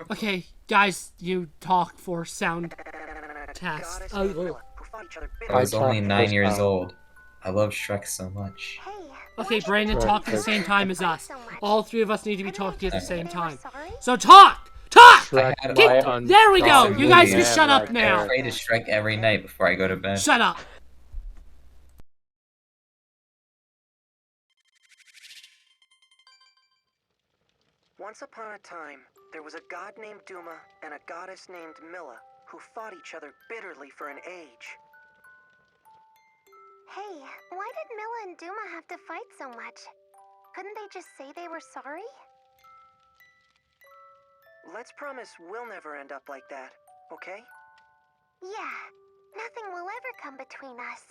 Okay, guys, you talk for sound test. I I was only talked 9 first years now. old. I love Shrek so much. Okay, Brandon, talk at the same time as us. All three of us need to be talking at the same time. So talk! Talk! Shrek, I had my There we go! You guys can man, shut up like now! I pray to Shrek every night before I go to bed. Shut up! Once upon a time, there was a god named Duma and a goddess named Milla who fought each other bitterly for an age. Hey, why did Milla and Duma have to fight so much? Couldn't they just say they were sorry? Let's promise we'll never end up like that, okay? Yeah, nothing will ever come between us.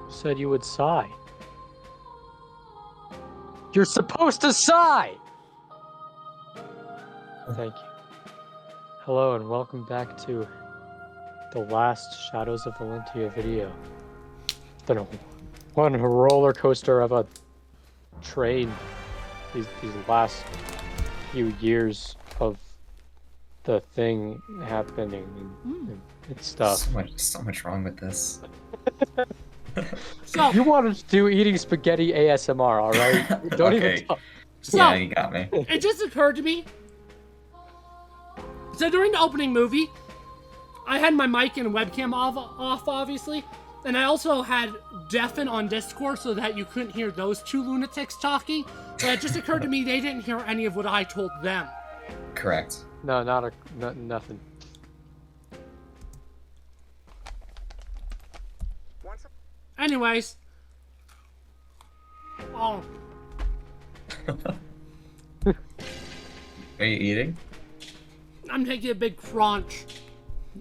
said you would sigh. You're supposed to sigh! Thank you. Hello and welcome back to the last Shadows of Valentia video. It's been one roller coaster of a train these last few years of the thing happening and stuff. So much wrong with this. So, You wanted to do eating spaghetti ASMR, alright? Don't Okay. even talk. so Yeah, you got me. it just occurred to me. So during the opening movie, I had my mic and webcam off obviously, and I also had deafen on Discord so that you couldn't hear those two lunatics talking. But it just occurred to me they didn't hear any of what I told them. Correct. No, nothing. Anyways. Oh. Are you eating? I'm taking a big crunch.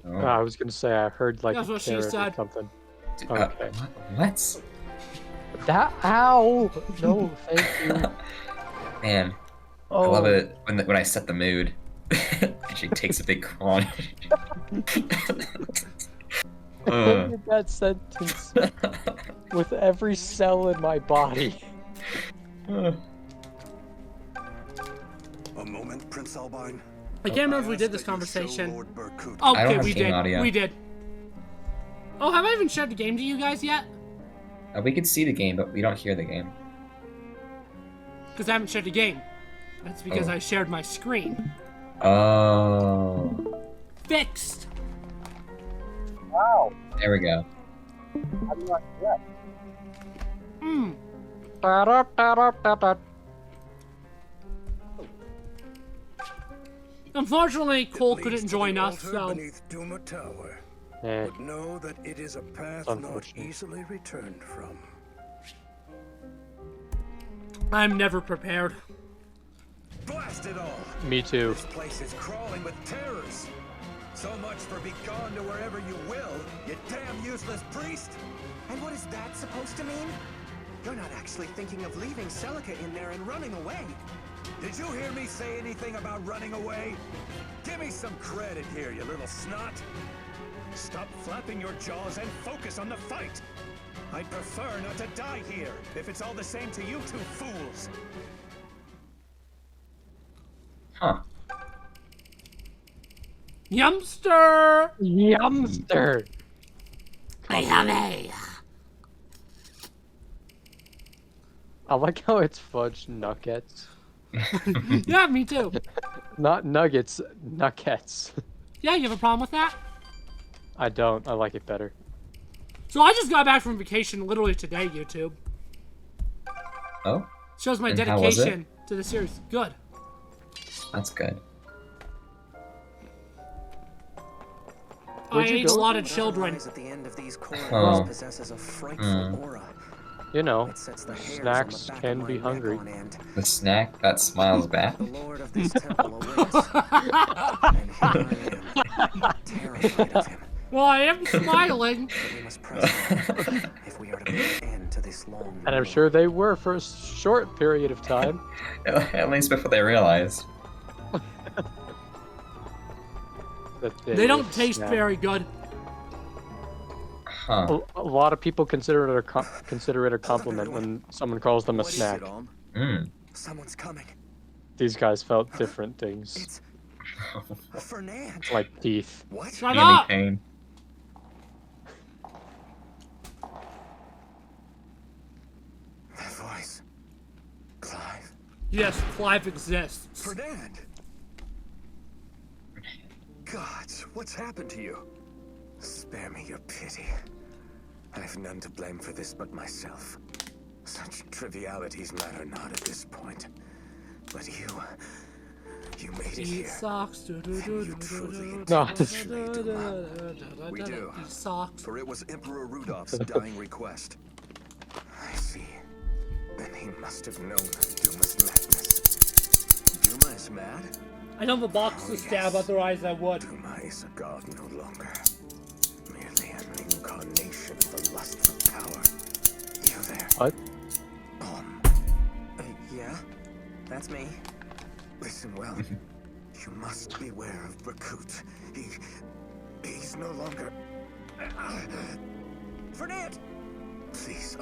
Oh. I was gonna say I heard like That's a what she carrot or said. something. Dude, Okay. What? That ow! No, thank you. Man, Oh, I love it when I set the mood. And she takes a big crunch. I hated that sentence with every cell in my body. A moment, Prince Albine. I can't remember if we did this Ask that you show conversation. Lord Berkut- Oh, I don't okay, have we game did. audio. We did. Oh, have I even shared the game to you guys yet? We could see the game, but we don't hear the game. Because I haven't shared the game. That's because Oh. I shared my screen. Oh. Fixed. Wow. There we go. Hmm. Unfortunately, Cole It leads couldn't to the join us, altar so beneath Duma Tower. Eh, But know that it is a path not unfortunate. easily returned from. I'm never prepared. Blast it all! me too. This place is crawling with terrors. So much for be gone to wherever you will, you damn useless priest! And what is that supposed to mean? You're not actually thinking of leaving Celica in there and running away. Did you hear me say anything about running away? Give me some credit here, you little snot! Stop flapping your jaws and focus on the fight! I'd prefer not to die here, if it's all the same to you two fools! Huh. Yumster! Yumster! Yummy! I like how it's fudge nuggets. Yeah, me too. Not nuggets, nuggets. Yeah, you have a problem with that? I don't. I like it better. So I just got back from vacation literally today, YouTube. Oh, Shows my And how was it? dedication to the series. Good. that's good. I Where'd you ate a go? lot of Whatever children. lies at the end of these corridors Oh. possesses a frightful Hmm. aura. You know, It sets the hairs snacks on the back can of be my hungry. neck on end. The snack that smiles back. The lord of this temple awaits. And here I am, terrified of him. Well, I am smiling. But we must press on if we are to put an end to this long And I'm war. sure they were for a short period of time. At least before they realized. That They don't would taste snap. very good. Huh. A lot of people consider it a compliment when someone calls them a What is snack. it, Om? Mm. Someone's coming. These guys felt different things, It's Fernand. like teeth. What? Shut Any up! pain. That voice. Clive. Yes, Clive exists. Fernand! God, what's happened to you? Spare me your pity. I've none to blame for this but myself. Such trivialities matter not at this point. But you made it Eat here. socks. You truly No. We do. Eat socks. For it was Emperor Rudolph's dying request. I see. Then he must have known of Duma's madness. Duma is mad? I don't have a box to stab, otherwise I would. Duma is a god no longer. Merely an incarnation of the lust for power. You there? What? Yeah? That's me. Listen well. You must beware of Bakut. He's no longer... Fernand! Please,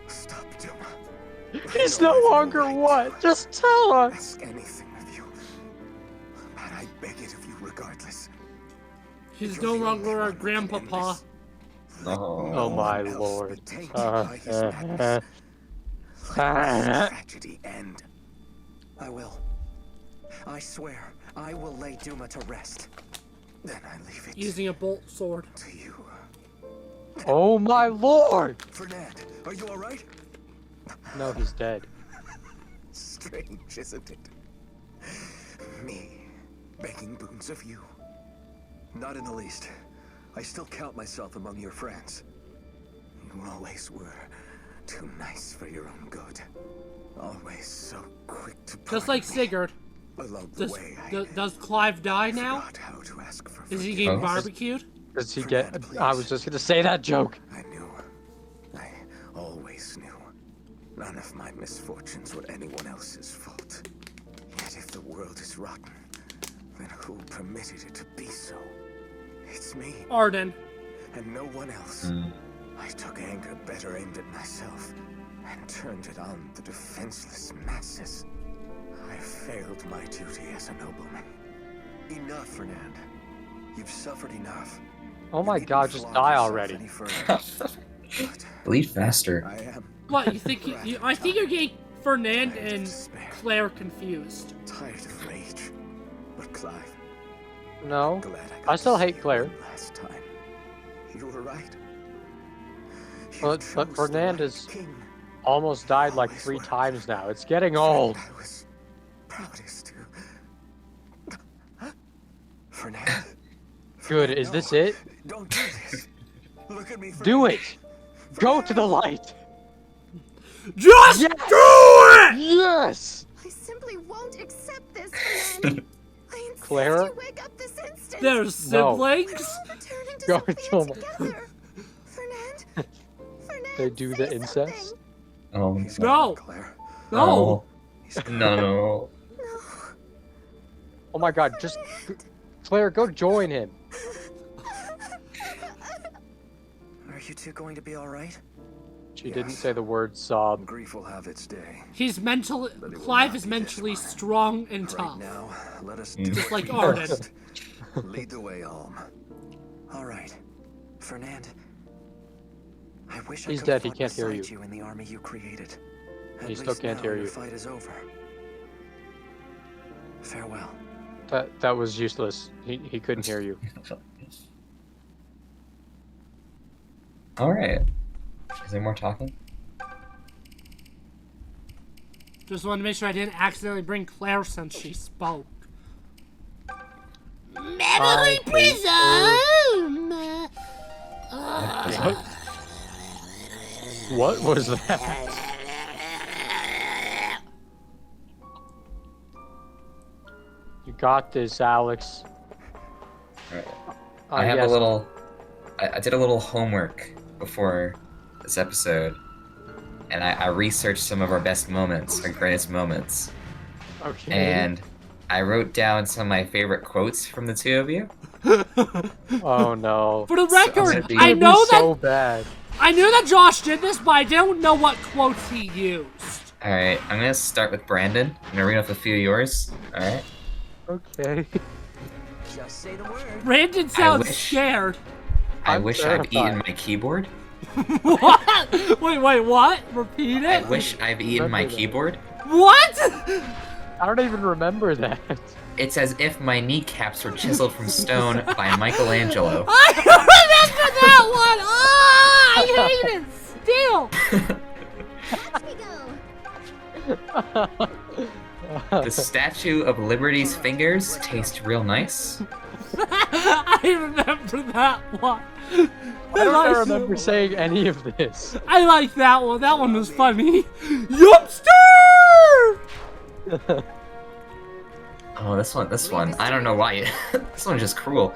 stop Duma. He's no longer what? Just tell us. Ask anything of you. But I beg it of you regardless. He's You're no the only longer our one who can end grandpapa. this. Oh. Oh my one else lord. be tainted by his madness. Let this tragedy end. I will. I swear, I will lay Duma to rest. Then I leave it Using a bolt sword. to you. Oh my lord! Fernand, are you alright? No, he's dead. Strange, isn't it? Me, begging boons of you. Not in the least. I still count myself among your friends. You always were too nice for your own good. Always so quick to Just like pardon me. Sigurd. Along the Does, way, does Clive die now? forgot how to ask for Is he forgiveness. getting Oh. barbecued? Does he get? I was just gonna say that joke. I knew. I always knew. None of my misfortunes were anyone else's fault. Yet if the world is rotten, then who permitted it to be so? It's me, Arden. and no one else. Mm. I took anger better aimed at myself, and turned it on the defenseless masses. I failed my duty as a nobleman. Enough, Fernand. You've suffered enough. Oh my You god, needn't just flog die yourself already. any further. But Bleed faster. I am What, you think I think you're getting Fernand tired of and despair, Claire confused. tired of rage. But Clive, No, glad I still to see hate you Claire. one last time. You were right. You But chose the Fernand right is king. almost died like 3 times now. It's getting old. I was proudest to Fernand. Good. Fernand, Is this no. it? Don't do this. Look at me. Do Fernand. it. Go to the light. Just Yes! do it! Yes. I simply won't accept this, Fernand. I insist Claire? you wake up this instant. They're No. siblings. We'll return into Go something to 'em. together. Fernand. Fernand. They do say the incest? something. Oh, He's No. gone, Claire. No. He's gone. no. No. Oh my God! Just Claire, go join him. Are you two going to be all right? She didn't say the word sob. Grief will have its day. He's mentally. But it will Clive not is be mentally this one. strong and Right tough. now, let us Mm. do Just what like we Arden. must. Lead the way, Alm. All right, Fernand. I wish He's I could dead, he fought can't hear beside you. in the army you created. At He still least can't now hear your you. fight is over. Farewell. That was useless. He couldn't hear you. All right. Is there more talking? Just wanted to make sure I didn't accidentally bring Claire since she spoke. Memory hate prism! What was that? You got this, Alex. All right. I have yes. a little. I did a little homework before this episode, and I researched some of our best moments, our greatest moments, Okay. and I wrote down some of my favorite quotes from the two of you. Oh no. For the So I'm record, gonna be- I It'd be know that so bad. I knew that Josh did this, but I don't know what quotes he used. All right, I'm gonna start with Brandon. I'm gonna read off a few of yours. All right. Okay. Just say the word. Brandon sounds wish- scared. I I'm wish I've eaten terrified. my keyboard. What? Wait, what? Repeat I it? wish I've eaten my Remember that. keyboard. What? I don't even remember that. It's as if my kneecaps were chiseled from stone by Michelangelo. I remember that one! Ah, I hate it still! Watch me go. The Statue of Liberty's fingers taste real nice. I remember that one. I don't like remember saying any of this. I like that one. That one was funny. Yumpster! Oh, this one. I don't know why. This one's just cruel.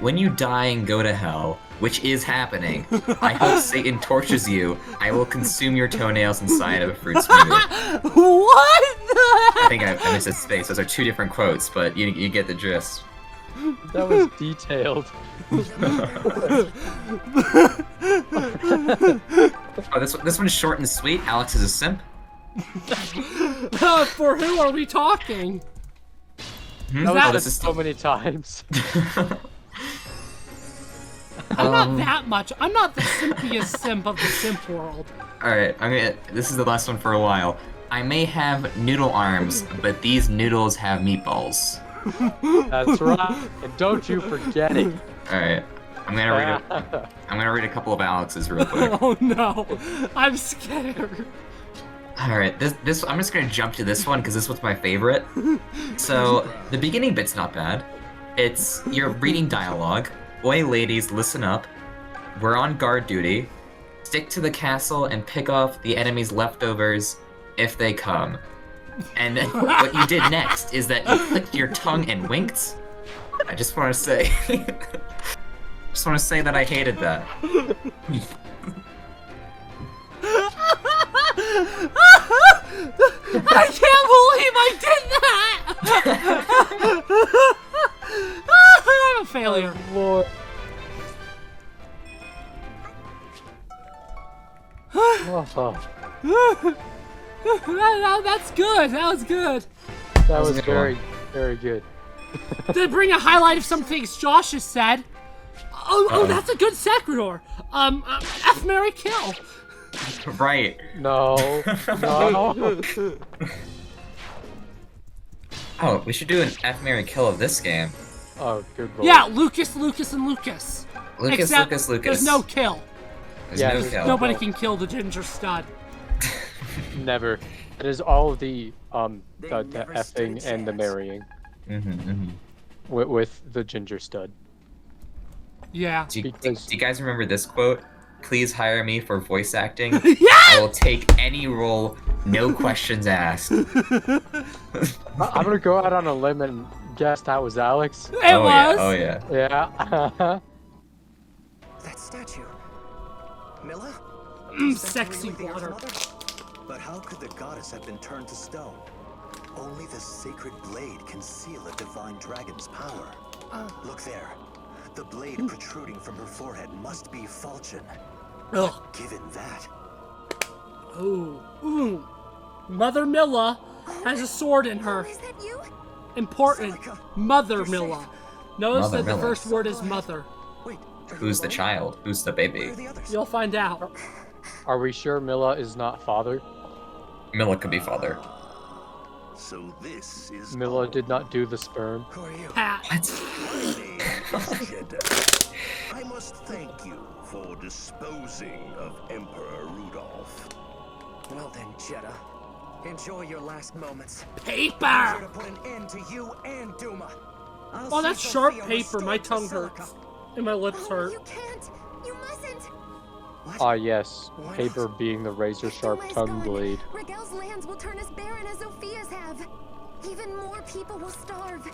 When you die and go to hell, which is happening, I hope Satan tortures you. I will consume your toenails inside of a fruit smoothie. What? I think I missed a space. Those are two different quotes, but you get the gist. That was detailed. Oh, this one's short and sweet. Alex is a simp. For who are we talking? Hmm? That that- was this said is so many times. I'm not that much. I'm not the simpiest simp of the simp world. All right, this is the last one for a while. I may have noodle arms, but these noodles have meatballs. That's right. And don't you forget it. All right, I'm gonna read a couple of Alex's real quick. Oh no, I'm scared. All right, this I'm just gonna jump to this one because this was my favorite. So the beginning bit's not bad. It's you're reading dialogue. Oi, ladies, listen up. We're on guard duty. Stick to the castle and pick off the enemy's leftovers if they come. And then what you did next is that you clicked your tongue and winked. I just want to say, that I hated that. I can't believe I did that! I'm a failure. Lord. That's good. That was good. That was a good very, one. very good. To bring a highlight of some things Josh has said. Oh, that's a good Sekrador. F, Mary, kill. Right. No. No. Oh, we should do an F, Marry, Kill of this game. Oh, good lord. Yeah, Lucas, and Lucas. Lucas, Except Lucas. There's no kill. There's Yeah, no there's kill. Nobody can kill the ginger stud. Never. It is all the They the never stood a effing and the chance. marrying. with the ginger stud. Yeah. Do you Because- guys remember this quote? Please hire me for voice acting. Yeah! I will take any role, no questions asked. I'm gonna go out on a limb and guess that was Alex. It Oh was. yeah, oh yeah. Yeah. That statue. Milla? Sexy Really the water. Earth Mother? But how could the goddess have been turned to stone? Only the sacred blade can seal a divine dragon's power. Look there. The blade protruding from her forehead must be falchion. Ugh. Given that, Ooh. Mother Milla has a sword in her. Is that you? Important. Mother Milla. Notice Mother that the Milla. first word is mother. wait, are you Who's the alone? child? Who's the Where baby? are the others? You'll find out. Are we sure Milla is not father? Milla could be father. So this is Milla did not do the sperm. Who are you? Pat. What? Shadows. I must thank you for disposing of Emperor Rudolph. Well then, Jeddah. Enjoy your last moments. Be sure Paper. to put an end to you and Duma. Oh, that's sharp paper. My tongue hurts. And my lips Oh, hurt. you can't. You mustn't. Ah yes, paper being the razor sharp Duma is tongue gone. blade. Regel's lands will turn as barren as Zophia's have. Even more people will starve.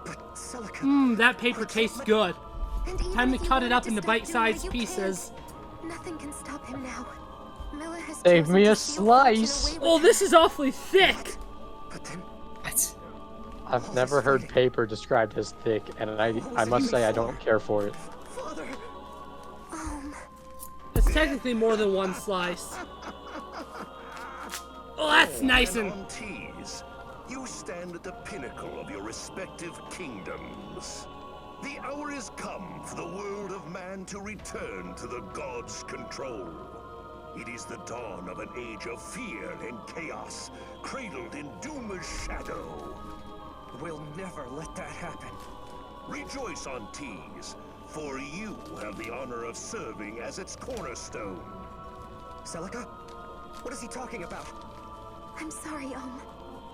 But Celica, That paper tastes good. And even Time to if you cut it wanted up to into stop Duma, bite-sized you pieces. can't. Nothing can stop him now. Milla has Save chosen me to a seal Fortune slice. away with Oh, her. this is awfully thick. but then What? I've never heard paper described as thick, and I must say I don't care for it. Father. It's technically more than one slice. Oh, that's nice and... On Tees, you stand at the pinnacle of your respective kingdoms. The hour is come for the world of man to return to the gods' control. It is the dawn of an age of fear and chaos, cradled in Duma's shadow. We'll never let that happen. Rejoice on Tees, for you have the honor of serving as its cornerstone. Celica? What is he talking about? I'm sorry,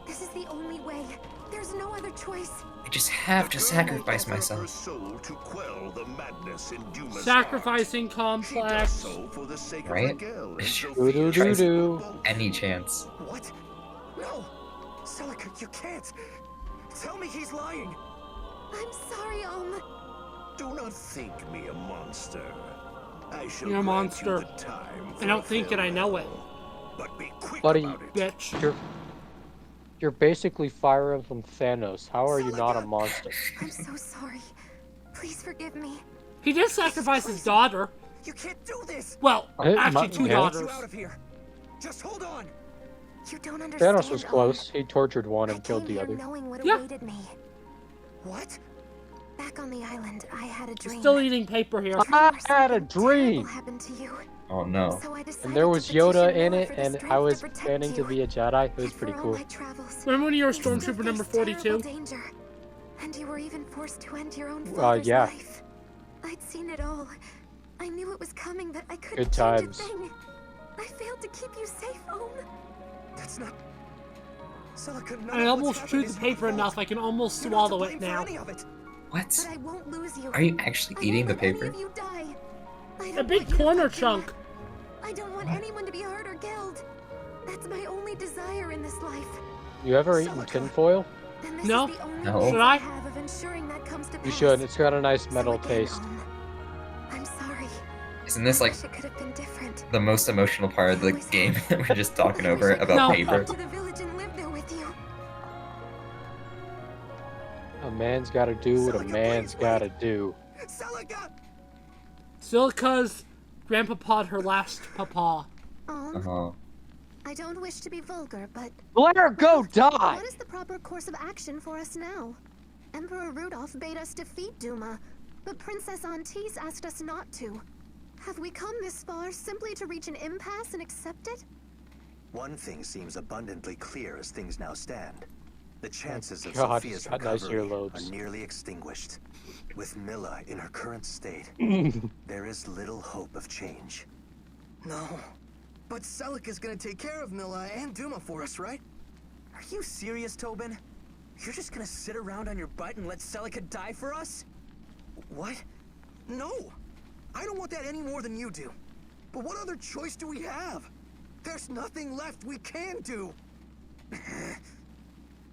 This is the only way. There's no other choice. I just have to The girl sacrifice will offer her myself. soul to quell the madness in Duma's Sacrificing heart. She does complex. so for the sake Right? of Rigel and Sure. Zophia's Doo-doo-doo-doo. people. Any chance. What? No! Celica, you can't! Tell me he's lying! I'm sorry, Do not think me a monster. I shall You're a grant monster. you the time I for don't a think it, I know it. farewell. But be quick Buddy. about it. Bitch. You're basically Fire Emblem Thanos. How are you not a monster? I'm so sorry. Please forgive me. He did sacrifice his daughter. You can't do this! Well, Hey, actually, two yeah. Get you daughters. out of here! Just hold on! You don't understand. Thanos was close. He tortured one I and killed came the here other. knowing what Yeah. awaited me. What? Back on the island, I had a dream. Still eating paper here. I Where had a something dream! terrible happened to you. Oh no. So I decided And there was to Yoda petition in Milla it, for the and strength I was protect planning to you. be a Jedi. It was For pretty all cool. my travels, Remember when you were you still Stormtrooper number faced 42? terrible danger, and you were even forced to end your own Uh, father's yeah. life. I'd seen it all. I knew it was coming, but I couldn't Good change times. a thing. I failed to keep you safe, That's not... Celica, none I of almost what's chewed happened the is paper your fault. enough I can almost You're not to swallow blame it for now. any of it. What? But I won't lose you. Are you actually I eating the won't let any paper? of you die. I A don't big want you to corner fight Duma. chunk. I don't want anyone to be hurt or killed. That's my only desire in this life. You ever eaten Celica. tinfoil? And this No. is the only No. means Should I? have of ensuring that comes to You pass. should. It's got a nice So metal again, taste. I'm sorry. Isn't this I like wish it could have been different. the most emotional part of the game that we're just talking over I wish I could about No. have paper? come to the village and lived there with you. A man's gotta do what a Celica, man's please gotta wait. do. Celica! Silica's grandpa pawed her last papa. Uh-huh. I don't wish to be vulgar, but Let her go die! what is the proper course of action for us now? Emperor Rudolph bade us defeat Duma, but Princess Antis asked us not to. Have we come this far simply to reach an impasse and accept it? One thing seems abundantly clear as things now stand. The chances of God, Sophia's he's got nice recovery earlobes. are nearly extinguished. With Milla in her current state, there is little hope of change. No. But Celica's gonna take care of Milla and Duma for us, right? Are you serious, Tobin? You're just gonna sit around on your butt and let Celica die for us? What? No! I don't want that any more than you do. But what other choice do we have? There's nothing left we can do.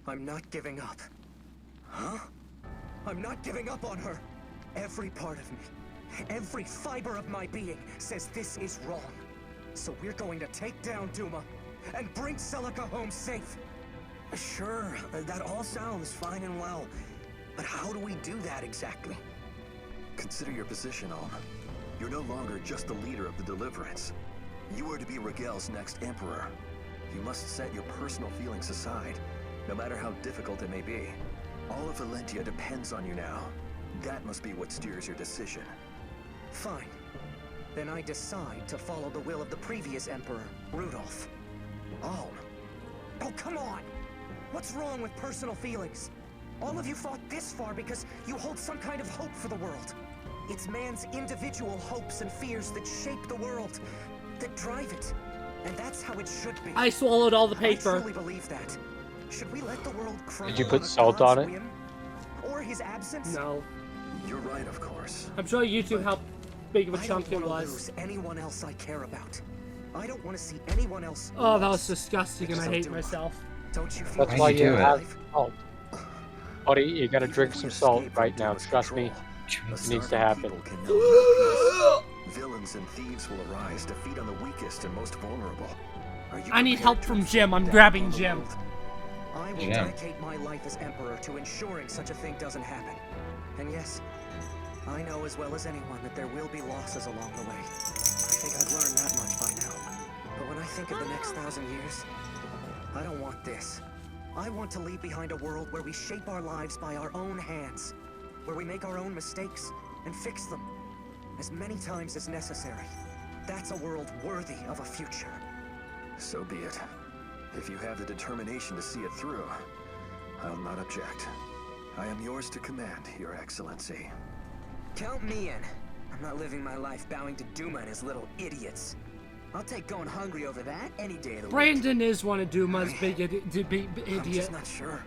I'm not giving up. Huh? I'm not giving up on her. Every part of me, every fiber of my being says this is wrong. So we're going to take down Duma and bring Celica home safe. Sure, that all sounds fine and well. But how do we do that exactly? Consider your position, Alm. You're no longer just the leader of the Deliverance. You are to be Rigel's next Emperor. You must set your personal feelings aside, no matter how difficult it may be. All of Valentia depends on you now. That must be what steers your decision. Fine. Then I decide to follow the will of the previous Emperor, Rudolph. Alm. Oh, come on! What's wrong with personal feelings? All of you fought this far because you hold some kind of hope for the world. It's man's individual hopes and fears that shape the world, that drive it. And that's how it should be. I swallowed all the paper. I truly believe that. Should we let the world crumble? Did you put on a salt god's on it? whim? Or his absence? No. You're right, of course. I'm showing YouTube how big of a I chunk don't it want to was. lose anyone else I care about. I don't want to see anyone else. Oh, that was lost. disgusting and I hate myself. Don't you feel That's Why why you you do it? have salt. Buddy, you gotta drink some salt right now. Trust me. It needs to happen. Villains and thieves will arise to feed on the weakest and most vulnerable. Are you I need prepared help to from inflict Jim. I'm death grabbing on the Jim. world? I will Yeah. dedicate my life as Emperor to ensuring such a thing doesn't happen. And yes, I know as well as anyone that there will be losses along the way. I think I've learned that much by now. But when I think of the next 1,000 years, I don't want this. I want to leave behind a world where we shape our lives by our own hands, where we make our own mistakes and fix them as many times as necessary. That's a world worthy of a future. So be it. If you have the determination to see it through, I'll not object. I am yours to command, Your Excellency. Count me in. I'm not living my life bowing to Duma and his little idiots. I'll take going hungry over that any day of the week. Brandon is one of Duma's big I'm idiot. just not sure.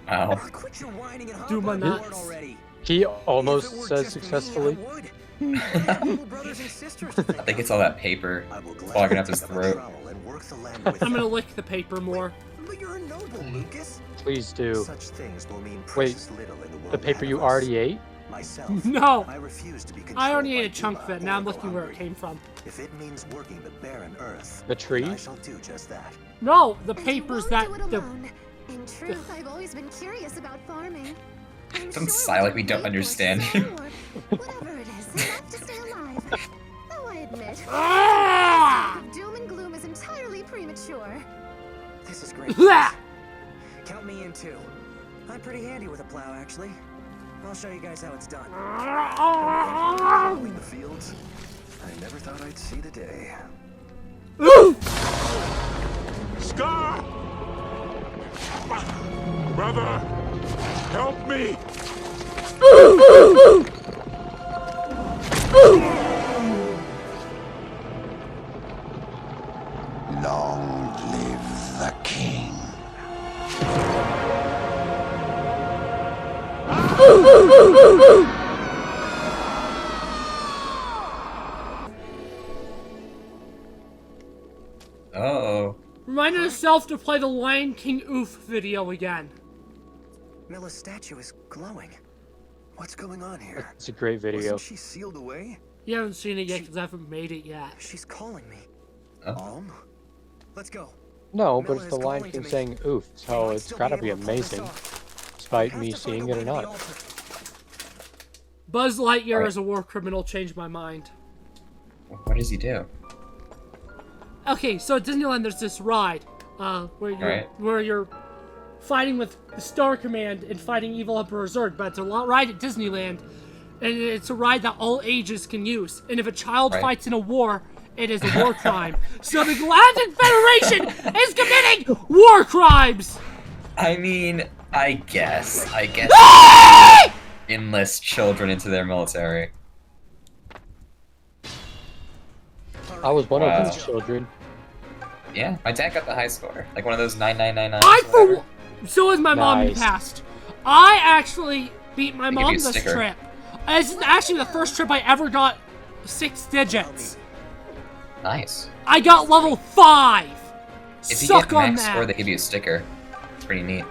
Wow. Quit your whining and hop Duma on board nuts. already. He If almost it were says just me, successfully. I would. I have little brothers and sisters to I think think it's all that paper I will clogging gladly up his take up a throat. trowel and work the land with I'm you. gonna lick the paper more. But you're a noble, Lucas. Please do. Such things will mean Wait, precious little in the world the paper ahead you of us. already ate? Myself, No! I refuse to be I controlled already by ate a chunk of Duma it. Now or I'm go looking where it hungry. came from. If it means working the barren earth, The tree? then I shall do just that. No, the And you papers won't that do it the alone. In truth, I've always been curious about farming. I'm Don't sure sigh like we with don't your understand soul you. or whatever it is, enough to stay alive. Though I admit, Ah! doom and gloom is entirely premature. This is great. Blah! Count me in too. I'm pretty handy with a plow, actually. I'll show you guys how it's done. Plowing the fields, I never thought I'd see the day. Scar! Brother, help me! Long live the king. Uh-oh. Reminded herself to play the Lion King Oof video again. Milla's statue is glowing. What's going on here? It's a great video. Wasn't she sealed away? You haven't seen it yet because I haven't made it yet. She's calling me. Alm? Let's go. No, but Milla it's the is Lion calling to King me. saying oof, We so might it's still gotta be able to pull this amazing, off. despite Have me to find seeing a it way or to the not. altar. Buzz Lightyear Alright. as a war criminal changed my mind. What does he do? Okay, so at Disneyland there's this ride, where you're fighting with the Star Command and fighting evil Emperor Zurg, but it's a ride at Disneyland, and it's a ride that all ages can use. And if a child Right. fights in a war, it is a war crime. So the Galactic Federation is committing war crimes! I mean, I guess enlist children into their military. I was one Wow. of those children. Yeah, my dad got the high score. Like one of those 9999s. I or whatever. So is my mom in the Nice. past. I actually beat my They give mom you a this sticker. trip. This is actually the first trip I ever got 6 digits. Nice. I got level 5. If you Suck get on max that. score, they give you a sticker. It's pretty neat.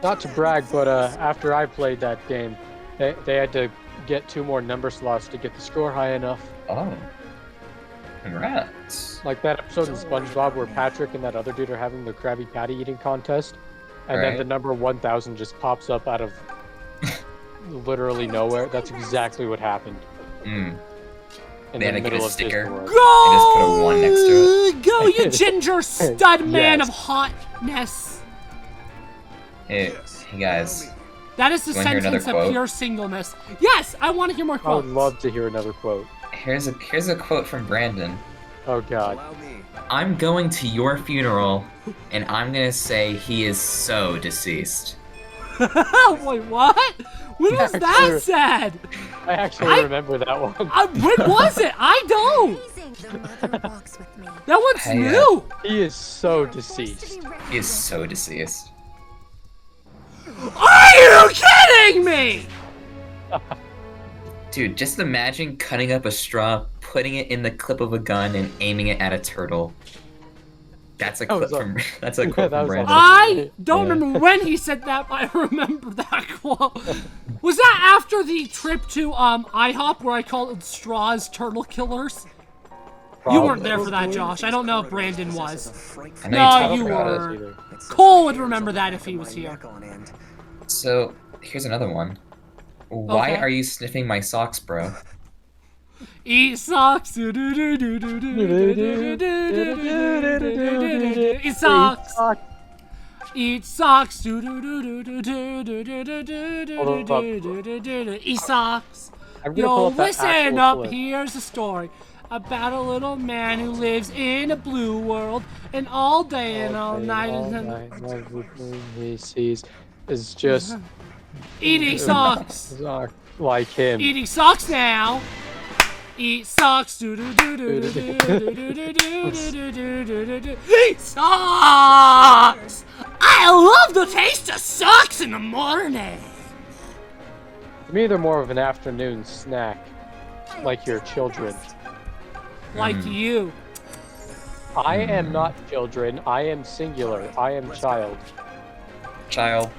Not to brag, but after I played that game, they had to get 2 more number slots to get the score high enough. Oh. Congrats. Like that episode in SpongeBob where Patrick and that other dude are having the Krabby Patty eating contest, and then Right. the number 1000 just pops up out of literally nowhere. That's exactly what happened. Mm. In They the had to get middle a of sticker. Discord. Go! And just put a 1 next to it. Go, you ginger stud man Yes. of hotness. Hey, hey guys. That is the You wanna hear another sentence of quote? pure singleness. Yes, I want to hear more I quotes. would love to hear another quote. Here's a quote from Brandon. Oh god. Allow me. I'm going to your funeral, and I'm gonna say he is so deceased. Wait, what? When was Yeah, that sure. said? I actually remember that one. When was it? I don't. The mother walks with me. That one's Hey, new. He is so deceased. He is so deceased. Are you kidding me? Dude, just imagine cutting up a straw, putting it in the clip of a gun, and aiming it at a turtle. That's a That clip was from that's a yeah, quote that from was Brandon. I don't Yeah. remember when he said that, but I remember that quote. Was that after the trip to IHOP where I called straws turtle killers? You weren't there for that, Josh. I don't know if Brandon was. I know No, talked you about it. were. Cole would remember that if he was here. So, here's another one. Why Okay. are you sniffing my socks, bro? Eat socks. Eat socks. Eat socks. Eat socks. I'm gonna Yo, pull up that listen actual up. clip. Here's a story about a little man who lives in a blue world, and all day and all night. Everything he sees is just Eating socks. like him. Eating socks now. Eat socks. Eat socks. I love the taste of socks in the morning. To me, they're more of an afternoon snack, like your children. Like you. I am not children. I am singular. I am child. Child.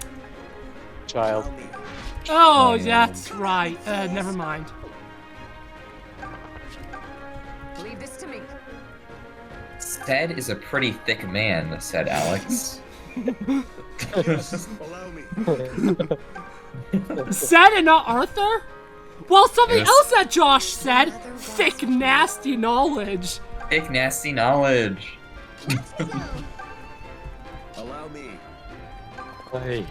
Child. Oh, that's right. Never mind. Leave this to me. Ted is a pretty thick man, said Alex. Allow me. Said and not Arthur? Well, something Yes. else that Josh said. Thick, nasty knowledge. Thick, nasty knowledge. Allow me. Hey.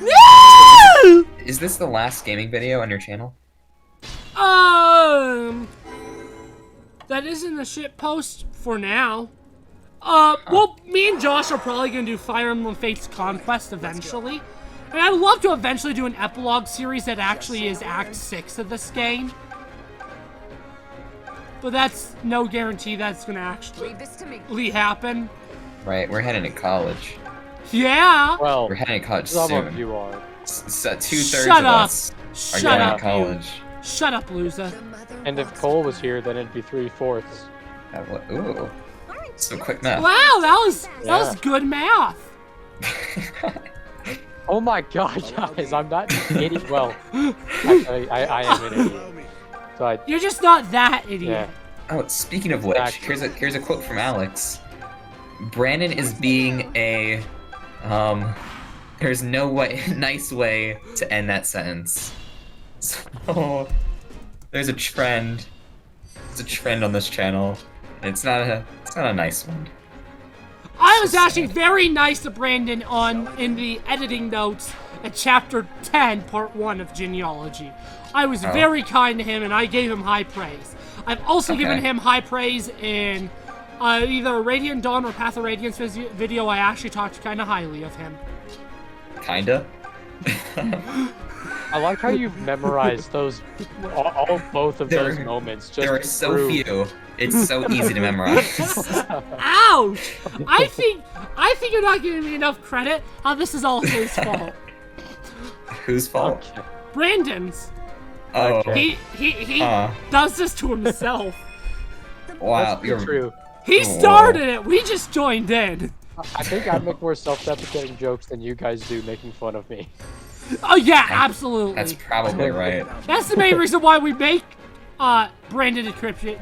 No! Is this the last gaming video on your channel? That isn't a shit post for now. Well, me and Josh are probably gonna do Fire Emblem Fates Conquest eventually. And I'd love to eventually do an epilogue series that actually is Act 6 of this game. But that's no guarantee that's gonna actually Leave this to me. happen. Right, we're heading to college. Yeah! Well, We're heading to college some soon. of you are. So 2/3 Shut of up. us are Shut going up, to college. Shut up, loser. And if Cole was here, then it'd be 3/4. Ooh. Some quick math. Wow, that was Yeah. good math. Oh my god, guys, I'm not an idiot. Well, actually, I am an idiot. So I, You're just not that idiot. yeah. Oh, speaking of which, Exactly. here's a quote from Alex. Brandon is being a there's no way nice way to end that sentence. So there's a trend. There's a trend on this channel. And it's not a nice one. I was actually very nice to Brandon in the editing notes at chapter 10, part 1 of Genealogy. I was very kind to him and I gave him high praise. I've also given him high praise in either Radiant Dawn or Path of Radiance video. I actually talked kind of highly of him. Kinda. I like how you've memorized those, both of those moments. Just There are to so prove- few. It's so easy to memorize. Ouch! I think you're not giving me enough credit. How this is all his fault. Whose fault? Okay. Brandon's. Oh, Okay. He does this to himself. wow. That's pretty true. He started it. We just joined in. I think I make more self-deprecating jokes than you guys do making fun of me. Oh yeah, absolutely. That's probably right. That's the main reason why we make Brandon encryption.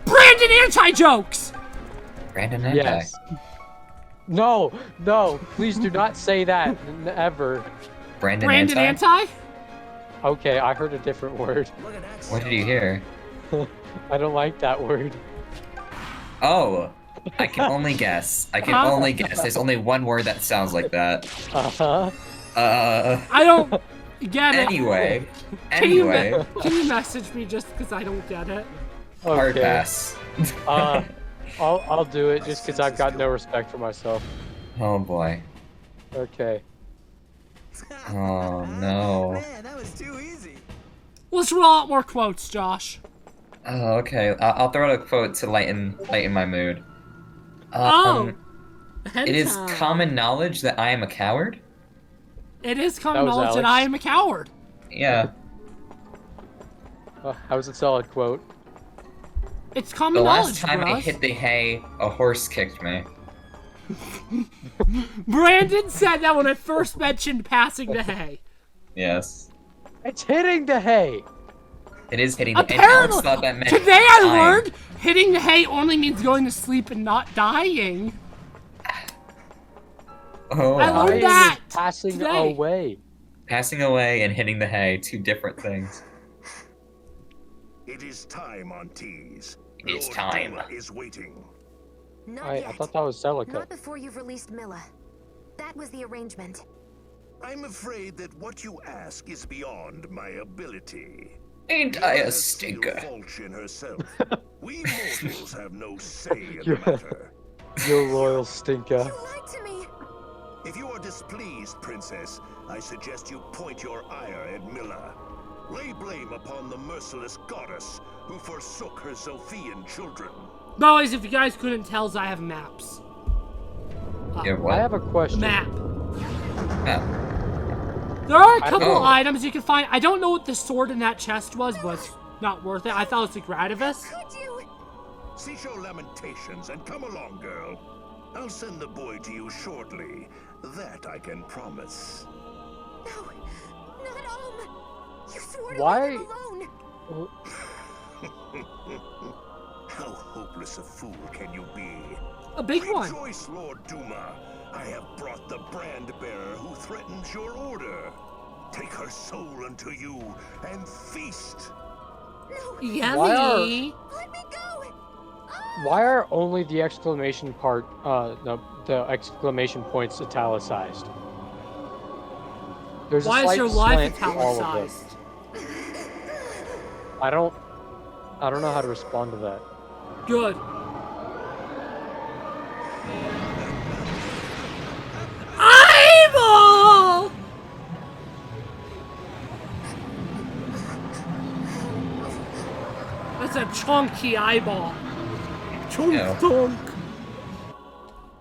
Brandon anti-jokes. Brandon Anti. Yes. No, please do not say that ever. Brandon Brandon Anti? anti? Okay, I heard a different word. Look at that. What did you hear? I don't like that word. Oh, I can only guess. I can only guess. There's only one word that sounds like that. Uh-huh. I don't get it. Anyway. Can you message me just because I don't get it? Hard Okay. pass. I'll do it just because I've got no respect for myself. Oh boy. Okay. Oh no. Man, that was too easy. Let's roll out more quotes, Josh. Oh, okay. I'll throw out a quote to lighten my mood. It is hentai. common knowledge that I am a coward. It is common That was knowledge that Alex. I am a coward. Yeah. That was a solid quote. It's common The knowledge, last time I bros. hit the hay, a horse kicked me. Brandon said that when I first mentioned passing the hay. Yes. It's hitting the hay. It is hitting the hay. Apparently, Alex thought that meant today I dying. learned hitting the hay only means going to sleep and not dying. Oh, I learned Dying that is passing today. away. passing away and hitting the hay, two different things. It is time, Aunties. It is Lord time. Duma is waiting. Not I yet. thought that was Celica. Not before you've released Milla. That was the arrangement. I'm afraid that what you ask is beyond my ability. Ain't I a Milla has stinker? sealed Falchion herself. We mortals have no say in You- the matter. You royal stinker. You lied to me! If you are displeased, Princess, I suggest you point your ire at Milla. Lay blame upon the merciless goddess who forsook her Zophian children. Boys, if you guys couldn't tell, I have maps. Yeah, what? I have a question. Map. Yeah. There are a I- couple Oh. items you can find. I don't know what the sword in that chest was, but it's not worth it. I thought it was a Gradivus. Could you? Cease your lamentations and come along, girl. I'll send the boy to you shortly. That I can promise. No, not Om. You swore to Why- leave him alone. How hopeless a fool can you be? A big one. Rejoice, Lord Duma. I have brought the brand bearer who threatens your order. Take her soul unto you and feast. No, Yummy. let me go. Why are only the exclamation part, the exclamation points italicized? There's Why a is slight your life slant to all of them. italicized? I don't know how to respond to that. Good. Eyeball! That's a chunky eyeball. Chunk Ew. chunk.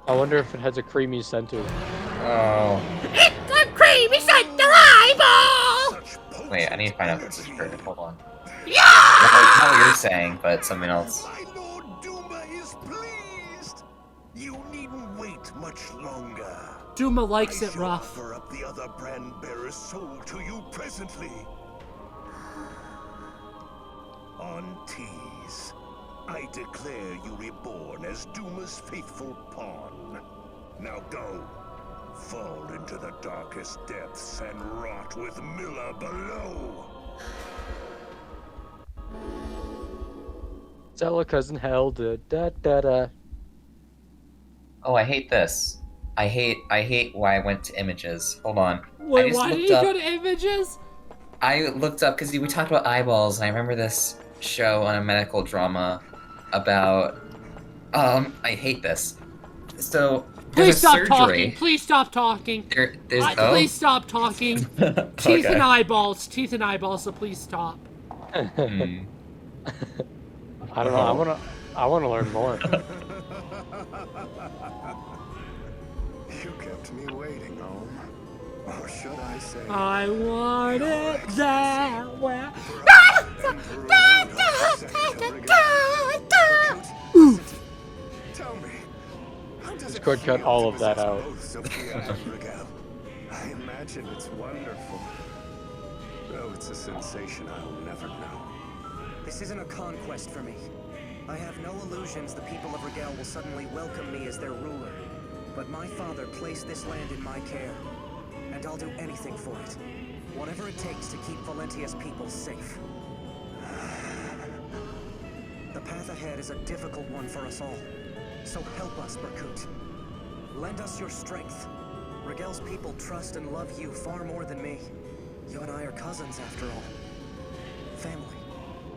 I wonder if it has a creamy center. Oh. It's a creamy center eyeball! Such Wait, I need to find out potent this is energy. true. Hold on. Yeah! Not what you're saying, but something else. My Lord Duma is pleased. You needn't wait much longer. Duma likes I it shall rough. offer up the other brand bearer's soul to you presently. Aunties, I declare you reborn as Duma's faithful pawn. Now go, fall into the darkest depths and rot with Milla below. Celica's in hell. Da da da da. Oh, I hate this. I hate why I went to images. Hold on. I Wait, just why did looked you up- go to images? I looked up because we talked about eyeballs, and I remember this show on a medical drama about. I hate this. So Please there's a stop surgery. talking. Please stop talking. There's Please stop talking. Teeth Okay. and eyeballs. Teeth and eyeballs. So please stop. Hmm. I don't know. I wanna learn more. You kept me waiting, Ohm. Or should I say... I want it that way. Tell me, how does it Discord cut feel all to of that possess out. both Sophia and Rigel? I imagine it's wonderful. Though it's a sensation I'll never know. This isn't a conquest for me. I have no illusions the people of Rigel will suddenly welcome me as their ruler. But my father placed this land in my care, and I'll do anything for it. Whatever it takes to keep Valentia's people safe. The path ahead is a difficult one for us all. So help us, Berkut. Lend us your strength. Rigel's people trust and love you far more than me. You and I are cousins, after all. Family.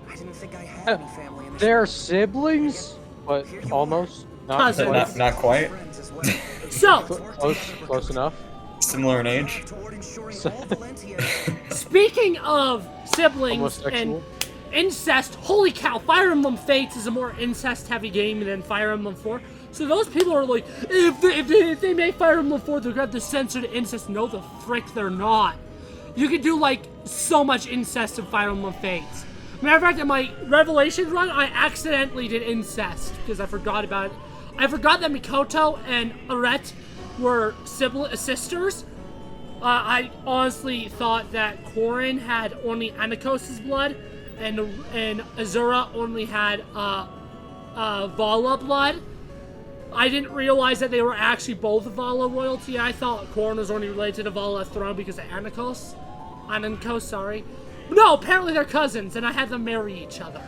I didn't think I had any family in this They're world. siblings, but almost. Not Cousins. quite. Not quite. Friends as well. So, Close enough. Similar in age. Toward ensuring all Valentia... speaking of siblings and Homosexual. incest, holy cow, Fire Emblem Fates is a more incest-heavy game than Fire Emblem 4. So those people are like, if they make Fire Emblem 4, they're gonna have to censor the incest. No, the frick, they're not. You can do, like, so much incest in Fire Emblem Fates. Matter of fact, in my Revelations run, I accidentally did incest because I forgot about it. I forgot that Mikoto and Aret were sisters. I honestly thought that Corrin had only Anakos' blood, and Azura only had Vala blood. I didn't realize that they were actually both Vala royalty. I thought Corrin was only related to the Vala throne because of Anakos, sorry. No, apparently they're cousins, and I had them marry each other.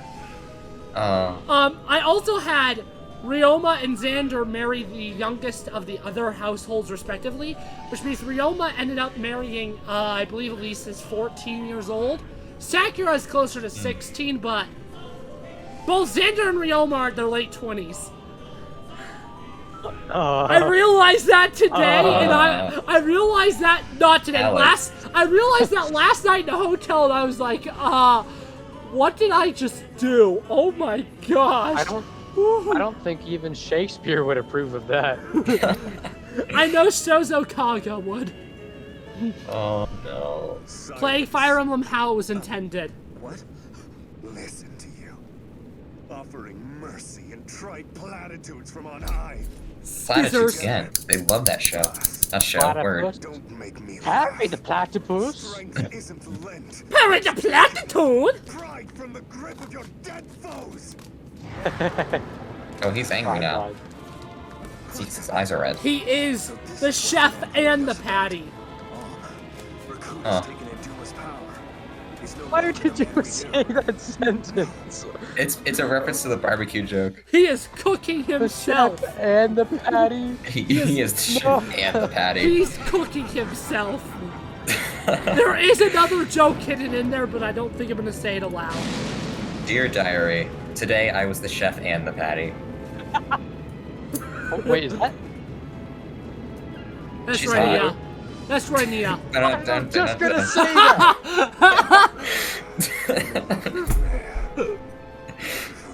I also had Ryoma and Xander marry the youngest of the other households respectively, which means Ryoma ended up marrying, I believe Elise is 14 years old. Sakura is closer to 16, but both Xander and Ryoma are in their late 20s. I realized that today, and I realized that, not today, Alex. I realized that last night in the hotel, and I was like, what did I just do? Oh my gosh. I don't think even Shakespeare would approve of that. I know Sozo Kaga would. Oh no. Playing Fire Emblem how it was intended. What? Listen to you. Offering mercy and trite platitudes from on high. Platitudes again. They love that show. Not show, word. Platypus. Don't make me Harry laugh. the platypus. Strength isn't lent. Harry the Platitude! Pride from the grip of your dead foes. Oh, he's angry now. His eyes are red. He is the chef and the patty. Berkut Huh. has taken in Duma's power. He's no Why longer did you the say leader. that sentence? It's a reference to the barbecue joke. He is cooking The himself. chef and the patty. He is the chef and the patty. He's cooking himself. There is another joke hidden in there, but I don't think I'm gonna say it aloud. Dear diary, today I was the chef and the patty. Oh, wait, is that? That's She's right, hot. Nia. That's right, Nia. I'm just gonna say that. Who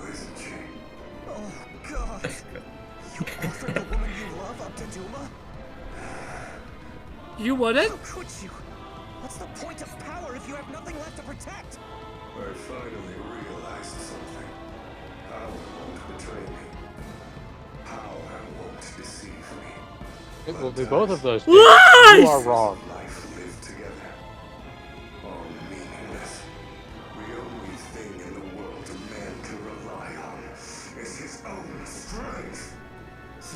isn't she? Oh, God. You offered the woman you love up to Duma? You wouldn't? How could you? What's the point of power if you have nothing left to protect? I finally realized something. Power won't betray me. Power won't deceive me. It will do both of those things. Lies! You are wrong. Life live together. All meaningless. The only thing in the world a man can rely on is his own strength.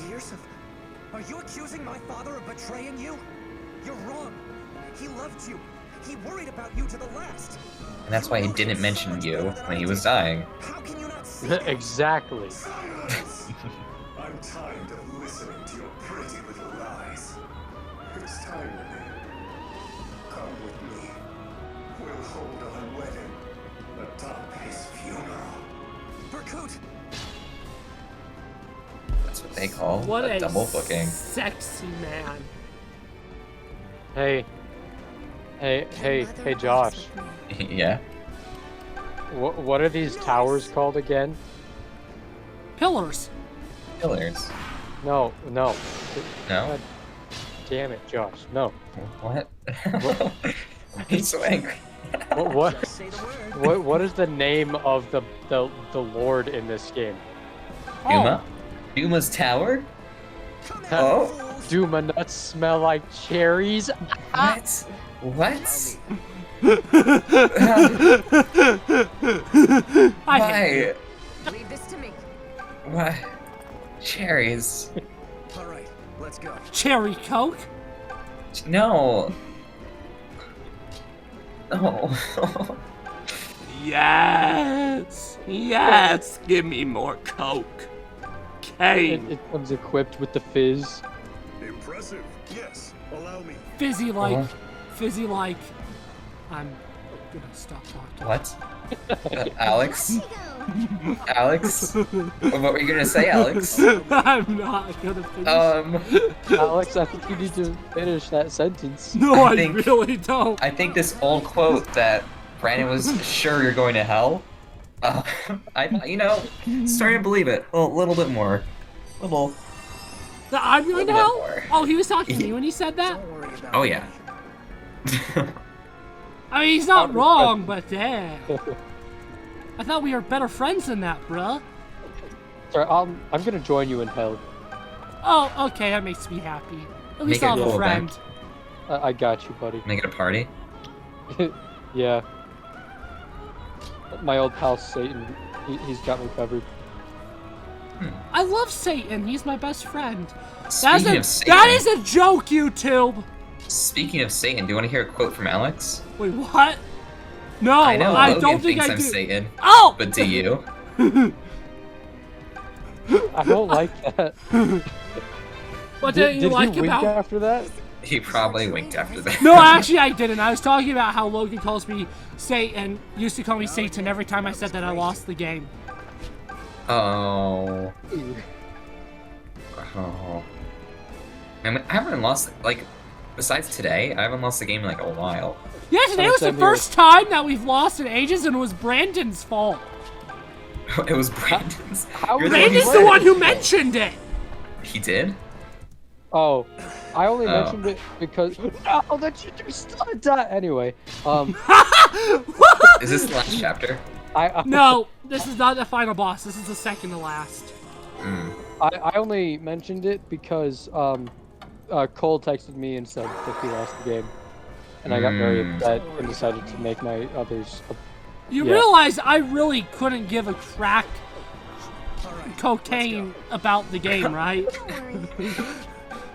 Years of... Are you accusing my father of betraying you? You're wrong. He loved you. He worried about you to the last. And that's why he didn't mention you when he was dying. How can you not see that? Exactly. Silence! I'm tired of listening to your pretty little lies. It's time to me. Come with me. We'll hold our wedding atop his funeral. Berkut! That's what they call What a a double booking. sexy man. Hey, Josh. Yeah. What are these towers called again? Pillars. Pillars. No. No? God damn it, Josh. No. What? Why are you so angry? What is the name of the lord in this game? Duma? Duma's tower? Oh? Duma nuts smell like cherries. What? What? Why? Leave this to me. Why? Cherries. All right, let's go. Cherry Coke. No. No. Yes! Yes! Give me more Coke. Kane. It comes equipped with the fizz. Impressive. Yes. Allow me. Fizzy like. Fizzy like. I'm gonna stop talking. What? Alex? Alex? What were you gonna say, Alex? I'm not gonna finish. Alex, I think you need to finish that sentence. No, I think- really don't. I think this old quote that Brandon was sure you're going to hell. Starting to believe it a little bit more. Little. That I'm going to Little bit hell? more. Oh, he was talking to me when he said that? Don't worry about Oh it. yeah. I mean, he's not wrong, but damn. I thought we were better friends than that, bruh. Sorry, I'm gonna join you in hell. Oh, okay, that makes me happy. At least Make it I'll have a cool, friend. man. I got you, buddy. Make it a party. Yeah. My old pal Satan, he's got me covered. I love Satan. He's my best friend. Speaking of Satan, That is a joke, YouTube. Speaking of Satan, do you want to hear a quote from Alex? Wait, what? No, I know I Logan don't think thinks I I'm do. Satan, Oh! but do you? I don't like that. What did you like he wink about? after that? He probably winked after that. No, actually, I didn't. I was talking about how Logan calls me Satan. Used to call me Satan every time I said that I lost the game. Oh. Oh. I mean, I haven't lost, like, besides today, I haven't lost the game in, like, a while. Yeah, today was the first time that we've lost in ages, and it was Brandon's fault. It was Brandon's. How You're Brandon's one the who one said who mentioned it. He did? Oh, I only Oh. mentioned it because. Oh, that you just that. Anyway, Is this the last chapter? No, this is not the final boss. This is the second to last. I only mentioned it because Cole texted me and said that he lost the game, and I got very upset and decided to make my others. You Yeah. realize I really couldn't give a crack cocaine about the game, right?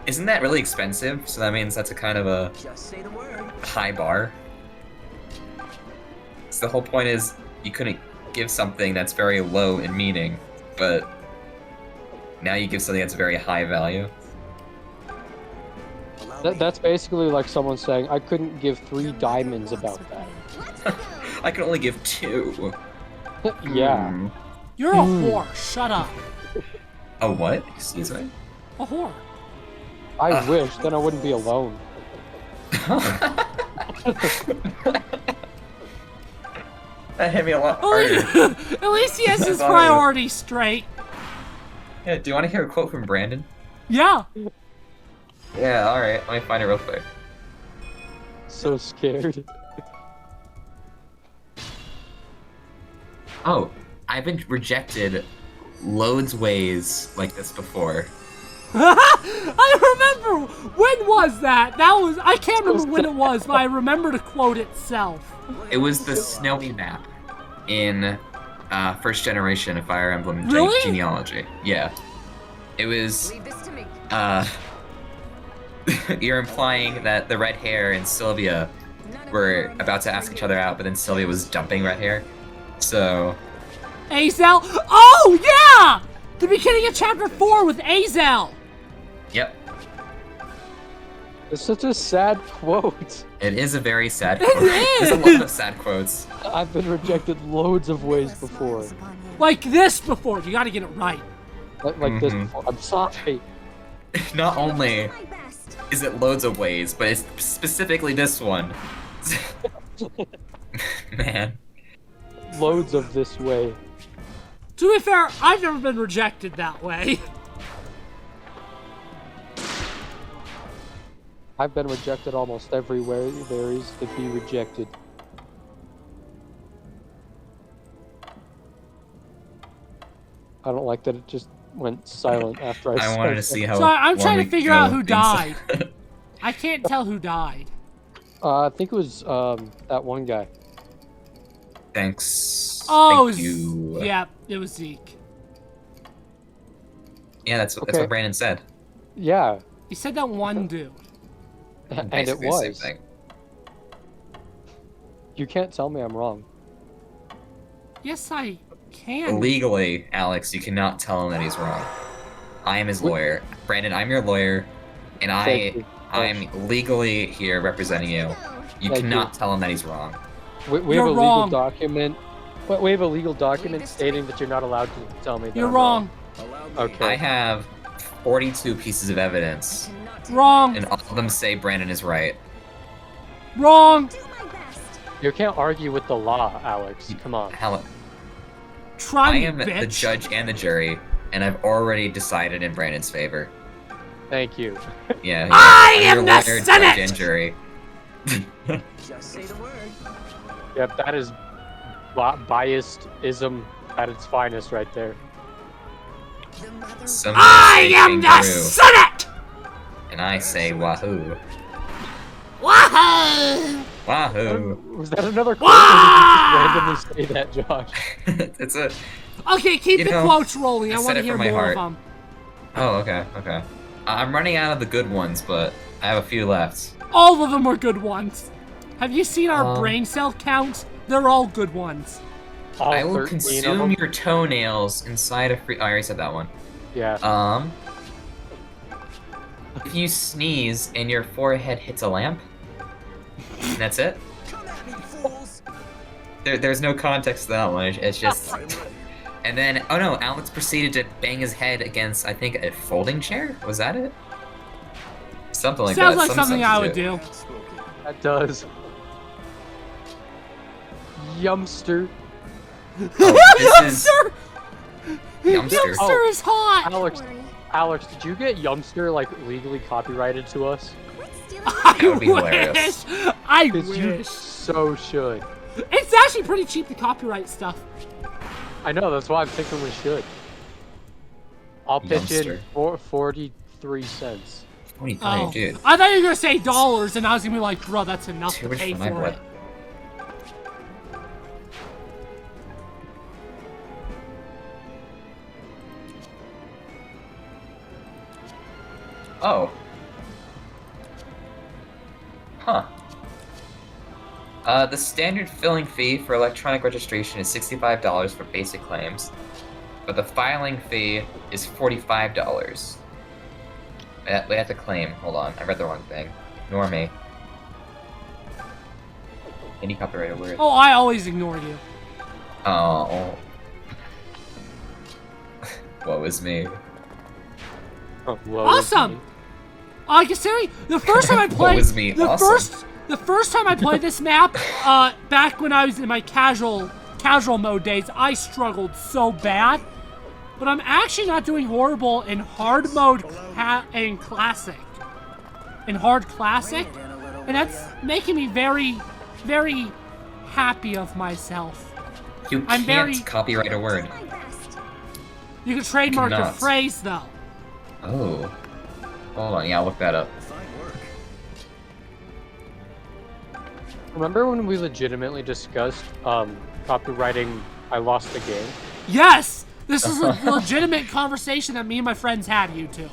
Isn't that really expensive? So that means that's a kind of a Just say the word. high bar. So the whole point is you couldn't give something that's very low in meaning, but now you give something that's very high value. That's basically like someone saying I couldn't give 3 diamonds about that. I can only give 2. Yeah. You're a whore. Shut up. A what? Excuse me? A whore. I wish, then I wouldn't be alone. That hit me a lot harder. At least he has his thought it was- priorities straight. Yeah, do you want to hear a quote from Brandon? Yeah. Yeah, alright. Let me find it real quick. So scared. Oh, I've been rejected loads ways like this before. I remember. When was that? That was. I can't remember when it was, but I remember the quote itself. It was the snowy map in first generation of Fire Emblem Really? genealogy. Yeah. It was, Leave this to me. you're implying that the red hair and Sylvia were about to ask each other out, but then Sylvia was dumping red hair. So, Azel. Oh yeah, the beginning of chapter 4 with Azel. yep. It's such a sad quote. It is a very sad It quote. There's a is. lot of sad quotes. I've been rejected loads of ways before. Like this before. You got to get it right. Like this. I'm sorry. Not only is it loads of ways, but it's specifically this one. Man. Loads of this way. To be fair, I've never been rejected that way. I've been rejected almost everywhere there is to be rejected. I don't like that it just went silent after I wanted to see how. So I'm trying to we figure go out who died. inside. I can't tell who died. I think it was that one guy. Thanks. Oh, Thank you. Yeah, it was Zeke. Yeah, that's what Brandon said. Yeah. He said that one dude. And it Basically the same was. thing. You can't tell me I'm wrong. Yes, I can. Legally, Alex, you cannot tell him that he's wrong. I am his lawyer. Brandon, I'm your lawyer, and I'm legally here representing you. You cannot tell him that he's wrong. We have a legal document. But we have a legal document stating that you're not allowed to tell me that You're I'm wrong. Okay. I have 42 pieces of evidence. Wrong. And all of them say Brandon is right. Wrong. You can't argue with the law, Alex. Come on. Hell, Try I me, am the bitch. judge and the jury, and I've already decided in Brandon's favor. Thank you. Yeah. I I'm am your the lawyer, Senate! Judge and jury. Just say the word. Yep, that is biased-ism at its finest right there. Some I say am the kangaroo, Senate! and I say wahoo. Wahoo! Wahoo. Was that another quote, or did you just randomly say that, Josh? It's a. Okay, keep You the know, quotes rolling. I I want said to it hear from my more of heart. them. Oh, okay, okay. I'm running out of the good ones, but I have a few left. All of them are good ones. Have you seen our brain cell counts? They're all good ones. I will consume your toenails inside a free. Oh, I already said that one. Yeah. If you sneeze and your forehead hits a lamp, that's it. There's no context to that one. It's just. And then, oh no, Alex proceeded to bang his head against, I think, a folding chair? Was that it? Something like Sounds that. like something I would do. That does. Yumster. Oh, this is... Yumster. Yumster is hot! Alex, did you get Yumster, like, legally copyrighted to us? I That would be hilarious. I You wish. so should. It's actually pretty cheap to copyright stuff. I know, that's why I'm thinking we should. I'll pitch in Yumster. for 43 cents. 23, Oh. dude. I thought you were gonna say dollars, and I was gonna be like, bro, that's enough Too to much pay for my for blood. it. Oh. Huh. The standard filling fee for electronic registration is $65 for basic claims, but the filing fee is $45. We have to claim. Hold on, I read the wrong thing. Ignore me. Any copyrighted word? Oh, I always ignore you. Oh. Woe is me. Oh, whoa. Awesome! Considering the first time I played, was me? Awesome. the first time I played this map, back when I was in my casual mode days, I struggled so bad. But I'm actually not doing horrible in hard mode and classic. In hard classic, and that's making me very, very happy of myself. You I'm can't copyright a word. You can trademark your cannot. phrase though. Oh. Hold on, yeah, I'll look that up. Remember when we legitimately discussed copywriting I Lost the Game? Yes! This is a legitimate conversation that me and my friends had, YouTube.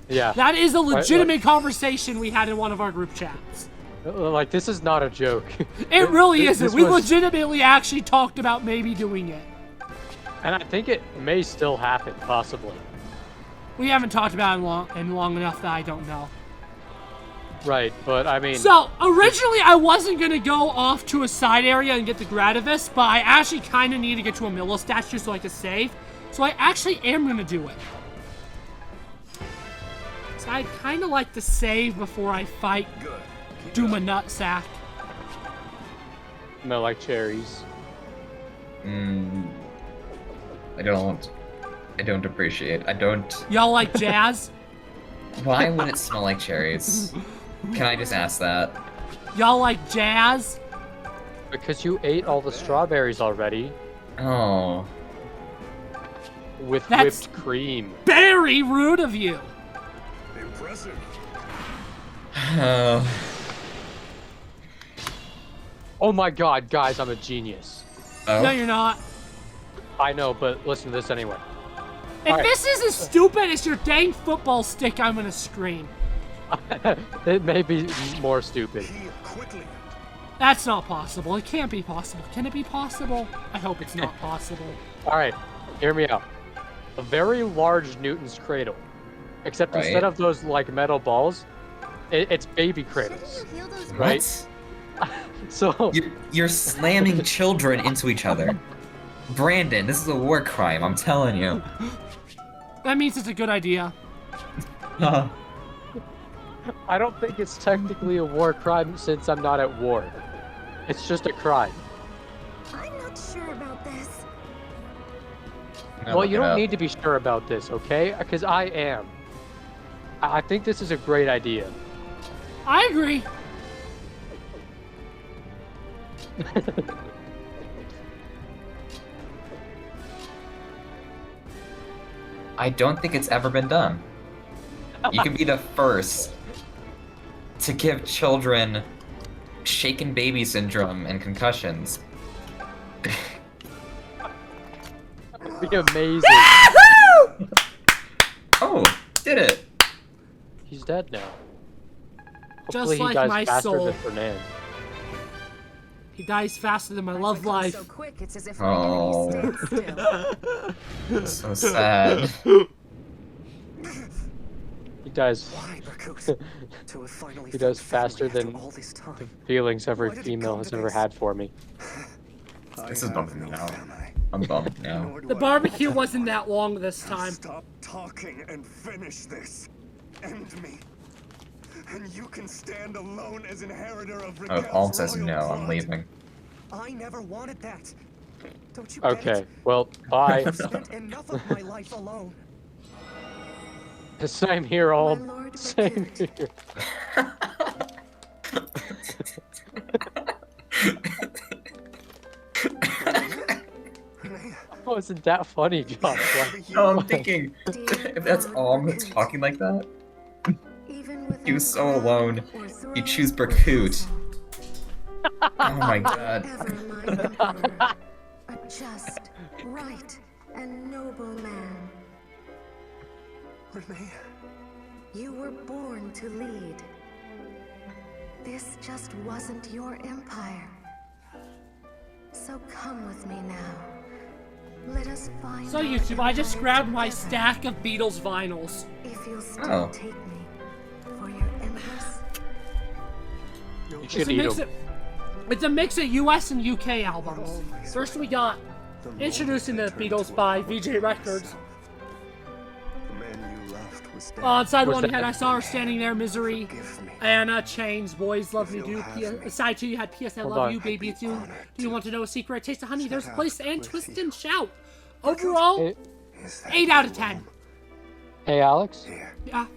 Yeah. That is a legitimate conversation we had in one of our group chats. Like, this is not a joke. It really isn't. This We was- legitimately actually talked about maybe doing it. And I think it may still happen, possibly. We haven't talked about it in long enough that I don't know. Right, but I mean... So, originally I wasn't going to go off to a side area and get the Gradivis, but I actually kind of need to get to a Milla statue so I can save. So I actually am going to do it. I'd kind of like to save before I fight Good. Keep it Duma up. Nutsack. Smell like cherries. I don't appreciate. I don't. Y'all like jazz? Why would it smell like cherries? Can I just ask that? Y'all like jazz? Because you ate all the strawberries already Oh. with That's- whipped cream. Very rude of you. Impressive. Oh. Oh my god, guys, I'm a genius. Oh. No, you're not. I know, but listen to this anyway. If Alright. this is as stupid as your dang football stick, I'm gonna scream. It may be more stupid. Heal quickly. That's not possible. It can't be possible. Can it be possible? I hope it's not possible. Alright, hear me out. A very large Newton's cradle. Except Right. instead of those, like, metal balls, it's baby cradles. Shouldn't you heal those Right? What? So, You're slamming children into each other. Brandon, this is a war crime, I'm telling you. That means it's a good idea. I don't think it's technically a war crime since I'm not at war. It's just a crime. I'm not sure about this. Well, you don't need to be sure about this, okay? Because I am. I think this is a great idea. I agree. I don't think it's ever been done. You can be the first to give children shaken baby syndrome and concussions. That'd be amazing. Oh, did it! He's dead now. Just Hopefully he like dies my faster soul. than Fernand. He dies faster than my My love quick one's life. So quick, it's as if Oh. my enemies stand still. So sad. He dies. Why, Berkut? To have finally He does found faster family than after all this the time. feelings every Why did it female come has to ever this? had for me. This is bumming me out. I'm bummed now. The barbecue wasn't that long this time. Stop talking and finish this. End me. And you can stand alone as inheritor of Oh, if Raquel's Alm says royal no, I'm blood. leaving. I never wanted that. Don't you get Okay, it? well, bye. I've spent enough of my life alone. Same here, all. My lord Same Berkut. here. Oh, isn't that funny, Josh? No, I'm thinking, if that's Alm talking like that, Even with he was so a alone, crown or you throne choose or Berkut. title, Oh my god. ever my emperor, a just, right, and noble man. Renee, You were born to lead. This just wasn't your empire. So come with me now. Let us find So our YouTube, I just empire grabbed my together. stack of Beatles vinyls. If you'll still Oh. take me for your empress. You It's should a eat mix them. it's a mix of US and UK albums. First we got Introducing the Beatles by VJ Records. the man you loved was dead. On side Was one you that- had I Saw Her Standing There, Misery, Forgive me. and Chains, Boys Love Me If Do. you'll have me. Side two you had P.S. I Hold Love on. You, Baby It's You. honored Do you want to know a secret? Taste of Honey, There's a set Place, out and with Twist you. and Shout. Overall, Hey, Is that 8 out of 10. hey, Alex. Here, Yeah,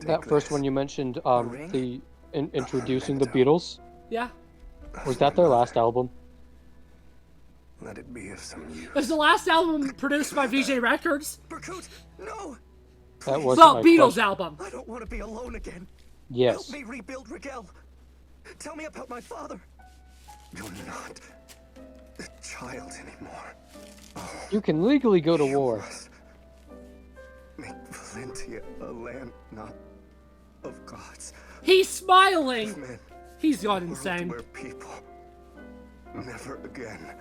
That take first this. one you mentioned, ring? the introducing the Beatles. yeah. Was that their last album? Let it be of some use. It was the last album produced by VJ Records. Berkut, no! That was Well, my Beatles question. album. I don't want to be alone again. Yes. Help me rebuild Raquel. Tell me about my father. You're not a child anymore. You can legally go to war. Make Valentia a land not of gods, He's of smiling. men. He's gone World insane. where people never again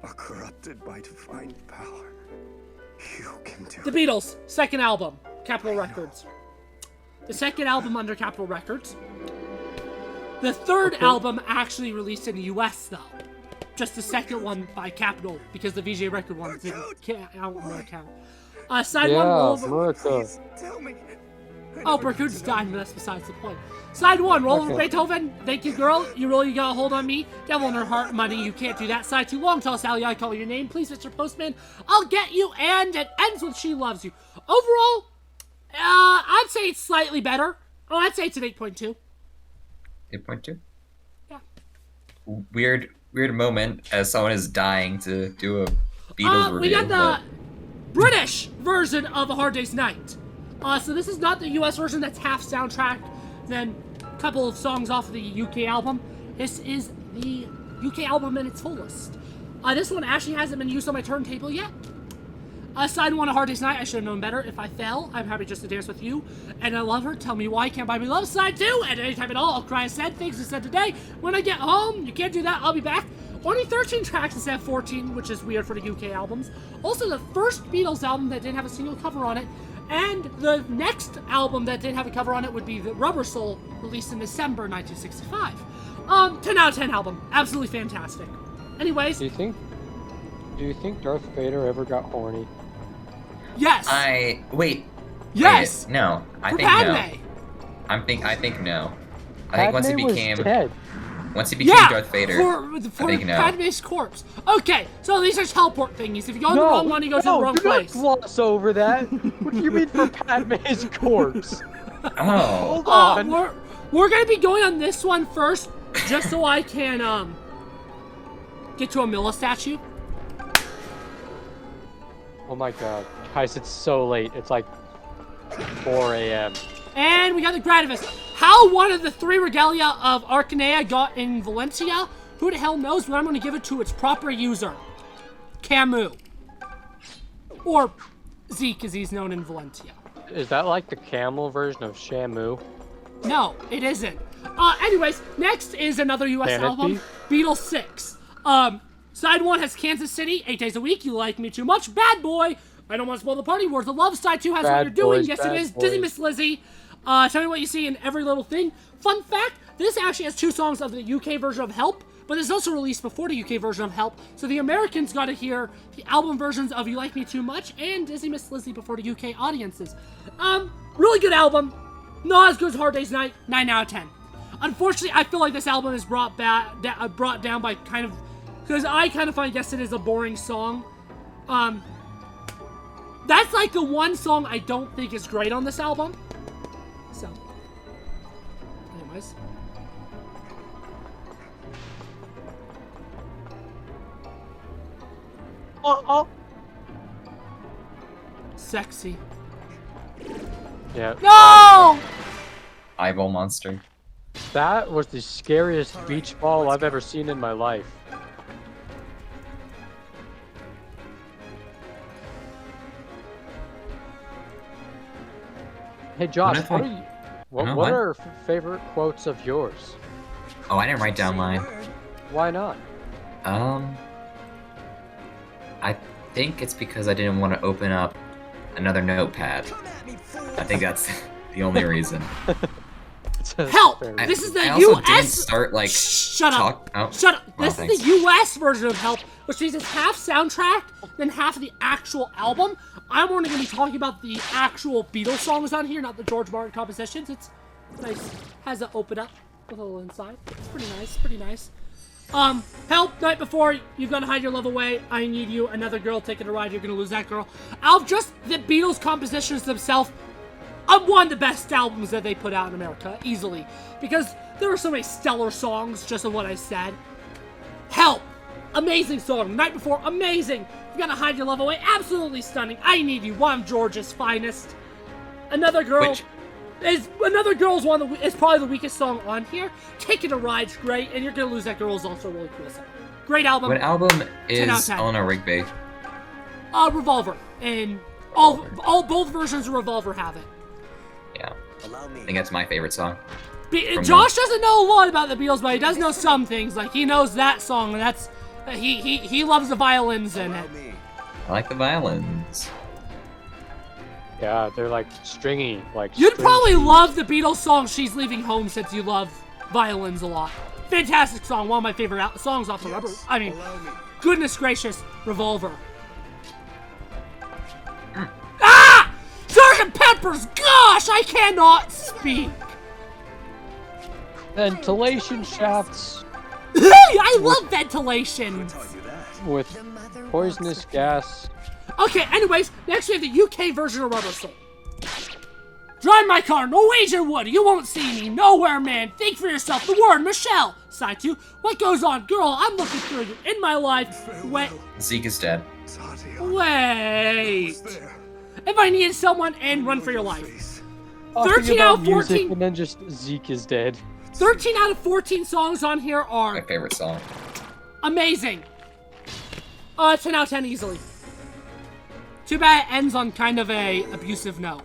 are corrupted by divine power. You can do The it. Beatles, second album, Capitol Records. The second album under Capitol Records. The third album actually released in the US though. Just the second one by Capitol because the VJ record one didn't count. Side one, Yeah, Wolver- America. Please tell me. Oh, Berkut's dying, but that's besides the point. Side 1, roll over Beethoven. Thank you, girl. You really got a hold on me. Devil in her heart, money. You can't do that. Side 2, long tall Sally, I call your name. Please, Mr. Postman. I'll get you, and it ends with she loves you. Overall, I'd say it's slightly better. Oh, I'd say it's an 8.2. 8.2? Yeah. Weird moment as someone is dying to do a Beatles review. We got the British version of A Hard Day's Night. So this is not the US version that's half soundtrack, then a couple of songs off of the UK album. This is the UK album in its fullest. This one actually hasn't been used on my turntable yet. Side 1, A Hard Day's Night. I should have known better. If I fell, I'm happy just to dance with you. And I love her. Tell me why. Can't buy me love. Side 2, at any time at all, I'll cry and sad things I said today. When I get home, you can't do that. I'll be back. Only 13 tracks instead of 14, which is weird for the UK albums. Also, the first Beatles album that didn't have a single cover on it. And the next album that didn't have a cover on it would be the Rubber Soul, released in December 1965. 10 out of 10 album. Absolutely fantastic. Anyways. Do you think Darth Vader ever got horny? Yes. Wait. Yes. Wait, no. I think Padme. no. I think no. I Padme think once he was became dead. Darth Vader, for I think no. Padme's corpse. Okay, so these are teleport thingies. If you go in the wrong one, you go to the wrong place. Do not gloss over that. What do you mean for Padme's corpse? Oh. Hold on. We're gonna be going on this one first, just so I can get to a Milla statue. Oh my god. Guys, it's so late. It's like 4 a.m. And we got the Gradivis. How one of the 3 regalia of Arcanea got in Valentia, who the hell knows, but I'm going to give it to its proper user. Camus. Or Zeke, as he's known in Valentia. Is that like the camel version of Shamu? No, it isn't. Anyways, next is another US album, Beatles 6. Side 1 has Kansas City, 8 days a week, You Like Me Too Much, Bad Boy, I Don't Want to Spoil the Party, Wars of Love. Side 2 has What You're Doing, Yes It Is, Dizzy Miss Lizzie, Tell Me What You See in Every Little Thing. Fun fact, this actually has 2 songs of the UK version of Help, but it's also released before the UK version of Help, so the Americans got to hear the album versions of You Like Me Too Much and Dizzy Miss Lizzie before the UK audiences. Really good album, not as good as Hard Day's Night, 9 out of 10. Unfortunately, I feel like this album is brought down by kind of, because I kind of find Yes It Is a boring song. That's like the one song I don't think is great on this album. So, anyways. Sexy. Yeah. No! Eyeball monster. That was the scariest beach ball I've ever seen in my life. Hey Josh, what are favorite quotes of yours? Oh, I didn't write down mine. Why not? I think it's because I didn't want to open up another notepad. I think that's the only reason. Help! This is the I also US. didn't start like. Shut up! Oh. Shut up! Well, This is the US version of Help, which means it's half soundtrack, then half of the actual album. I'm only going to be talking about the actual Beatles songs on here, not the George Martin compositions. It's nice. Has it open up with a little inside. It's pretty nice. Pretty nice. Help! Night Before, You've Got to Hide Your Love Away, I Need You, Another Girl, Taking a Ride, You're Gonna Lose That Girl. Out of just the Beatles compositions themselves, one of the best albums that they put out in America, easily. Because there are so many stellar songs, just of what I said. Help! Amazing song. Night Before, amazing. You Gotta Hide Your Love Away, absolutely stunning. I Need You, one of George's finest. Another Girl... is probably the weakest song on here. Taking a Ride's great, and You're Gonna Lose That Girl is also a really cool song. Great album. What album is Eleanor Rigby? Revolver, and both versions of Revolver have it. Yeah, I think that's my favorite song. Josh doesn't know a lot about the Beatles, but he does know some things. Like he knows that song, and that's he loves the violins in it. I like the violins. Yeah, they're like stringy, You'd probably love the Beatles song "She's Leaving Home" since you love violins a lot. Fantastic song, one of my favorite songs off the Rubber. I mean, goodness gracious, Revolver. Ah! Sgt. Pepper! Peppers. Gosh, I cannot speak. Ventilation shafts. Hey, I love ventilation. With poisonous gas. Okay, anyways, next we have the UK version of Rubber Soul. Drive my car, Norwegian wood, you won't see me, nowhere man, think for yourself, the word, Michelle. Side 2, what goes on, girl, I'm looking through you, in my life, wait. Zeke is dead. Wait. If I needed someone, and run for your life. Talking 13 out about of music 14. and then just Zeke is dead. 13 out of 14 songs on here are My favorite song. amazing. 10 out of 10 easily. Too bad it ends on kind of a abusive note.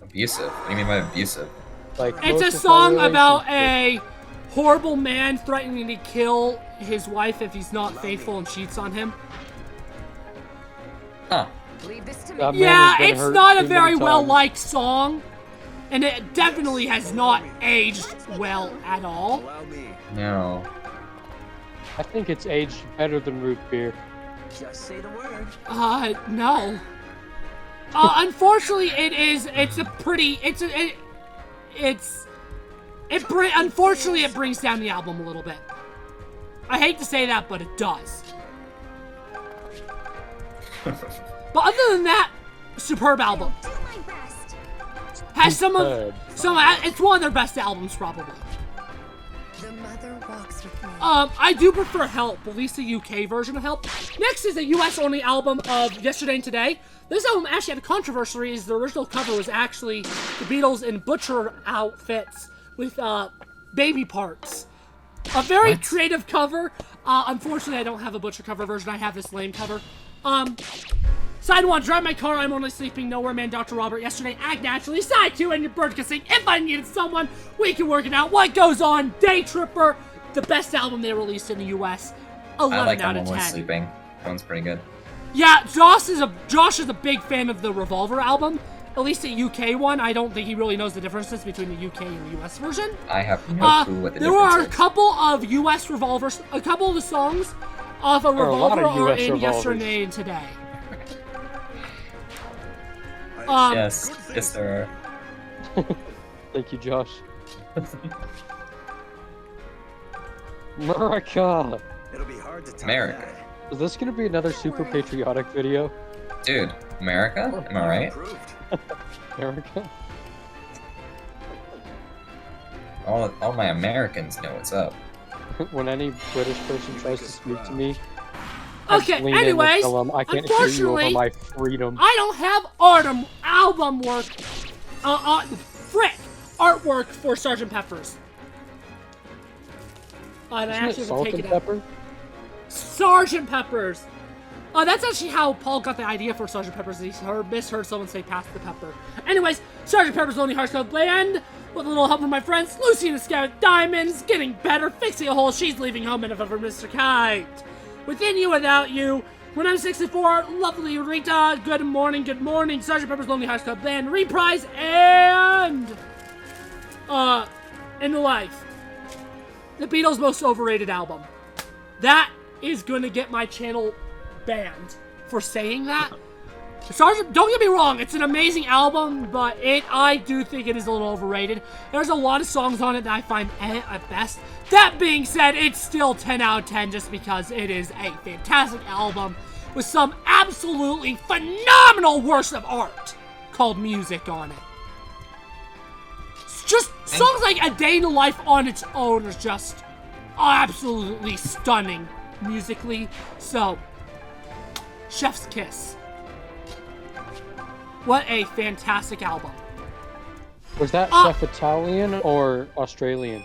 Abusive? What do you mean by abusive? Like It's a song about a horrible man threatening to kill his wife if he's not faithful and cheats on him. Huh. Yeah, it's not a very well-liked song, and it definitely has not aged well at all. No. I think it's aged better than root beer. Just say the word. No. Unfortunately, unfortunately, it brings down the album a little bit. I hate to say that, but it does. But other than that, superb album. Has it's one of their best albums, probably. The mother walks with me. I do prefer Help, at least the UK version of Help. Next is the US only album of Yesterday and Today. This album actually had a controversy, as the original cover was actually the Beatles in butcher outfits with baby parts. A very creative cover. Unfortunately, I don't have a butcher cover version. I have this lame cover. Side 1, drive my car, I'm only sleeping, nowhere man, Dr. Robert, yesterday, act naturally. Side 2, and your bird can sing, if I needed someone, we can work it out. What goes on, Day Tripper, the best album they released in the US, 11 I like out that of one 10. when sleeping. That one's pretty good. Yeah, Josh is a big fan of the Revolver album, at least the UK one. I don't think he really knows the differences between the UK and the US version. I have no clue what the There difference are a is. couple of US Revolvers, a couple of the songs off of There are a lot Revolver of are US in Revolvers. Yesterday and Today. Yes, there are. Thank you, Josh. America! It'll be hard to top America. that. Is this gonna be another super patriotic video? Dude, America? Am I right? Approved. America? All my Americans know what's up. When any British person tries to speak to me, Okay, lean in and anyways, tell them, I can't hear you over unfortunately, my freedom. I don't have album work, artwork for Sgt. Pepper's. And I Isn't it actually will salt take and it out. pepper? Sgt. Pepper's. That's actually how Paul got the idea for Sgt. Pepper's. He misheard someone say pass the pepper. Anyways, Sgt. Pepper's Lonely Hearts Club Band, with a little help from my friends, Lucy and the Scout Diamonds, getting better, fixing a hole, she's leaving home, and for Mr. Kite. Within You, Without You, When I'm 64, Lovely Rita, Good Morning, Sgt. Pepper's Lonely Hearts Club Band, Reprise, and In the Life. The Beatles' most overrated album. That is gonna get my channel banned for saying that. Don't get me wrong, it's an amazing album, but I do think it is a little overrated. There's a lot of songs on it that I find at best. That being said, it's still 10 out of 10 just because it is a fantastic album with some absolutely phenomenal works of art called music on it. It's just songs like A Day in the Life on its own is just absolutely stunning musically. So, chef's kiss. What a fantastic album. Was that Chef Italian or Australian?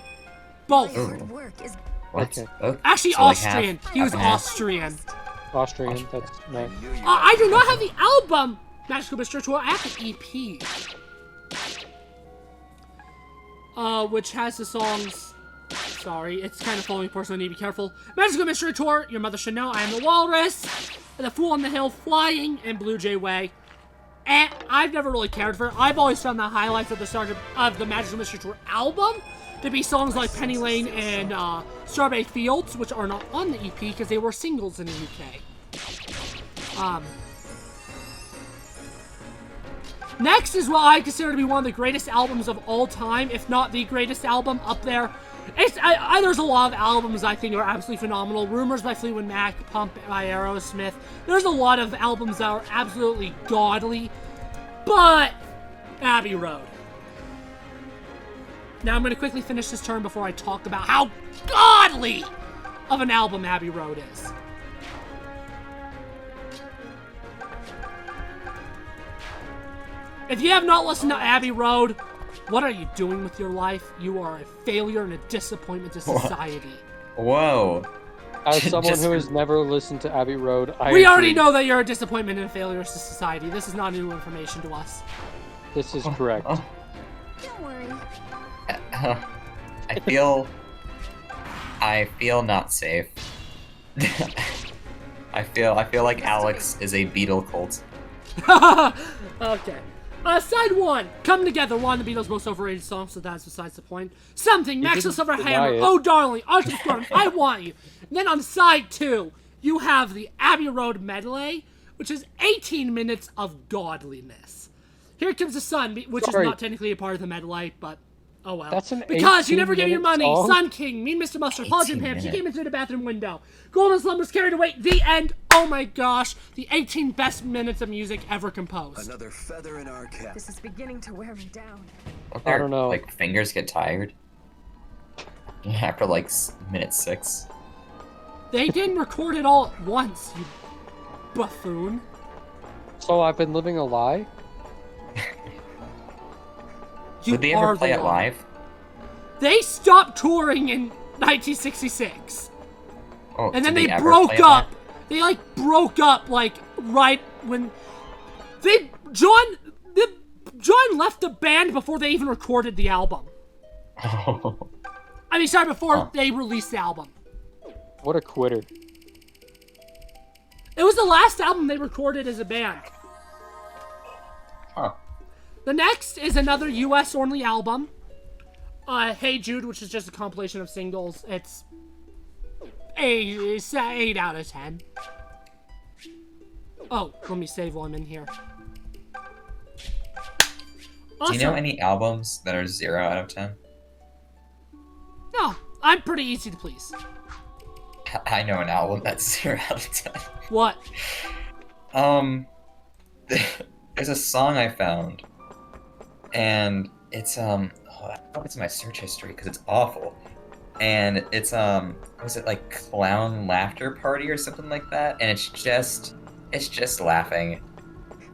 Both. Work is What? Okay. Oh, Actually, so like Austrian. half- He was half and half. Austrian. Austrian, that's nice. I do not have the album Magical Mystery Tour. I have the EP. Which has the songs. Sorry, it's kind of following person. I need to be careful. Magical Mystery Tour, Your Mother Should Know, I Am the Walrus, The Fool on the Hill, Flying, and Blue Jay Way. And I've never really cared for it. I've always found the highlights of the Magical Mystery Tour album to be songs like Penny Lane and Strawberry Fields, which are not on the EP because they were singles in the UK. Next is what I consider to be one of the greatest albums of all time, if not the greatest album up there. There's a lot of albums I think are absolutely phenomenal. Rumors by Fleetwood Mac, Pump by Aerosmith. There's a lot of albums that are absolutely godly. But Abbey Road. Now I'm going to quickly finish this turn before I talk about how godly of an album Abbey Road is. If you have not listened to Abbey Road, what are you doing with your life? You are a failure and a disappointment to society. Whoa. As someone who has never listened to Abbey Road, We already know that you're a disappointment and a failure to society. This is not new information to us. This is correct. Don't worry. I feel not safe. I feel like Alex is a Beatle cult. Okay. Side 1, Come Together, one of the Beatles' most overrated songs, so that's besides the point. Something, Maxwell Silver Hammer, Oh Darling, Archie Storm, I Want You. And then on side 2, you have the Abbey Road medley, which is 18 minutes of godliness. Here Comes the Sun, which is not technically a part of the medley, but oh well. That's an Because you never give your money, song? Sun King, Mean Mr. Mustard, Hologen Pam, She Came in Through the Bathroom Window, Golden Slumbers Carried Away, The End, oh my gosh, the 18 best minutes of music ever composed. Another feather in our cap. This is beginning to wear me down. I don't know. Like, fingers get tired after like minute 6. They didn't record it all at once, you buffoon. So I've been living a lie? You Did they ever are play the it lie. live? They stopped touring in 1966. Oh, And then did they ever broke play it up. live? They like broke up like right when John left the band before they even recorded the album. Oh. I mean, sorry, before they released the album. What a quitter. It was the last album they recorded as a band. Huh. The next is another US only album. Hey Jude, which is just a compilation of singles. It's 8 out of 10. Oh, let me save while I'm in here. Do you know any albums that are 0 out of 10? No, I'm pretty easy to please. I know an album that's 0 out of 10. What? There's a song I found, and it's I hope it's in my search history because it's awful, and it's was it like Clown Laughter Party or something like that? And it's just laughing.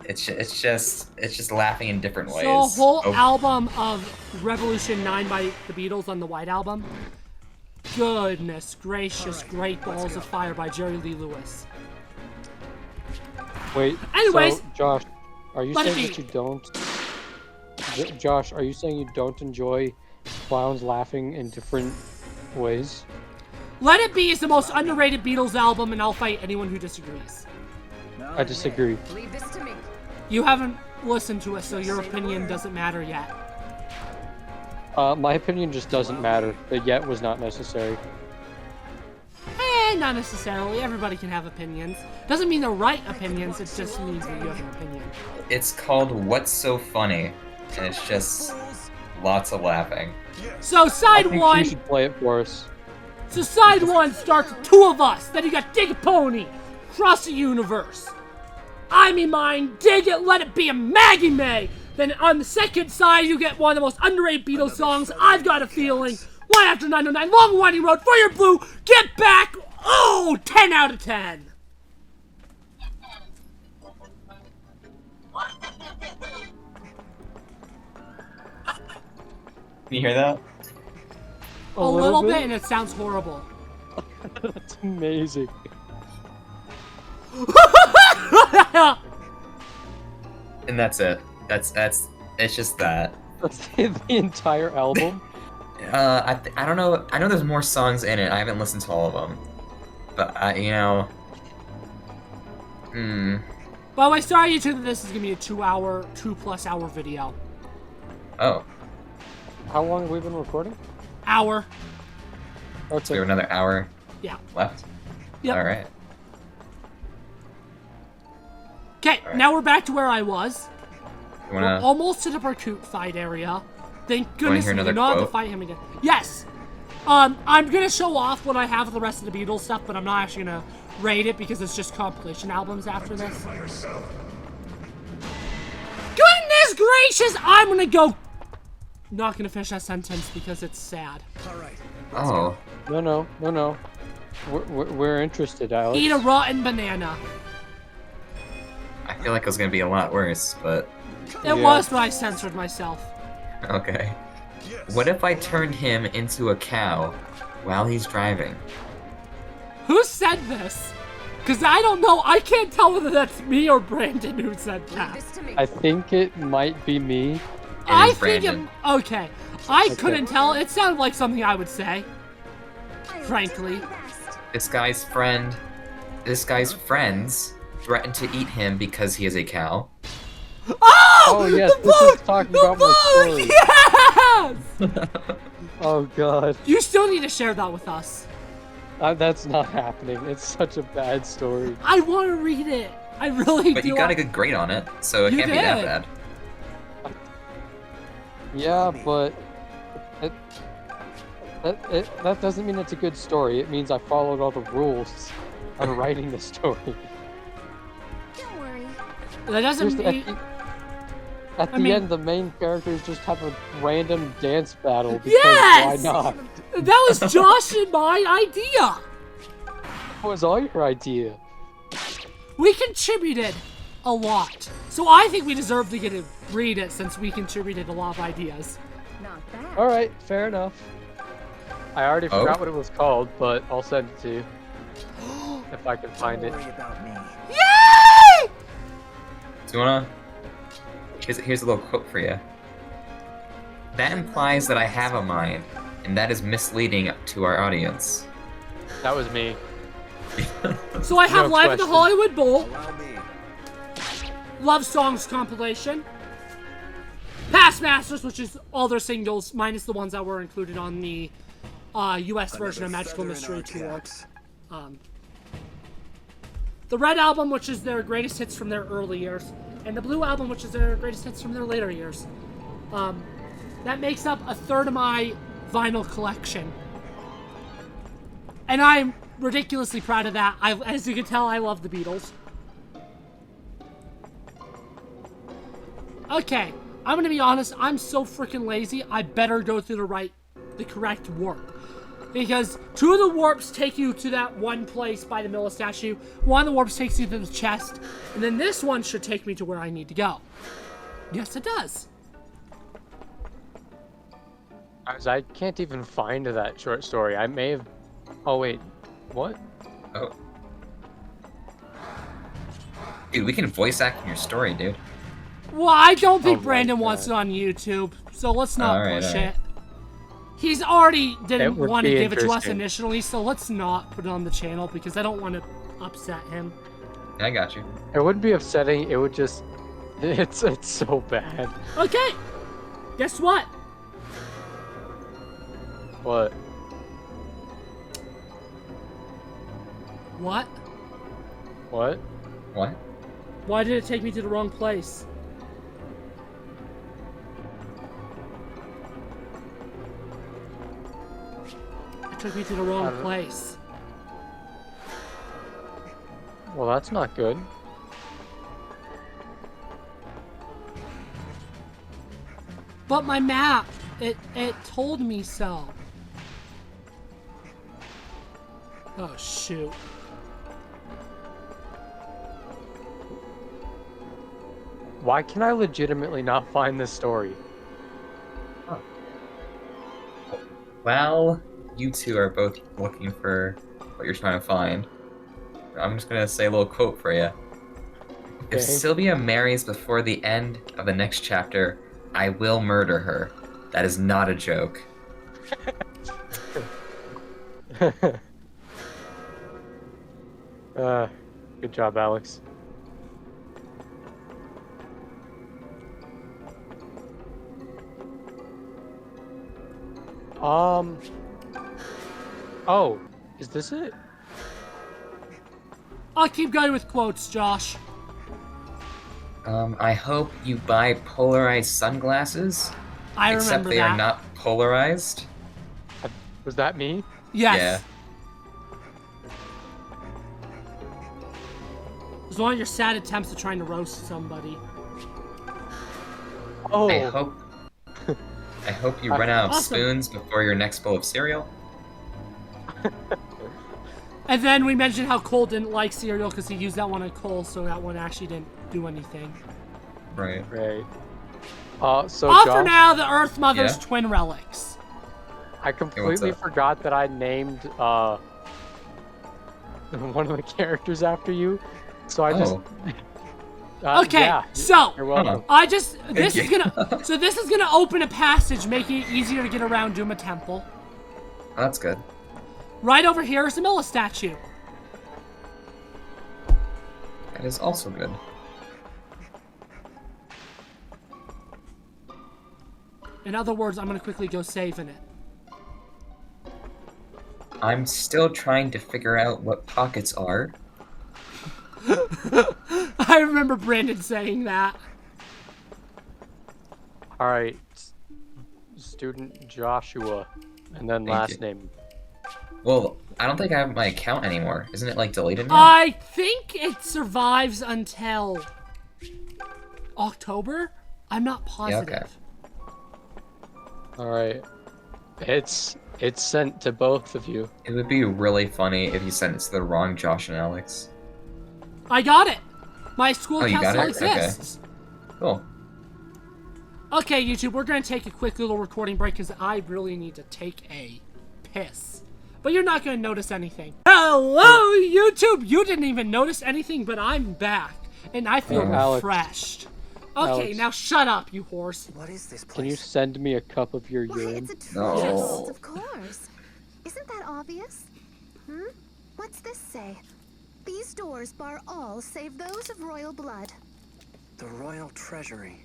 It's just laughing in different ways. So a whole album of Revolution 9 by the Beatles on the White Album. Goodness gracious, Great Balls of Fire by Jerry Lee Lewis. Wait, anyways, so, Josh, are you saying that you don't... Josh, are you saying you don't enjoy clowns laughing in different ways? Let It Be is the most underrated Beatles album, and I'll fight anyone who disagrees. I disagree. Leave this to me. You haven't listened to it, so your opinion doesn't matter yet. My opinion just doesn't matter. The yet was not necessary. Not necessarily. Everybody can have opinions. Doesn't mean they're right opinions, it just means that you have an opinion. It's called What's So Funny, and it's just lots of laughing. So side I think one... you should play it for us. So side one starts with 2 of us. Then you got Dig a Pony, Cross the Universe. I Me Mine, Dig It, Let It Be, a Maggie May. Then on the second side, you get one of the most underrated Beatles songs, I've Got a Feeling. One After 909, Long Winding Road, For Your Blue, Get Back. Oh, 10 out of 10. Can you hear that? A little bit, and it sounds horrible. That's amazing. And that's it. It's just that. That's the entire album? I don't know. I know there's more songs in it. I haven't listened to all of them. But, you know... By the way, sorry YouTube that this is going to be a 2+ hour video. Oh. How long have we been recording? Hour. Okay. So we have another hour left? Yep. Alright. Okay, now we're back to where I was. You We're wanna almost to the Barcoot fight area. Thank goodness hear we another do not have to quote? fight him again. Yes! I'm gonna show off what I have of the rest of the Beatles stuff, but I'm not actually gonna rate it because it's just compilation albums after this. Goodness gracious! I'm gonna go... Not gonna finish that sentence because it's sad. Alright. Oh. No. We're interested, Alex. Eat a rotten banana. I feel like it was gonna be a lot worse, but It was, but I censored myself. okay. What if I turned him into a cow while he's driving? Who said this? Because I don't know. I can't tell whether that's me or Brandon who said that. I think it might be me. I is think Brandon. okay. I couldn't tell. It sounded like something I would say. Frankly. This guy's friends threatened to eat him because he is a cow. Oh yes, this is talking about my story. Yes! Oh god. You still need to share that with us. That's not happening. It's such a bad story. I want to read it. I really But do. you got a good grade on it, so it You can't be that did. bad. Yeah, but that doesn't mean it's a good story. It means I followed all the rules on writing the story. Don't worry. That doesn't Seriously, mean. At the mean- end, the main characters just have a random dance battle because Yes! why not? That was Josh and my idea. That was all your idea. We contributed a lot. So I think we deserve to get to read it since we contributed a lot of ideas. Not bad. Alright, fair enough. I already Oh? forgot what it was called, but I'll send it to you. If I can find it. Don't worry about me. Yay! Do you wanna... Here's a little quote for you. That implies that I have a mind, and that is misleading to our audience. That was me. So I have No Live at the question. Hollywood Bowl, Allow me. Love Songs compilation, Past Masters, which is all their singles minus the ones that were included on the US version of Magical Mystery Tour. The Red Album, which is their greatest hits from their early years, and the Blue Album, which is their greatest hits from their later years. That makes up a third of my vinyl collection. And I'm ridiculously proud of that. As you can tell, I love the Beatles. Okay, I'm gonna be honest, I'm so freaking lazy, I better go through the correct warp. Because 2 of the warps take you to that one place by the Milla statue, 1 of the warps takes you to the chest, and then this one should take me to where I need to go. Yes, it does. I can't even find that short story. I may have... Oh wait, what? Oh. Dude, we can voice act in your story, dude. Well, I don't think Oh my Brandon wants it God. on YouTube, so let's not Alright, push alright. it. He's already didn't It would want to be give it to us interesting. initially, so let's not put it on the channel because I don't want to upset him. I got you. It wouldn't be upsetting, it would just... It's so bad. Okay, guess what? What? What? What? What? Why did it take me to the wrong place? It took me to the wrong place. Well, that's not good. But my map, it told me so. Oh shoot. Why can I legitimately not find this story? Well, you two are both looking for what you're trying to find. I'm just gonna say a little quote for you. Okay. If Sylvia marries before the end of the next chapter, I will murder her. That is not a joke. Good job, Alex. Oh, is this it? I'll keep going with quotes, Josh. I hope you buy polarized sunglasses. I Except remember they that. are not polarized. Was that me? Yes. Yeah. It was one of your sad attempts at trying to roast somebody. Oh. I hope you run out of Awesome. spoons before your next bowl of cereal. And then we mentioned how Cole didn't like cereal because he used that one on Cole, so that one actually didn't do anything. Right. Right. So Off Josh, for now, the Earth Mother's Yeah? twin relics. I completely up? forgot that I named one of the characters after you. So I just Okay, yeah, so you're welcome. this is gonna open a passage, making it easier to get around Duma Temple. Oh, that's good. Right over here is the Milla statue. That is also good. In other words, I'm gonna quickly go save in it. I'm still trying to figure out what pockets are. I remember Brandon saying that. All right, student Joshua, and then Thank last you. name. Well, I don't think I have my account anymore. Isn't it like deleted now? I think it survives until October. I'm not positive. okay. All right, it's sent to both of you. It would be really funny if you sent it to the wrong Josh and Alex. I got it. My school Oh, you account got still it? Okay. exists. Cool. Okay, YouTube, we're gonna take a quick little recording break because I really need to take a piss. But you're not gonna notice anything. Hello, YouTube! You didn't even notice anything, but I'm back. And I feel Alex. refreshed. Okay, Alex. now shut up, you horse. What is this place? Can you send me a cup of your Why, urine? it's a treasure No. vault, of course. Isn't that obvious? What's this say? These doors bar all save those of royal blood. The Royal Treasury.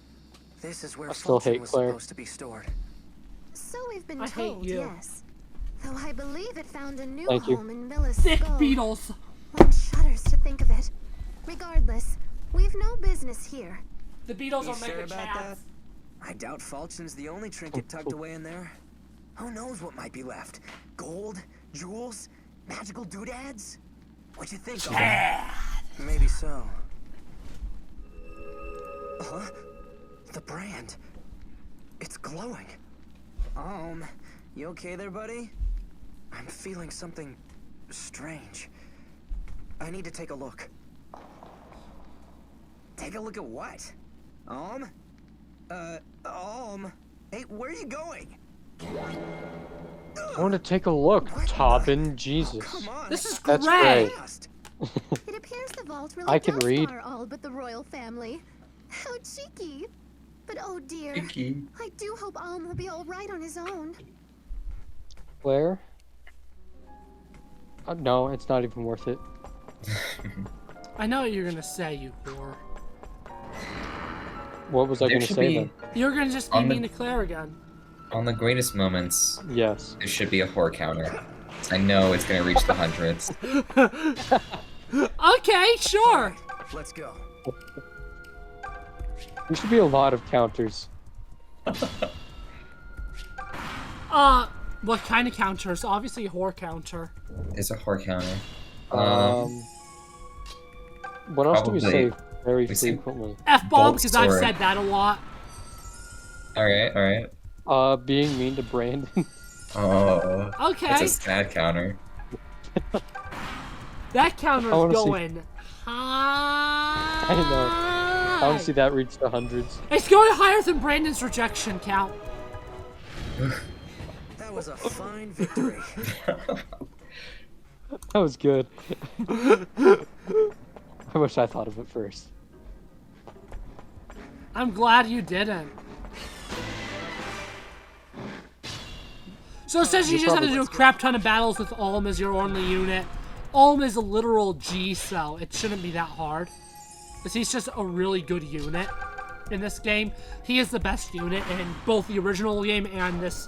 This is where I still fortune hate was Claire. supposed to be stored. So we've been I hate told, you. yes. Though I believe it found a new Thank you. home in Milla's Thick skull. Beatles. One shudders to think of it. Regardless, we've no business here. The Beatles You are making sure about that? chats. I doubt Falchions the only trinket tucked away in there. Who knows what might be left? Gold? Jewels? Magical doodads? What you think? Maybe so. Huh? The brand. It's glowing. You okay there, buddy? I'm feeling something strange. I need to take a look. Take a look at what? Hey, where are you going? I want to take a look, Tobin. Jesus. Come on. This is That's great. great. It appears the vault really I can does read. bar all but the royal family. How cheeky. But oh dear. Cheeky. I do hope Alm will be all right on his own. Claire? No, it's not even worth it. I know what you're gonna say, you whore. What was I There going to should say be- then? You're gonna just be On the- mean to Claire again. On the greatest moments, Yes. there should be a whore counter. I know it's gonna reach the hundreds. Okay, sure. Let's go. There should be a lot of counters. What kind of counters? Obviously a whore counter. It's a whore counter. What else do we say probably- very we say- frequently? F-bomb, because I've sword. said that a lot. Alright. Being mean to Brandon. Oh. Okay. It's a sad counter. That counter I is wanna see- going high. I know. I want to see that reach the hundreds. It's going higher than Brandon's rejection count. That was a fine victory. That was good. I wish I thought of it first. I'm glad you didn't. So essentially, you just have to do a crap ton of battles with Ulm as your only unit. Ulm is a literal G, so it shouldn't be that hard. Because he's just a really good unit in this game. He is the best unit in both the original game and this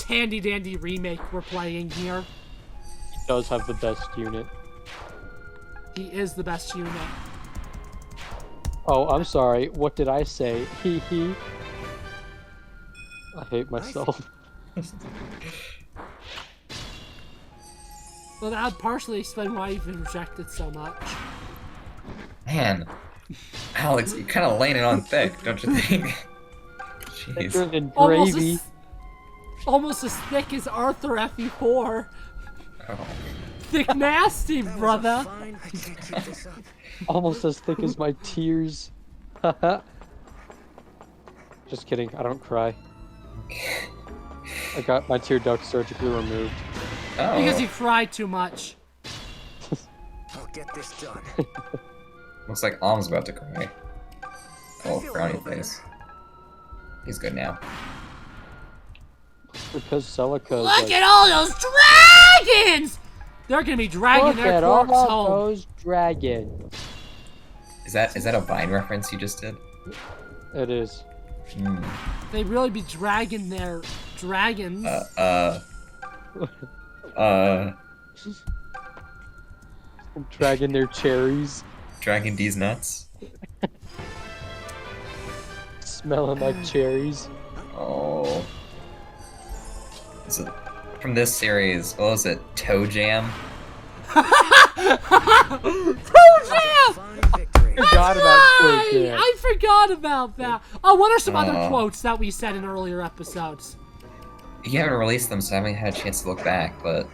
handy-dandy remake we're playing here. He does have the best unit. He is the best unit. Oh, I'm sorry. What did I say? Hee hee. I hate myself. Well, that would partially explain why you've been rejected so much. Man, Alex, you're kind of laying it on thick, don't you think? Thicker Jeez. than gravy. Almost as thick as Arthur FE4. Oh. Thick nasty, brother. Fine, I can't keep this up. Almost as thick as my tears. Just kidding, I don't cry. I got my tear duct surgically removed. Oh. Because you cried too much. I'll get this done. Looks like Alm's about to cry. Oh, frowny face. He's good now. Because Celica's Look at all those dragons! They're gonna be dragging their corpse home. Those dragons. Is that a Vine reference you just did? It is. Hmm. They really be dragging their dragons. Dragging their cherries. Dragging these nuts? Smelling like cherries. Oh. Is it from this series? What was it? Toe Jam? Toe Jam! Forgot about Toe Jam. I forgot about that. Oh, what are some other quotes that we said in earlier episodes? You haven't released them, so I haven't had a chance to look back, but...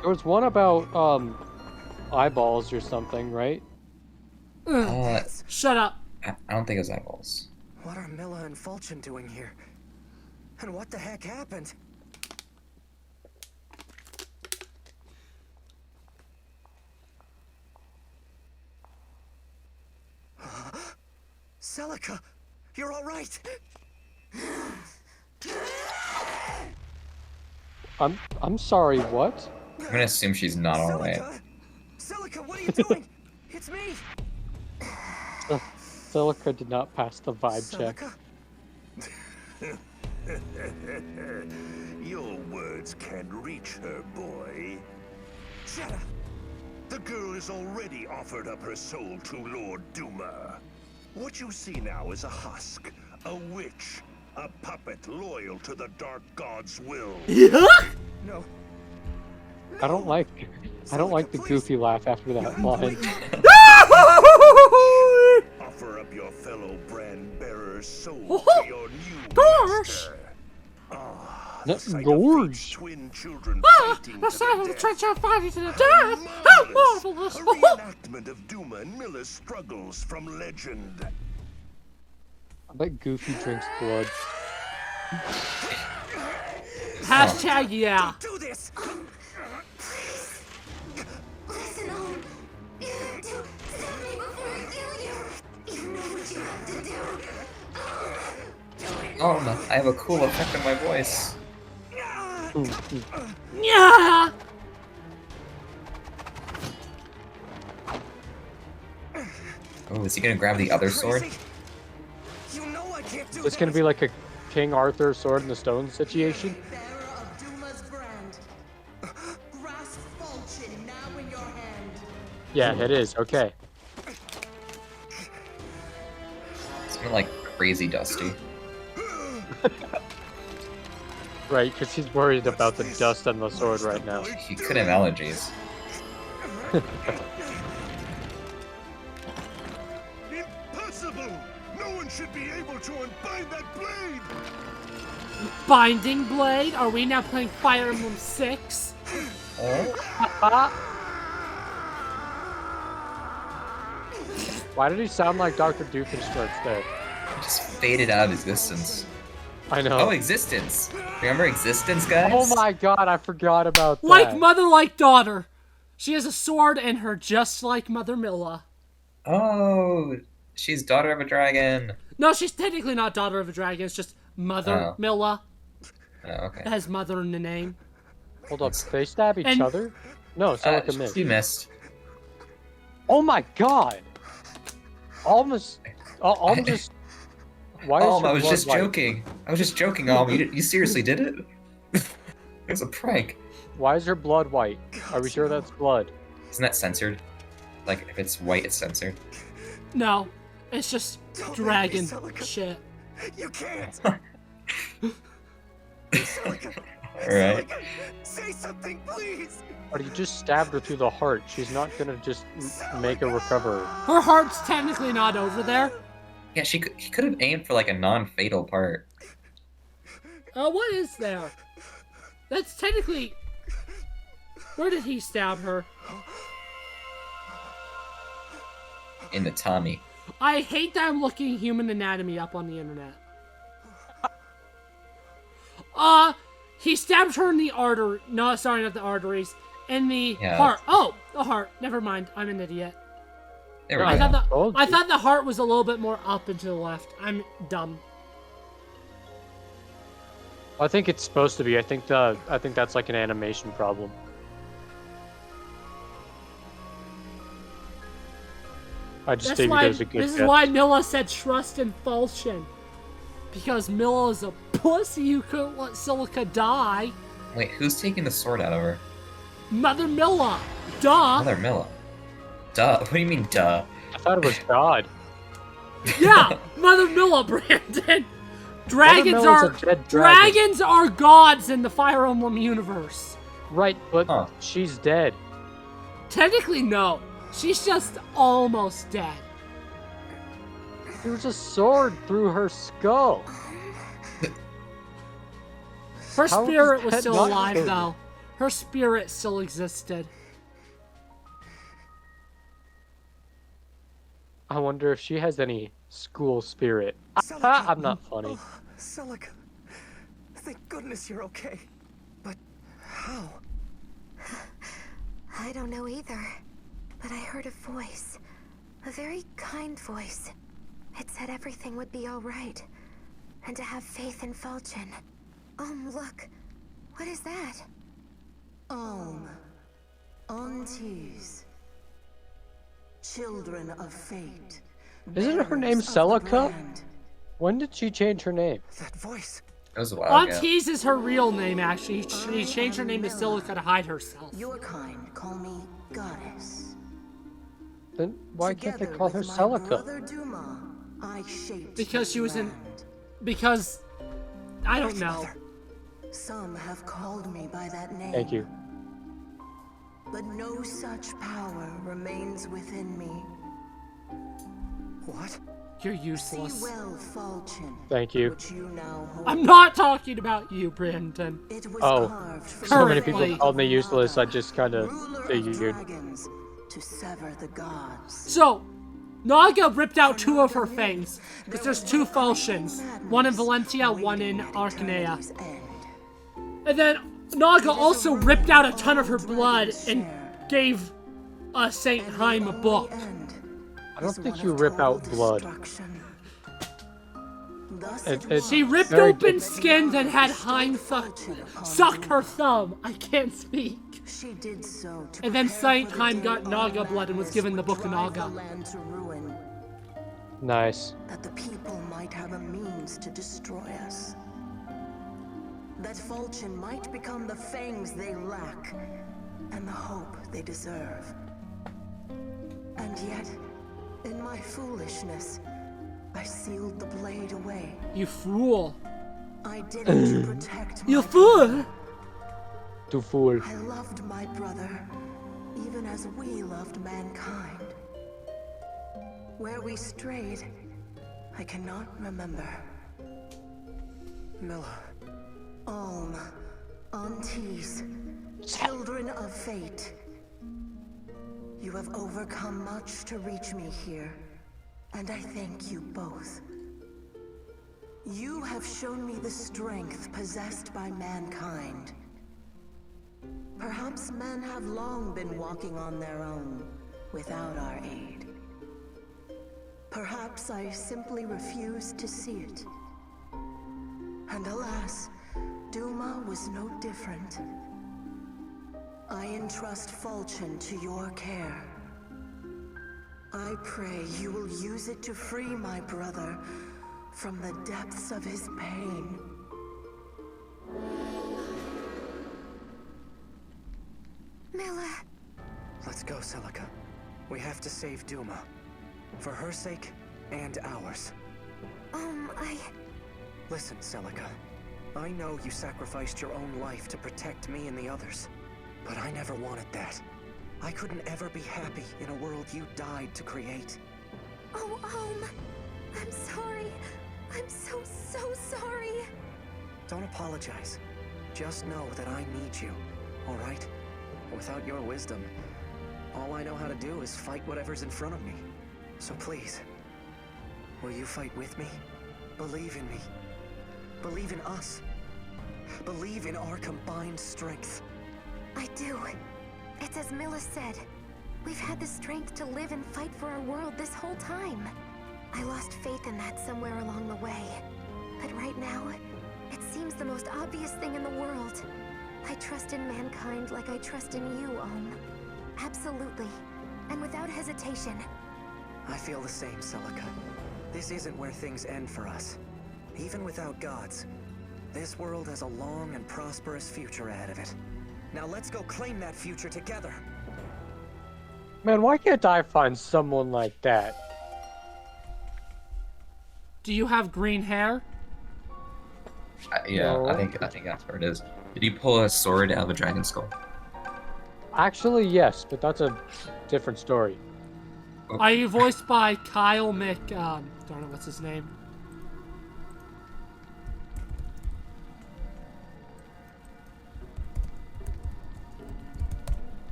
There was one about, eyeballs or something, right? Shut up. I don't think it was eyeballs. What are Milla and Fulchen doing here? And what the heck happened? Celica, you're all right. I'm sorry, what? I'm gonna assume she's not alright. Celica, what are you doing? It's me. Celica did not pass the vibe check. Your words can't reach her, boy. Shut up. The girl has already offered up her soul to Lord Duma. What you see now is a husk, a witch, a puppet loyal to the Dark God's will. No. I don't like the goofy laugh after that line. Offer up your fellow brand bearer's soul to your new master. Gorge. Twin children fighting The to sound of the the death. trench fighting to the death! How marvelous! A reenactment of Duma and Milla's struggles from legend. I bet Goofy drinks blood. Hashtag yeah. Do this. Listen on. You have to stop me before I kill you. You know what you have to do. Oh, no, I have a cool effect on my voice. Yeah. Oh, is he gonna grab the other sword? You know I can't do It's gonna be like a King Arthur Sword in the Stone situation. Bearer of Duma's brand. Grasp Fulchen now in your hand. Yeah, it is. Okay. It's been like crazy dusty. Right, because he's worried about the dust on the sword right now. He could have allergies. Impossible! No one should be able to unbind that blade! Binding blade? Are we now playing Fire Emblem 6? Why did he sound like Dr. Doofenshmirtz there? Just faded out of existence. I know. Oh, existence! Remember existence, guys? Oh my god, I forgot about that. Like mother, like daughter. She has a sword in her just like Mother Milla. Oh, she's daughter of a dragon. No, she's technically not daughter of a dragon. It's just Mother Milla. Oh, okay. It has mother in the name. Hold up, they stab each other? No, Celica missed. She missed. Oh my god! Almost. Almost. Why is I her was blood just white? joking. I was just joking, You seriously did it? It was a prank. Why is her blood white? Are we sure that's blood? Isn't that censored? Like, if it's white, it's censored. No, it's just Don't dragon make me, Celica. shit. You can't! Alright. Say something, please! But you just stabbed her through the heart. She's not gonna just make her recover. Her heart's technically not over there. Yeah, he could have aimed for like a non-fatal part. What is there? That's technically... Where did he stab her? In the tummy. I hate that I'm looking human anatomy up on the internet. He stabbed her in the artery. No, sorry, not the arteries. In the heart. Oh, the heart. Never mind. I'm an idiot. There we I go. thought the heart was a little bit more up and to the left. I'm dumb. I think it's supposed to be. I think that's like an animation problem. I just think there's a good This is why Milla said trust in Fulchen. Because Milla is a pussy who couldn't let Celica die. Wait, who's taking the sword out of her? Mother Milla. Duh. Mother Milla. Duh. What do you mean, duh? I thought it was God. Yeah, Mother Milla, Brandon. Dragons Milla's a dead dragon. dragons are gods in the Fire Emblem universe. Right, but she's dead. Technically, no. She's just almost dead. There was a sword through her skull. Her How spirit is was that still not alive, good? though. Her spirit still existed. I wonder if she has any school spirit. Celica. I'm not funny. Oh, Celica. Thank goodness you're okay. But how? I don't know either. But I heard a voice. A very kind voice. It said everything would be alright. And to have faith in Fulchen. Look. What is that? Aunties. Children of fate. Isn't her name bearers of the Celica? brand. When did she change her name? That voice. That was a while ago. Aunties is her real name, actually. She changed her name to Celica to hide herself. Your kind call me Goddess. Then why can't they Together call her with my Celica? brother Duma, I shaped Because this she was in... land. Because... I don't know. Some have called me by that name. Thank you. But no such power remains within me. What? You're See useless. well, Fulchen, Thank you. which you now hold. I'm not talking about you, Brandon. It was Oh, carved from so many Currently. people called me useless, I just kind of ruler of figured. dragons to sever the gods. So, Naga ripped out 2 of her fangs. Because there's 2 Fulchens. One in Valentia, one in Arcanea. Eternity's end. And then Naga also ripped out a ton of her blood and gave Saint Haim a book. I don't think you rip out blood. She ripped very open different. skin that had Haim suck her thumb. I can't speak. She did so to And then prepare Saint for the Haim day got Naga blood and was madness given the would Book of drive the Naga. land to ruin, Nice. that the people might have a means to destroy us. That Fulchen might become the fangs they lack, and the hope they deserve. And yet, in my foolishness, I sealed the blade away. You fool. I did it to protect my You fool. To fool. I loved my brother, even as we loved mankind. Where we strayed, I cannot remember. Milla. Aunties, children of fate. You have overcome much to reach me here, and I thank you both. You have shown me the strength possessed by mankind. Perhaps men have long been walking on their own, without our aid. Perhaps I simply refused to see it. And alas, Duma was no different. I entrust Fulchen to your care. I pray you will use it to free my brother from the depths of his pain. Milla. Let's go, Celica. We have to save Duma. For her sake, and ours. Listen, Celica. I know you sacrificed your own life to protect me and the others. But I never wanted that. I couldn't ever be happy in a world you died to create. Oh, I'm sorry. I'm so sorry. Don't apologize. Just know that I need you, all right? Without your wisdom, all I know how to do is fight whatever's in front of me. So please, will you fight with me? Believe in me. Believe in us. Believe in our combined strength. I do. It's as Milla said. We've had the strength to live and fight for our world this whole time. I lost faith in that somewhere along the way. But right now, it seems the most obvious thing in the world. I trust in mankind like I trust in you, Ohm. Absolutely. And without hesitation. I feel the same, Celica. This isn't where things end for us. Even without gods, this world has a long and prosperous future ahead of it. Now let's go claim that future together. Man, why can't I find someone like that? Do you have green hair? Yeah, No. I think that's where it is. Did you pull a sword out of a dragon skull? Actually, yes, but that's a different story. Are you voiced by Kyle darn it, what's his name?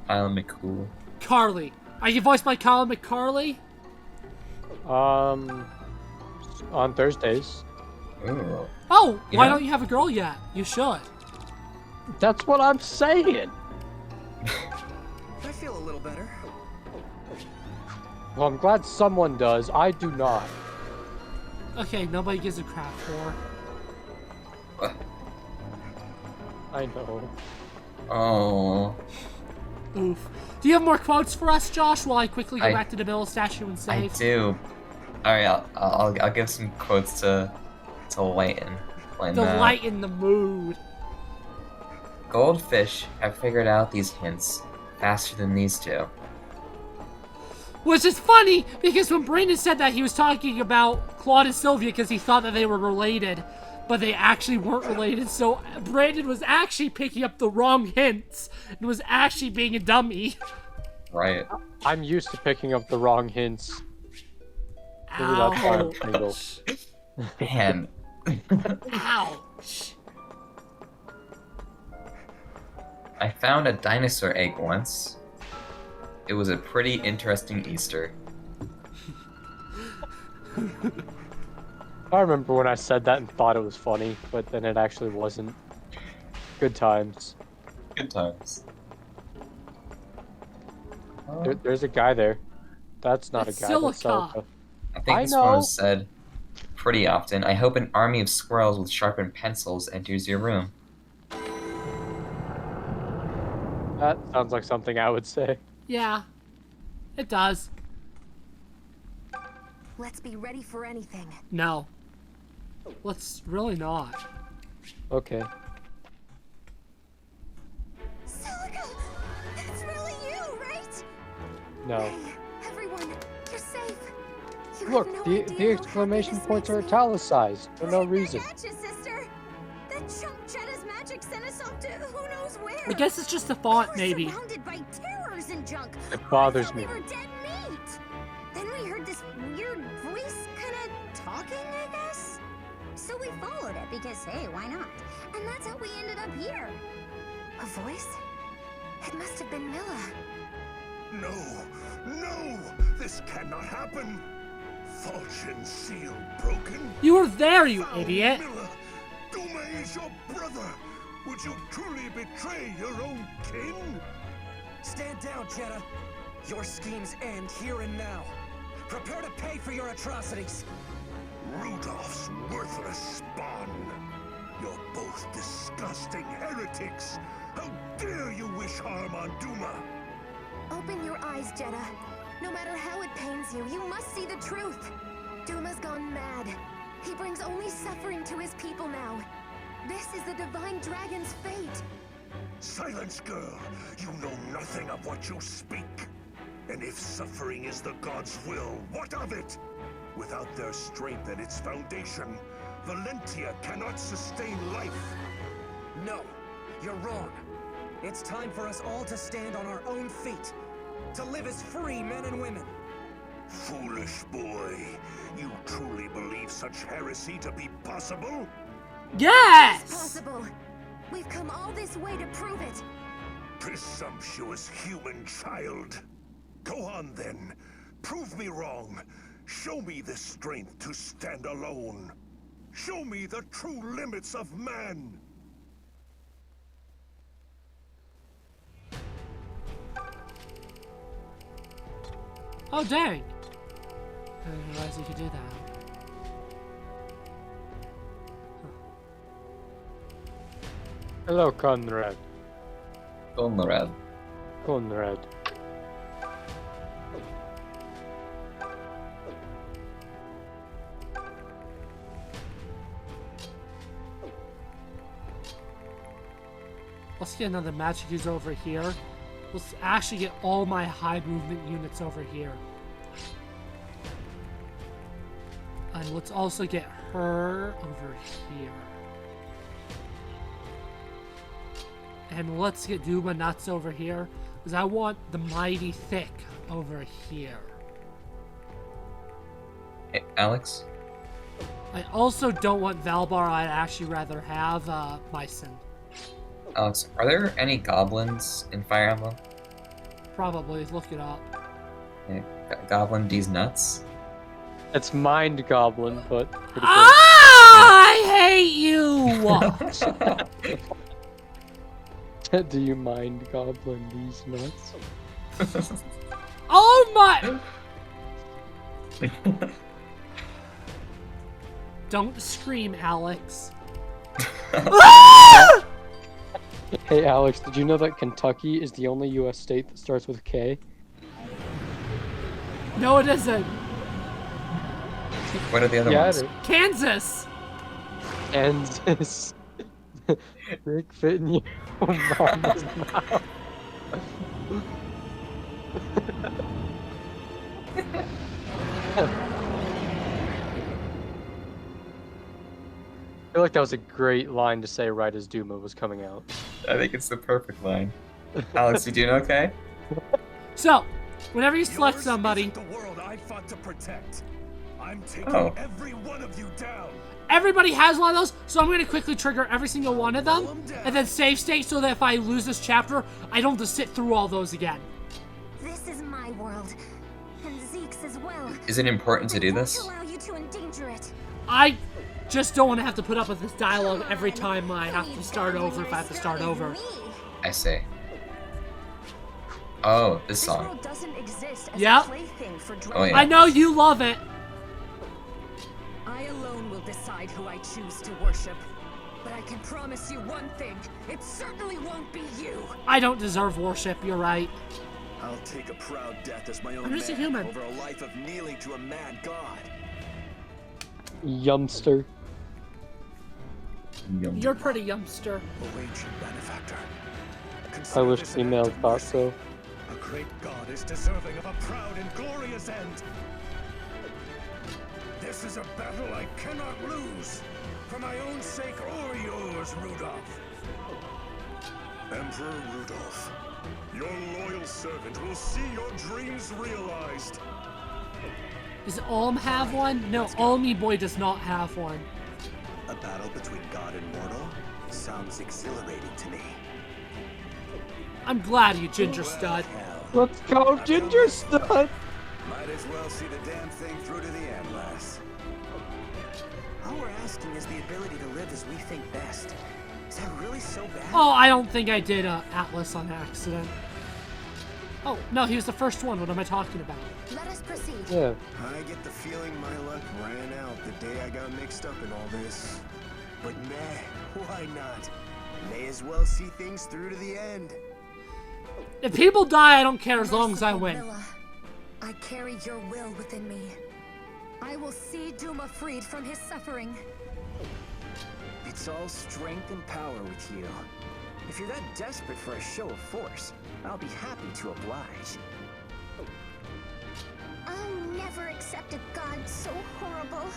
Kyle McCool. Carly. Are you voiced by Kyle McCarley? On Thursdays. Ooh. Oh, why Yeah. don't you have a girl yet? You should. That's what I'm saying. I feel a little better. Well, I'm glad someone does. I do not. Okay, nobody gives a crap for. I know. Oh. Oof. Do you have more quotes for us, Josh, while I quickly go I- back to the Bill statue and I save? do. Alright, I'll give some quotes to lighten that. Lighten the mood. Goldfish have figured out these hints faster than these two. Which is funny, because when Brandon said that, he was talking about Claude and Sylvia because he thought that they were related, but they actually weren't related, so Brandon was actually picking up the wrong hints and was actually being a dummy. Right. I'm used to picking up the wrong hints. Maybe that's why I'm single. Man. Ouch. I found a dinosaur egg once. It was a pretty interesting Easter. I remember when I said that and thought it was funny, but then it actually wasn't. Good times. Good times. There's a guy there. That's not That's a guy. That's Silica. Celica. I think I this one know. was said pretty often. I hope an army of squirrels with sharpened pencils enters your room. That sounds like something I would say. Yeah, it does. Let's be ready for anything. No. Let's really not. Okay. Celica! That's really you, right? No. Hey, everyone, you're safe. You Look, have no the idea how exclamation happy points this are makes me. italicized for no reason. Gotcha, sister. That chump Jetta's magic sent us off to who knows where. I guess it's just the font, We were maybe. surrounded by terrors and junk. It bothers I me. thought we were dead meat. Then we heard this weird voice kind of talking, I guess. So we followed it because, hey, why not? And that's how we ended up here. A voice? It must have been Milla. No! No! This cannot happen! Falchion seal broken? You were there, you Foul idiot. Miller! Duma is your brother! Would you truly betray your own kin? Stand down, Jetta. Your schemes end here and now. Prepare to pay for your atrocities. Rudolph's worthless spawn! You're both disgusting heretics! How dare you wish harm on Duma! Open your eyes, Jetta. No matter how it pains you, you must see the truth. Duma's gone mad. He brings only suffering to his people now. This is the Divine Dragon's fate. Silence, girl! You know nothing of what you speak! And if suffering is the god's will, what of it? Without their strength at its foundation, Valentia cannot sustain life. No, you're wrong. It's time for us all to stand on our own feet. To live as free men and women. Foolish boy. You truly believe such heresy to be possible? Yes! It's possible. We've come all this way to prove it. Presumptuous human child. Go on then. Prove me wrong. Show me the strength to stand alone. Show me the true limits of man. Oh, dang. I didn't realize you could do that. Hello, Conrad. Conrad. Conrad. Let's get another magic user over here. Let's actually get all my high movement units over here. And let's also get her over here. And let's get Duma Nuts over here. Because I want the Mighty Thick over here. Hey, Alex? I also don't want Valbar. I'd actually rather have Bison. Alex, are there any goblins in Fire Emblem? Probably. Look it up. Yeah, Goblin D's nuts? It's Mind Goblin, but pretty cool. I hate you! Do you mind Goblin these nuts? Oh my! Don't scream, Alex. Hey Alex, did you know that Kentucky is the only US state that starts with K? No, it isn't. What are the other ones? Kansas! Kansas. Rick fit in your mama's mouth. I feel like that was a great line to say right as Duma was coming out. I think it's the perfect line. Alex, you doing okay? So, whenever you select somebody, The world I fought to protect. I'm taking Oh. every one of you down. everybody has one of those, so I'm going to quickly trigger every single one of them, and then save state so that if I lose this chapter, I don't have to sit through all those again. This is my world, and Zeke's as well. Is it important to do this? I won't allow you to endanger it. I just don't want to have to put up with this dialogue every time I have to start over if I have to start over. I see. Oh, this This song. world doesn't exist as Yep. a plaything for Oh, yeah. I know you love it. I alone will decide who I choose to worship. But I can promise you one thing. It certainly won't be you. I don't deserve worship, you're right. I'll take a proud death as my own I'm just a man human. over a life of kneeling to a mad god. Yumster. You're pretty youngster. Await you, benefactor. I Consider wish this an females act of thought mercy. so. A great god is deserving of a proud and glorious end. This is a battle I cannot lose. For my own sake or yours, Rudolph. Emperor Rudolph, your loyal servant will see your dreams realized. Does Olm have one? No, Olmy Boy does not have one. A battle between god and mortal sounds exhilarating to me. I'm glad you ginger stud. Hell, Let's go, Ginger Stud! might as well see the damn thing through to the end, lass. All we're asking is the ability to live as we think best. Is that really so bad? Oh, I don't think I did Atlas on accident. Oh, no, he was the first one. What am I talking about? Let us proceed. Yeah. I get the feeling my luck ran out the day I got mixed up in all this. But meh, why not? May as well see things through to the end. If people die, I don't care as long as I Merciful win. Milla, I carry your will within me. I will see Duma freed from his suffering. It's all strength and power with you. If you're that desperate for a show of force, I'll be happy to oblige. accept a god so horrible?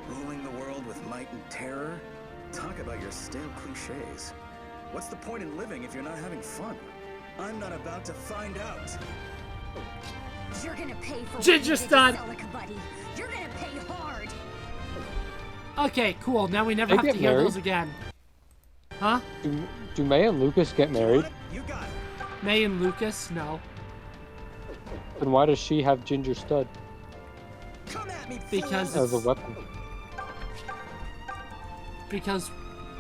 Ruling the world with might and terror? Talk about your stale cliches. What's the point in living if you're not having fun? I'm not about to find out. You're gonna pay for Ginger stud. buddy. You're gonna pay hard. Okay, cool. Now we never They have to get hear married? those again. Huh? Do May and Lucas get married? You got it. May and Lucas? No. Then why does she have Ginger Stud Come at me, Because as a it's, weapon? because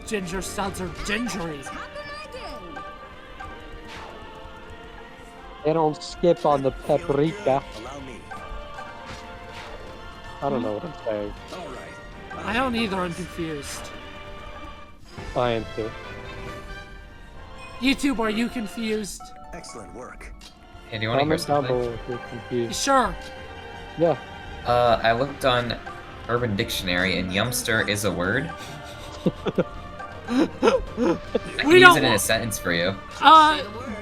ginger studs are gingery. Top of my game. They don't skip on the paprika. Allow me. I don't know what I'm saying. All right. I don't either. I'm confused. I am too. YouTube, are you confused? Excellent work. Hey, do you want to hear Comment down something? below if you're confused. Sure. Yeah. I looked on Urban Dictionary, and Yumster is a word. I can We use don't it in a want- sentence for you.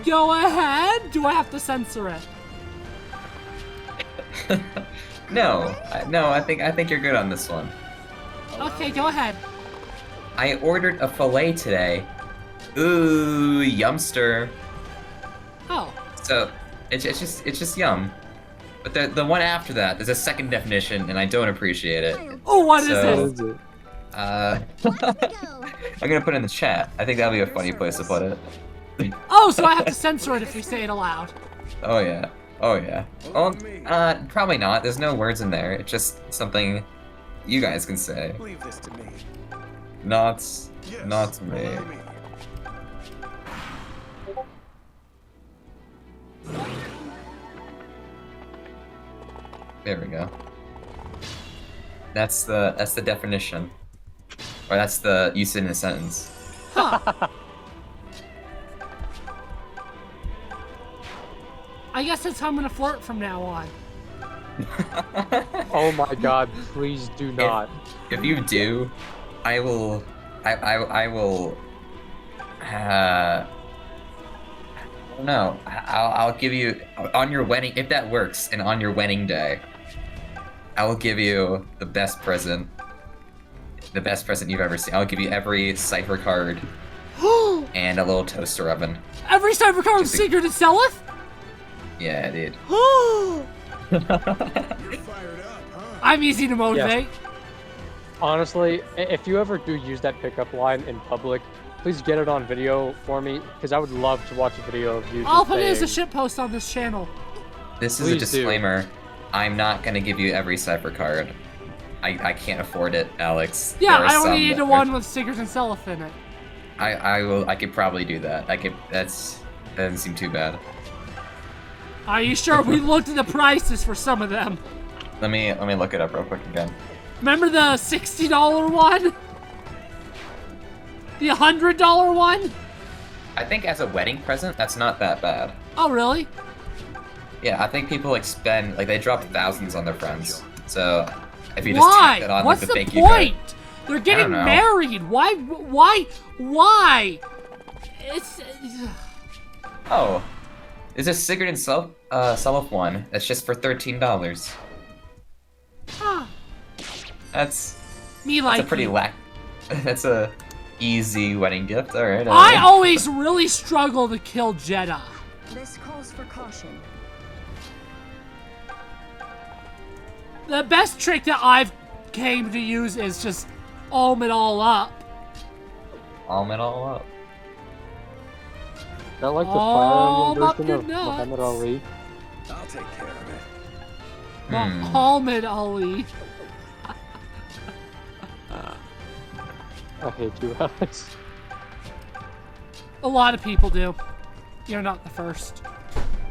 Go ahead. Do I have to censor it? No, I think you're good on this one. Okay, go ahead. I ordered a fillet today. Ooh, Yumster. Oh. So it's just yum. But the one after that, there's a second definition, and I don't appreciate it. Oh, what is So- it? What is it? I'm gonna put it in the chat. I think that'll be a funny place to put it. Oh, so I have to censor it if we say it aloud. Oh yeah. Oh yeah. Well, probably not. There's no words in there. It's just something you guys can say. Leave this to me. Not Yes, me. allow me. There we go. That's the definition. Or that's the use it in a sentence. Huh. I guess that's how I'm gonna flirt from now on. Oh my god, please do not. If you do, I will. No, I'll give you on your wedding if that works, and on your wedding day, I will give you the best present you've ever seen. I'll give you every cipher card and a little toaster oven. Every cyber card is Just a- secret and selleth? Yeah, dude. You're fired up, huh? I'm easy to motivate. Honestly, if you ever do use that pickup line in public, please get it on video for me, because I would love to watch a video of you. I'll just put it as a saying- shitpost on this channel. This is a Please do. disclaimer. I'm not gonna give you every cipher card. I can't afford it, Alex. Yeah, There are I only some need that the are- one with secret and selleth in it. I could probably do that. That doesn't seem too bad. Are you sure? We looked at the prices for some of them. Let me look it up real quick again. Remember the $60 one? The $100 one? I think as a wedding present, that's not that bad. Oh, really? Yeah, I think people they drop thousands on their friends. So if you just Why? tack that on What's like the the fake you got- point? They're getting know. married. Why? It's... Oh, there's a cigarette and self one. That's just for $13. Ah, That's me like a pretty That's a easy wedding gift. All right. I always really struggle to kill Jeddah. This calls for caution. The best trick that I've came to use is just alm it all up. Alm it all up. Not like the All Fire Emblem up version your of Muhammad nuts. Ali. I'll take care of it. Muhammad Ali. I hate you, Alex. A lot of people do. You're not the first.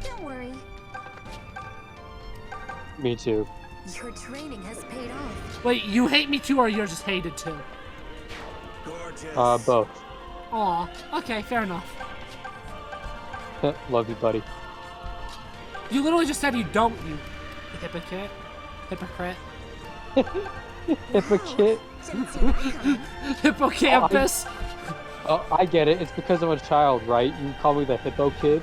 Don't worry. Me too. Your training has paid off. Wait, you hate me too, or you're just hated too? Gorgeous. Both. Aw, okay, fair enough. Love you, buddy. You literally just said you don't, you hypocrite. Hypocrite. Hypocrite. Didn't see that coming. Hippocampus. Oh, I get it. It's because I'm a child, right? You call me the hippo kid.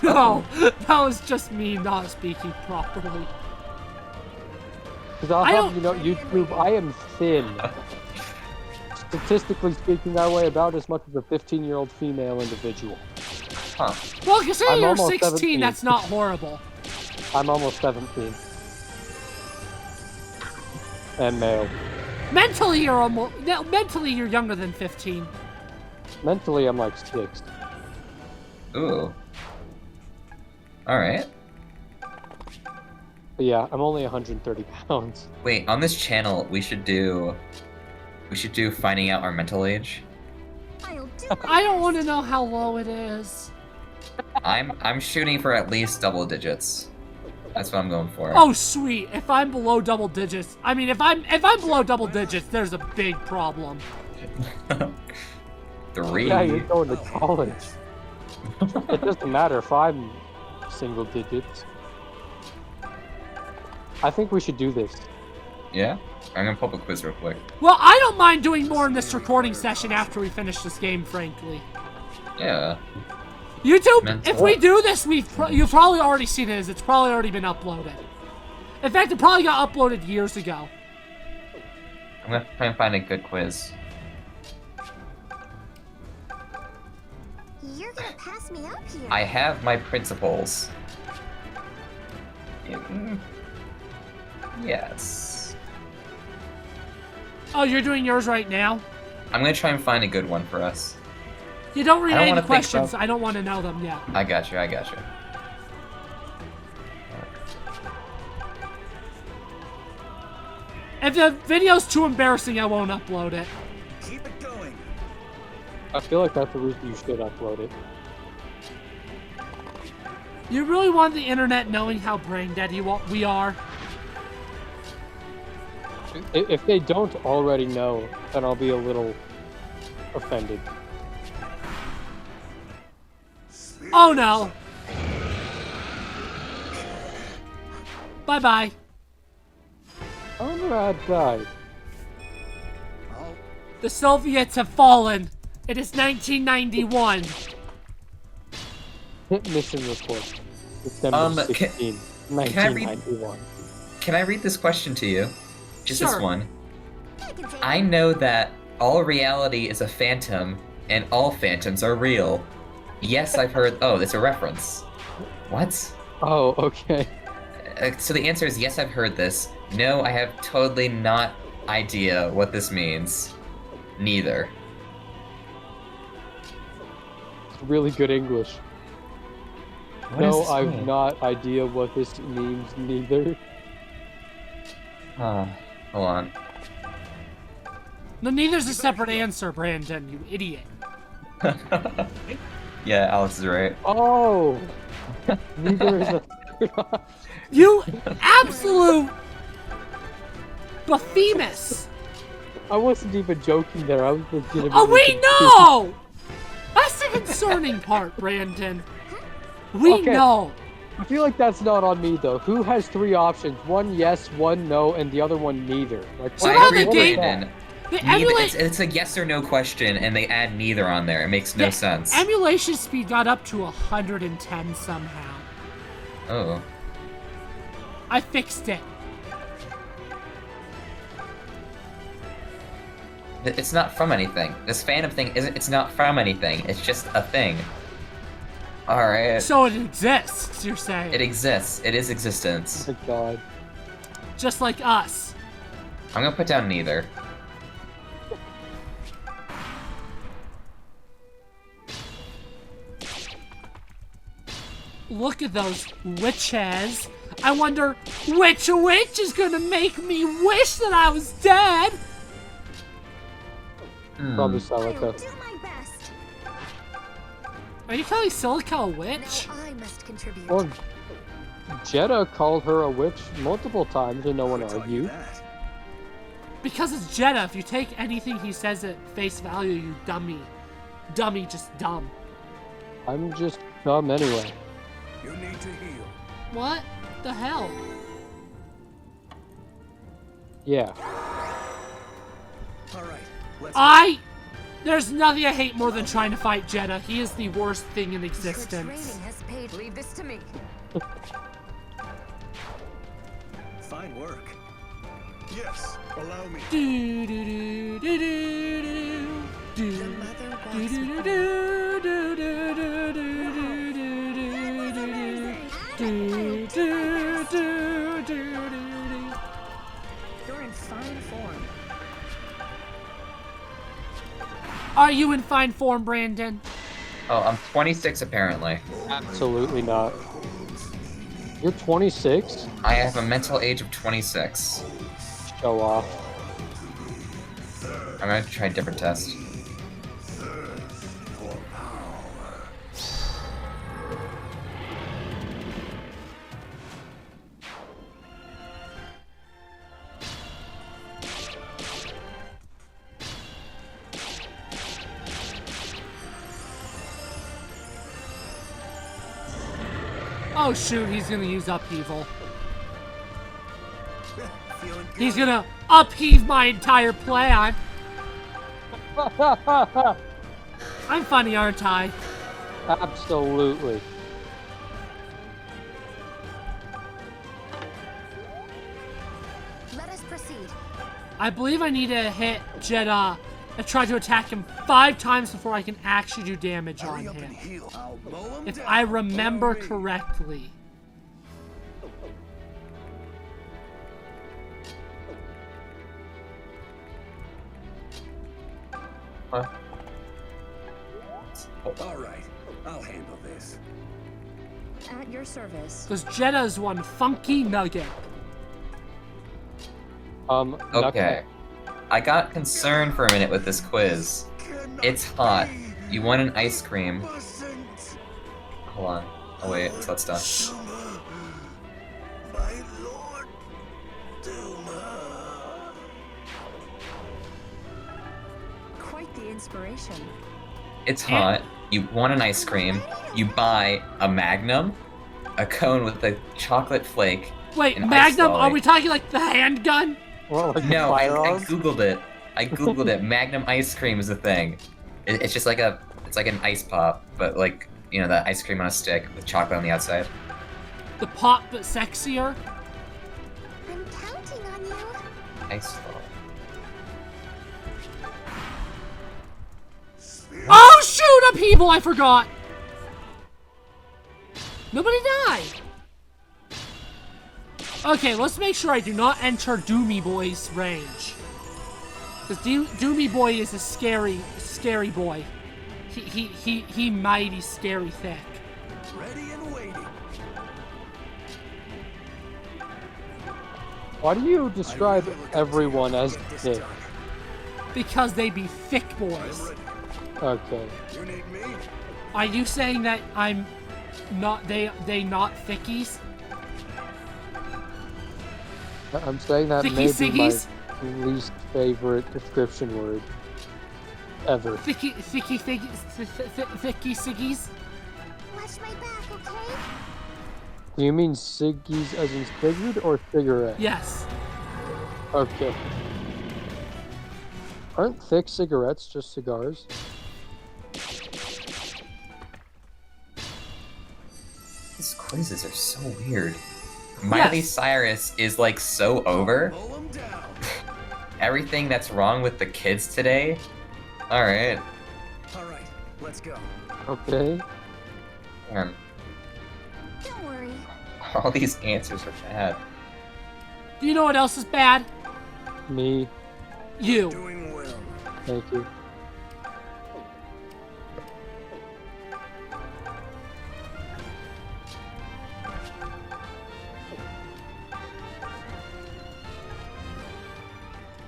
No, that was just me not speaking properly. Because I'll have you know, YouTube, I am thin. Statistically speaking, I weigh about as much as a 15-year-old female individual. Huh. Well, considering I'm you're almost 16, 17. that's not horrible. I'm almost 17. And male. Mentally, you're younger than 15. Mentally, I'm like 6. Ooh. Alright. But yeah, I'm only 130 pounds. Wait, on this channel, we should do finding out our mental age. I don't want to know how low it is. I'm shooting for at least double digits. That's what I'm going for. Oh, sweet. If I'm below double digits, I mean, if I'm below double digits, there's a big problem. 3. Yeah, you're going to college. It doesn't matter if I'm single digits. I think we should do this. Yeah? I'm gonna pull up a quiz real quick. Well, I don't mind doing more in this recording session after we finish this game, frankly. Yeah. YouTube, if we do this, you've probably already seen it, as it's probably already been uploaded. In fact, it probably got uploaded years ago. I'm gonna try and find a good quiz. You're gonna pass me up here. I have my principles. Yes. Oh, you're doing yours right now? I'm gonna try and find a good one for us. You don't read I don't any wanna think questions. about- I don't want to know them yet. I got you, I got you. If the video's too embarrassing, I won't upload it. Keep it going. I feel like that's the reason you should upload it. You really want the internet knowing how brain dead we are? If they don't already know, then I'll be a little offended. Oh no! Bye-bye. Conrad died. The Soviets have fallen. It is 1991. Mission report. December 16, 1991. Can I read this question to you? Just Sure. this one. I know that all reality is a phantom, and all phantoms are real. Yes, I've heard. Oh, that's a reference. What? Oh, okay. So the answer is yes, I've heard this. No, I have totally not idea what this means. Neither. It's really good English. What No, does this I've mean? not idea what this means neither. Hold on. No, neither's a separate answer, Brandon, you idiot. Yeah, Alex is right. Oh! Neither is a... You absolute blasphemous! I wasn't even joking there, I was legitimately Oh, we confused. know! That's the concerning part, Brandon. We Okay. know. I feel like that's not on me though. Who has 3 options? One yes, one no, and the other one neither. Like, So I now agree the with game- Brandon. The Neither, it's a yes or no question, and they add neither on there. It makes no sense. Emulation speed got up to 110 somehow. Oh. I fixed it. It's not from anything. This phantom thing isn't. It's not from anything. It's just a thing. All right. So it exists, you're saying? It exists. It is existence. Oh my god. Just like us. I'm gonna put down neither. Look at those witches. I wonder which witch is gonna make me wish that I was dead. Probably Celica. Are you calling Silica a witch? I must contribute. Well, Jeddah called her a witch multiple times and no one argued. Because it's Jeddah. If you take anything he says at face value, you dummy. Dummy, just dumb. I'm just dumb anyway. You need to heal. What the hell? Yeah. All right. There's nothing I hate more than trying to fight Jeddah. He is the worst thing in The existence. training has paid. Leave this to me. Fine work. Yes, allow me. Do do do do do do do do do do do do do. You're in fine form. Are you in fine form, Brandon? Oh, I'm 26 apparently. Absolutely not. You're 26? I have a mental age of 26. Show off. I'm gonna try a different test. Oh shoot, he's gonna use upheaval. He's gonna upheave my entire plan. I'm funny, aren't I? Absolutely. Let us proceed. I believe I need to hit Jeddah and try to attack him 5 times before I can actually do damage on him. If I remember correctly. Huh? All right, I'll handle this. At your service. Because Jeddah's one funky nugget. Okay. I got concerned for a minute with this quiz. It's hot. You want an ice cream. Hold on. Oh wait, so that's done. My Lord Duma. Quite the inspiration. It's hot. You want an ice cream. You buy a Magnum, a cone with a chocolate flake. Wait, an Magnum? ice Are we talking like the handgun? Well, like No, I googled it. I googled it. Magnum ice cream is a thing. It's just like it's like an ice pop, but like, you know, that ice cream on a stick with chocolate on the outside. The pop, but sexier? I'm counting on you. Ice pop. Oh shoot! Upheaval! I forgot. Nobody died. Okay, let's make sure I do not enter Doomy Boy's range. Because Doomy Boy is a scary boy. He mighty scary thick. Ready and waiting. Why do you describe everyone as thick? Because they be thick boys. Okay. You need me? Are you saying that I'm not they not thickies? I'm saying that Thicky may be Siggies? my least favorite description word ever. Thicky Siggies? Watch my back, okay? Do you mean ciggies as in cigarette or cigarette? Yes. Okay. Aren't thick cigarettes just cigars? These quizzes are so weird. Miley Cyrus is like so over. Everything that's wrong with the kids today. Alright. Alright, let's go. Okay. Man, Don't worry. all these answers are bad. Do you know what else is bad? Me. You. Doing well. Thank you.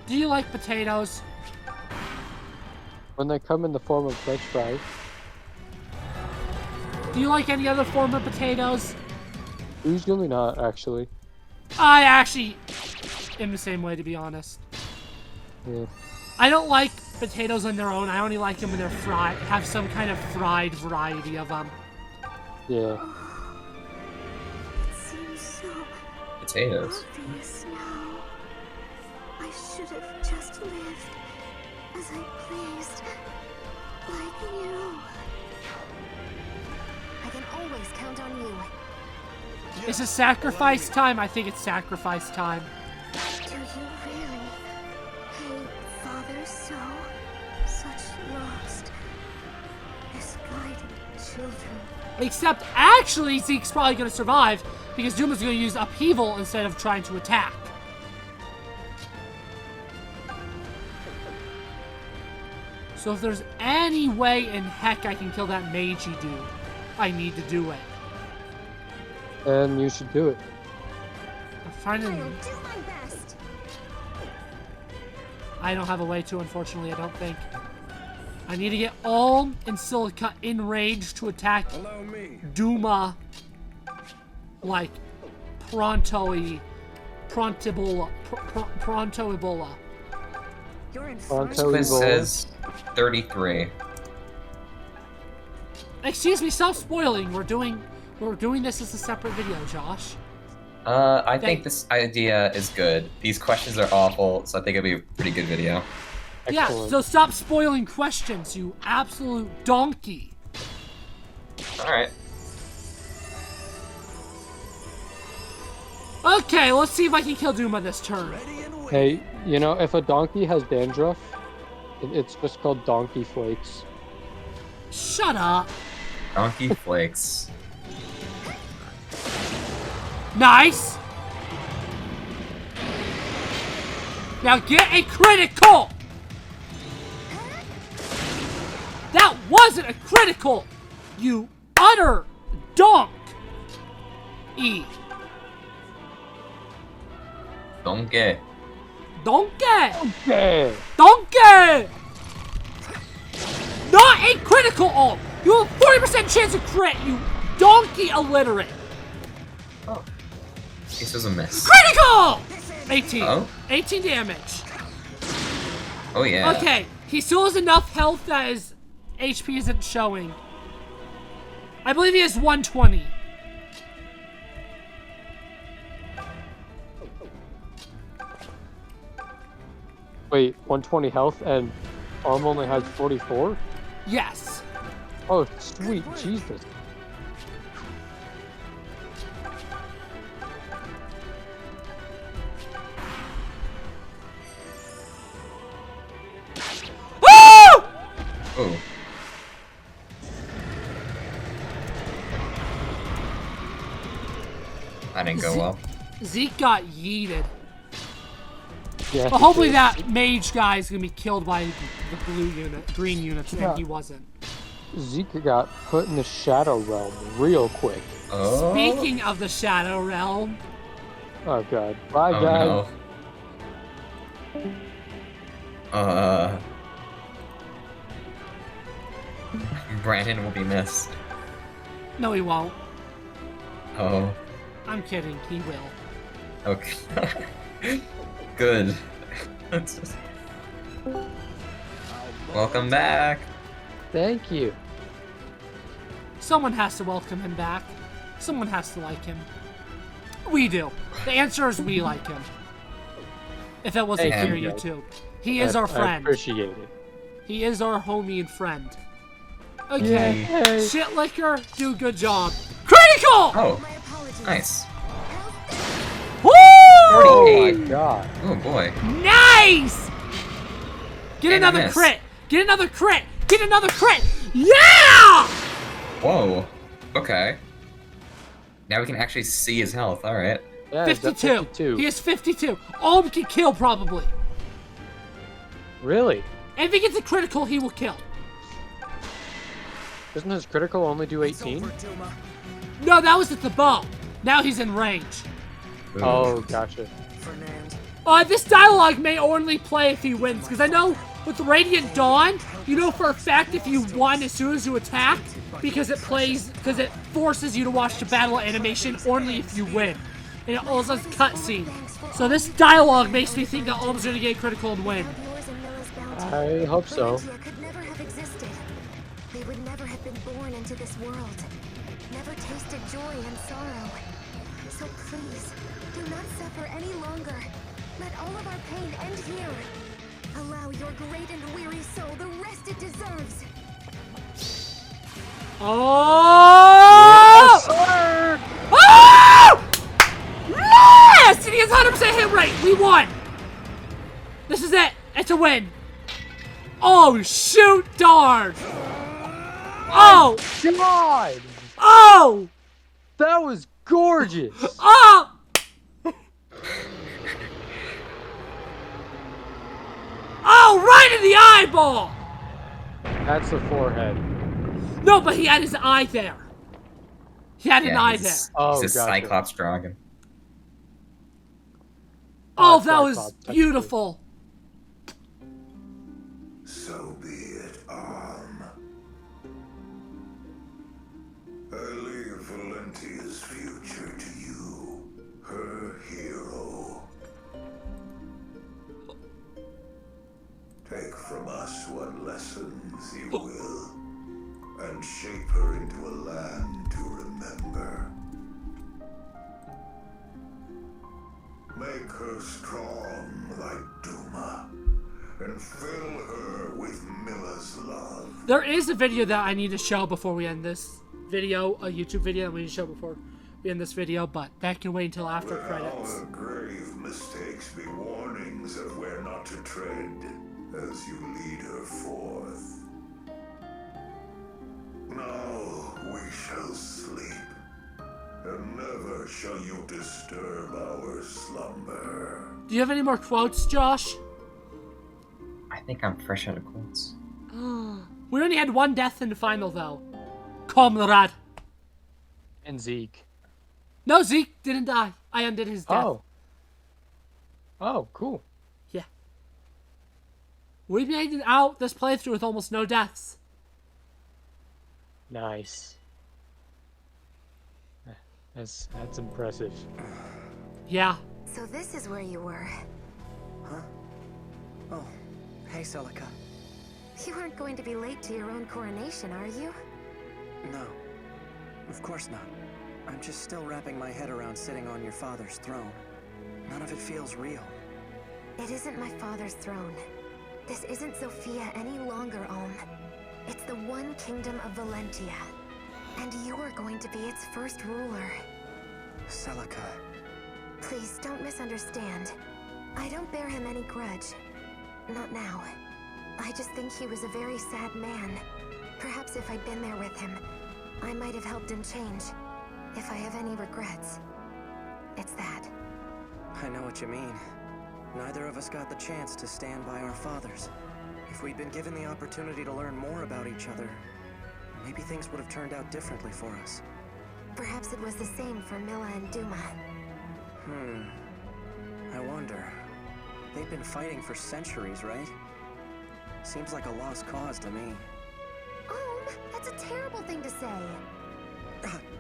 Do you like potatoes? When they come in the form of french fries. Do you like any other form of potatoes? Usually not, actually. I actually am the same way, to be honest. Yeah. I don't like potatoes on their own. I only like them when they're fried. Have some kind of fried variety of them. Yeah. It seems so Potatoes. obvious now. I should have just lived as I pleased, like you. I can always count on you. Is it sacrifice time? I think it's sacrifice time. Do you really hate Father so? Such lost, misguided children. Except, actually, Zeke's probably going to survive because Duma's going to use upheaval instead of trying to attack. So if there's any way in heck I can kill that magey dude, I need to do it. And you should do it. I'm trying to... I'll do my best. I don't have a way to, unfortunately, I don't think. I need to get Ulm and Silica in range to attack Duma like pronto Ebola. You're in This says 33. Excuse me, stop spoiling. We're doing this as a separate video, Josh. I think this idea is good. These questions are awful, so I think it'll be a pretty good video. Yeah, so stop spoiling questions, you absolute donkey. Alright. Okay, let's see if I can kill Duma this turn. Hey, you know, if a donkey has dandruff, it's just called donkey flakes. Shut up. Donkey flakes. Nice. Now get a critical. That wasn't a critical, you utter donk. E. Donkey. Donkey. Okay. Donkey. Not a critical ult. You have a 40% chance of crit, you donkey illiterate. Oh. This was a miss. Critical! 18. Oh? 18 damage. Oh yeah. Okay, he still has enough health that his HP isn't showing. I believe he has 120. Wait, 120 health and Arm only has 44? Yes. Oh, sweet Jesus. Oh. That didn't go well. Zeke got yeeted. Yeah, but hopefully that mage guy is gonna be killed by the green units, and he wasn't. Zeke got put in the Shadow Realm real quick. Oh. Speaking of the Shadow Realm. Oh god. Bye, guys. No. Brandon will be missed. No, he won't. Oh. I'm kidding. He will. Okay. Good. Welcome back. Thank you. Someone has to welcome him back. Someone has to like him. We do. The answer is we like him. If it wasn't clear, YouTube. He is our friend. I appreciate it. He is our homie and friend. Okay. Yay. Shit liquor, do a good job. Critical! Oh, nice. Woo! Oh my god. Oh boy. Nice! Get And another miss. crit! Get another crit! Get another crit! Yeah! Whoa. Okay. Now we can actually see his health. All right. Yeah, he's got 52. He has 52. All can kill probably. Really? And if he gets a critical, he will kill. Doesn't his critical only do 18? No, that was at the bow. Now he's in range. Oh, gotcha. This dialogue may only play if he wins, because I know with Radiant Dawn, you know for a fact if you won as soon as you attack, because it forces you to watch the battle animation only if you win. And it also has cutscene. So this dialogue makes me think that Ulm's gonna get critical and win. I hope so. Could never have existed. They would never have been born into this world. Never tasted joy and sorrow. So please, do not suffer any longer. Let all of our pain end here. Allow your great and weary soul the rest it deserves. Oh! Yes, sir! Oh! Yes! And he has 100% hit rate. We won. This is it. It's a win. Oh, shoot darn. Oh! God! Oh! That was gorgeous! Oh! Oh, right in the eyeball! That's the forehead. No, but he had his eye there. He had an eye there. He's Oh, a gotcha. Cyclops dragon. Oh, that was beautiful. So be it, Arm. I leave Valentia's future to you, her hero. Take from us what lessons you will, and shape her into a land to remember. Make her strong like Duma, and fill her with Milla's love. There is a video that I need to show before we end this video, a YouTube video that we need to show before we end this video, but that can wait until after credits. Our grave mistakes be warnings of where not to tread as you lead her forth. Now we shall sleep, and never shall you disturb our slumber. Do you have any more quotes, Josh? I think I'm fresh out of quotes. We only had one death in the final, though. Comrade. And Zeke. No, Zeke didn't die. I undid his death. Oh. Oh, cool. Yeah. We made it out this playthrough with almost no deaths. Nice. That's impressive. Yeah. So this is where you were. Huh? Oh, hey, Celica. You aren't going to be late to your own coronation, are you? No, of course not. I'm just still wrapping my head around sitting on your father's throne. None of it feels real. It isn't my father's throne. This isn't Sophia any longer, Om. It's the one kingdom of Valentia. And you are going to be its first ruler. Celica. Please, don't misunderstand. I don't bear him any grudge. Not now. I just think he was a very sad man. Perhaps if I'd been there with him, I might have helped him change. If I have any regrets, it's that. I know what you mean. Neither of us got the chance to stand by our fathers. If we'd been given the opportunity to learn more about each other, maybe things would have turned out differently for us. Perhaps it was the same for Milla and Duma. I wonder. They've been fighting for centuries, right? Seems like a lost cause to me. That's a terrible thing to say.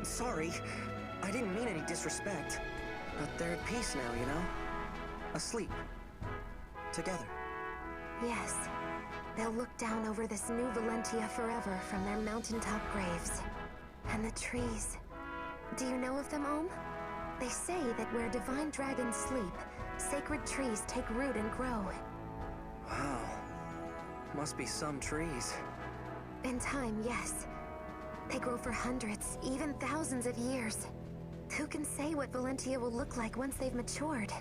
Sorry. I didn't mean any disrespect. But they're at peace now, you know? Asleep. Together. Yes. They'll look down over this new Valentia forever from their mountaintop graves. And the trees. Do you know of them, Om? They say that where divine dragons sleep, sacred trees take root and grow. Wow. Must be some trees. In time, yes. They grow for hundreds, even thousands of years. Who can say what Valentia will look like once they've matured?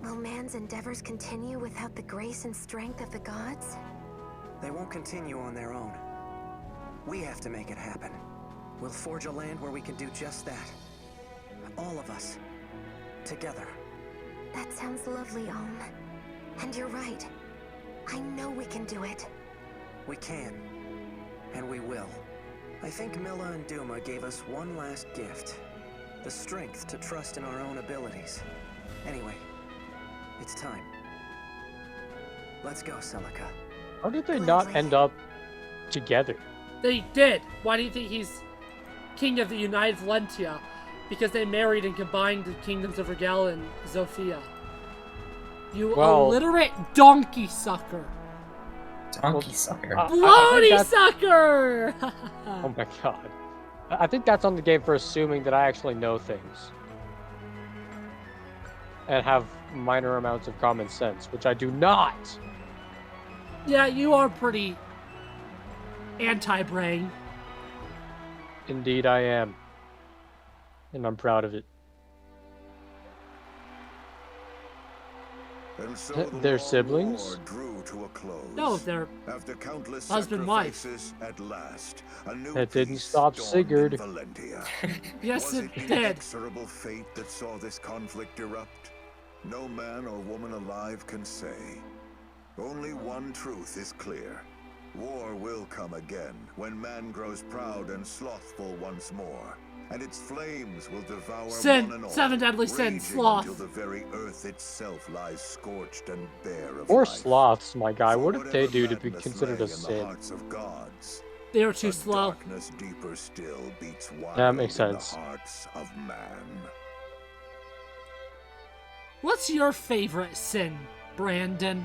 Will man's endeavors continue without the grace and strength of the gods? They won't continue on their own. We have to make it happen. We'll forge a land where we can do just that. All of us. Together. That sounds lovely, Om. And you're right. I know we can do it. We can. And we will. I think Milla and Duma gave us one last gift. The strength to trust in our own abilities. Anyway, it's time. Let's go, Celica. How did they not end up together? They did. Why do you think he's king of the United Valentia? Because they married and combined the kingdoms of Rigel and Zofia. You illiterate donkey sucker. Donkey sucker. Bloody sucker! Oh my god. I think that's on the game for assuming that I actually know things. And have minor amounts of common sense, which I do not. Yeah, you are pretty anti-brain. Indeed I am. And I'm proud of it. And so They're siblings? war drew to a close. No, they're After countless husband, wife. sacrifices, at last, a new That didn't peace stop dawned Sigurd. in Valentia. Yes, Was it it the did. inexorable fate that saw this conflict erupt? No man or woman alive can say. Only one truth is clear. War will come again, when man grows proud and slothful once more. And its flames will devour Sin, one and all, 7 deadly sins, raging sloth. until the very earth itself lies scorched and bare of Or life. sloths, my guy. For What did they whatever do to be madness considered lay a in the sin? hearts of gods, They were too a slow. darkness deeper still beats wild That makes in the sense. hearts of man. What's your favorite sin, Brandon?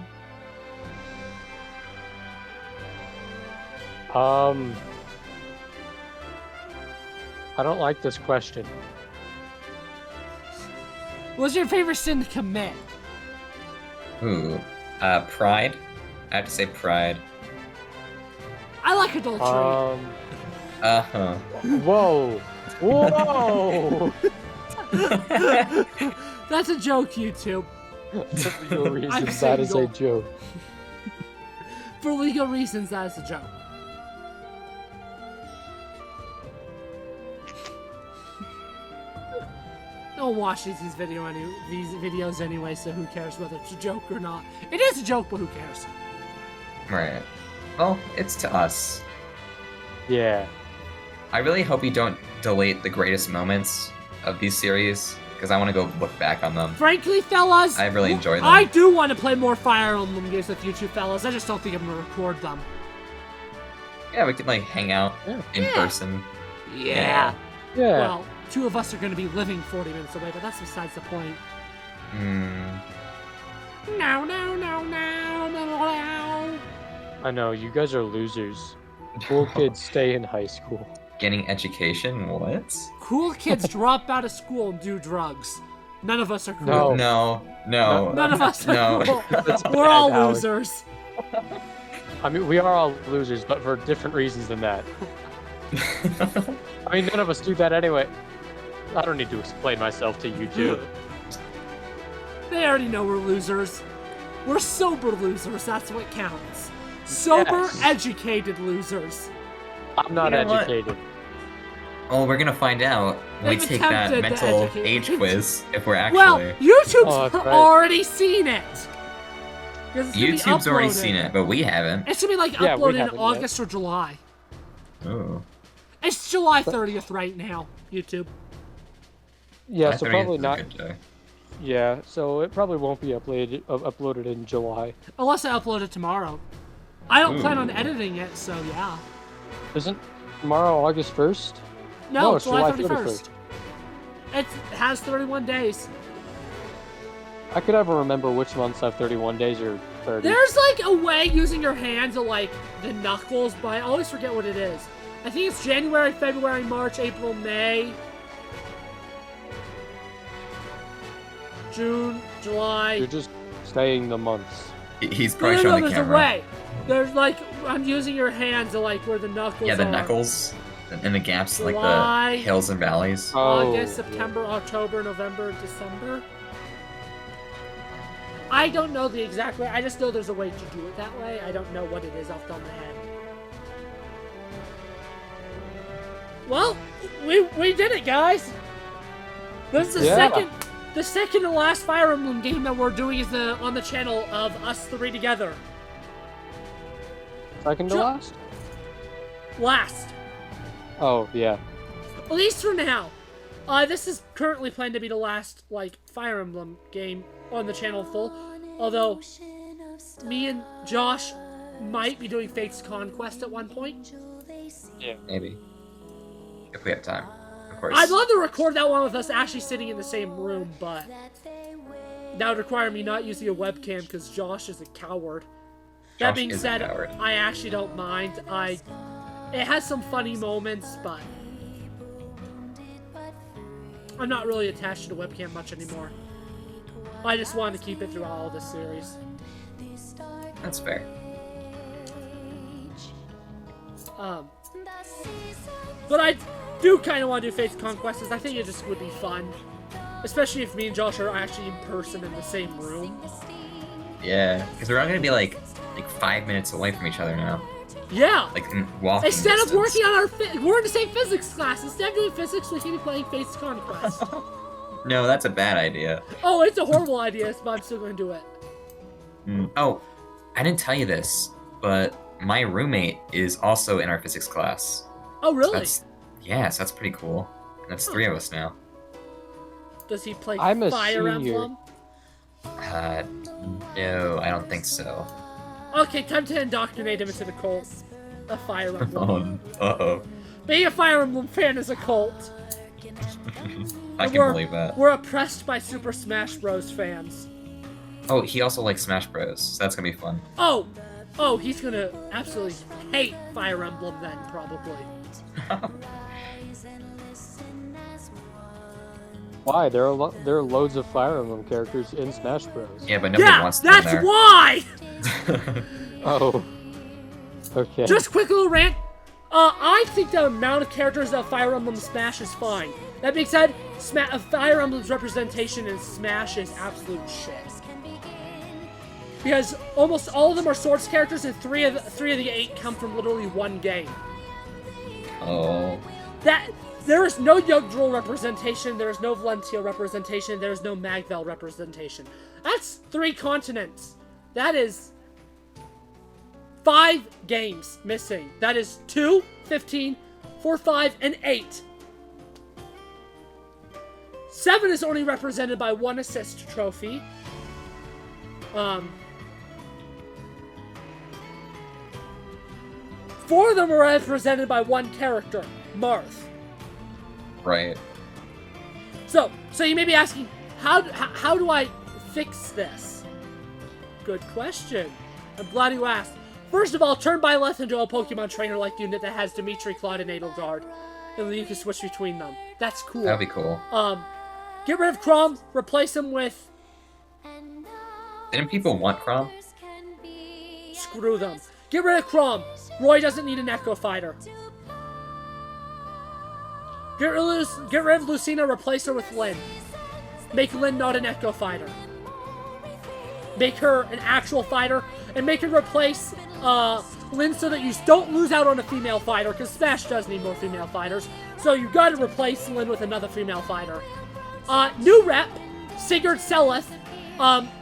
I don't like this question. What's your favorite sin to commit? Ooh, pride. I have to say pride. I like adultery. Uh-huh. Whoa. Whoa! That's a joke, YouTube. For legal reasons, I'm that is a single. joke. For legal reasons, that is a joke. No one watches these videos anyway, so who cares whether it's a joke or not? It is a joke, but who cares? Right. Well, it's to us. Yeah. I really hope you don't delete the greatest moments of these series, because I want to go look back on them. Frankly, fellas, I really enjoy them. I do want to play more Fire Emblem games with you two fellas. I just don't think I'm gonna record them. Yeah, we could like hang out in person. Yeah. Yeah. Well, two of us are gonna be living 40 minutes away, but that's besides the point. Hmm. No, no, no, no, no, no. I know, you guys are losers. Cool kids stay in high school. Getting education? What? Cool kids drop out of school and do drugs. None of us are cool. No. No. None of us are No. cool. That's We're all bad, Alex. losers. I mean, we are all losers, but for different reasons than that. I mean, none of us do that anyway. I don't need to explain myself to you two. They already know we're losers. We're sober losers, that's what counts. Sober, Yes. educated losers. I'm not You know what? educated. Well, we're gonna find out when we They've take that attempted to mental educate age me. quiz if we're actually. Well, YouTube's Oh, that's right. already seen it. 'Cause it's gonna be YouTube's already uploaded. seen it, but we haven't. It should be like Yeah, we uploaded in haven't yet. August or July. Oh. It's July 30th right now, YouTube. Yeah, I so thought probably it was a not. good day. Yeah, so it probably won't be uploaded in July. Unless I upload it tomorrow. I don't plan on Ooh. editing it, so yeah. Isn't tomorrow August 1st? No, it's July July 31st. It has 31 days. I could never remember which months have 31 days or 30. There's like a way using your hands to like the knuckles, but I always forget what it is. I think it's January, February, March, April, May, June, July. You're just saying the months. He's probably No, showing the there's camera. a way. There's like, I'm using your hands to like where the knuckles Yeah, the are. knuckles and the gaps, like July. the hills and valleys. August, Oh, September, October, November, December. I don't know the exact way. I just know there's a way to do it that way. I don't know what it is off the top of my head. Well, we did it, guys. This is the second to last Fire Emblem game that we're doing is on the channel of us three together. Second to last? Last. Oh, yeah. At least for now. This is currently planned to be the last, like, Fire Emblem game on the channel full. Although, me and Josh might be doing Fate's Conquest at one point. Yeah. Maybe. If we have time, of course. I'd love to record that one with us actually sitting in the same room, but that would require me not using a webcam because Josh is a coward. That Josh being is a said, coward. I actually don't mind. It has some funny moments, but I'm not really attached to the webcam much anymore. I just wanted to keep it through all of this series. That's fair. But I do kind of want to do Fate's Conquest, because I think it just would be fun. Especially if me and Josh are actually in person in the same room. Yeah, because we're all gonna be like 5 minutes away from each other now. Yeah. Like in walking Instead distance. of working on our, we're in the same physics class. Instead of doing physics, we can be playing Fates Conquest. No, that's a bad idea. Oh, it's a horrible idea, but I'm still gonna do it. Oh, I didn't tell you this, but my roommate is also in our physics class. Oh, really? So that's pretty cool. That's 3 of us now. Does he play I'm a Fire senior. Emblem? No, I don't think so. Okay, time to indoctrinate him into the cult. A Fire Emblem. Uh-oh. Being a Fire Emblem fan is a cult. I can believe that. We're oppressed by Super Smash Bros. Fans. Oh, he also likes Smash Bros, so that's gonna be fun. Oh, he's gonna absolutely hate Fire Emblem then, probably. Why? There are loads of Fire Emblem characters in Smash Bros. Yeah, but nobody wants them that's there. why! Oh. Okay. Just quick little rant. I think the amount of characters of Fire Emblem Smash is fine. That being said, Fire Emblem's representation in Smash is absolute shit. Because almost all of them are Swords characters, and three of the 8 come from literally one game. Oh. There is no Yggdrasil representation, there is no Valentia representation, there is no Magvel representation. That's 3 continents. That is 5 games missing. That is 2, 15, 4, 5, and 8. 7 is only represented by 1 assist trophy. 4 of them are represented by 1 character, Marth. Right. So you may be asking, how do I fix this? Good question. I'm glad you asked. First of all, turn Byleth into a Pokemon trainer-like unit that has Dimitri, Claude, and Edelgard, and then you can switch between them. That's cool. That'd be cool. Get rid of Chrom, replace him with... Didn't people want Chrom? Screw them. Get rid of Chrom. Roy doesn't need an Echo Fighter. Get rid of Lucina, replace her with Lyn. Make Lyn not an Echo Fighter. Make her an actual fighter, and make her replace Lyn so that you don't lose out on a female fighter, because Smash does need more female fighters. So you gotta replace Lyn with another female fighter. New rep, Sigurd Seleth.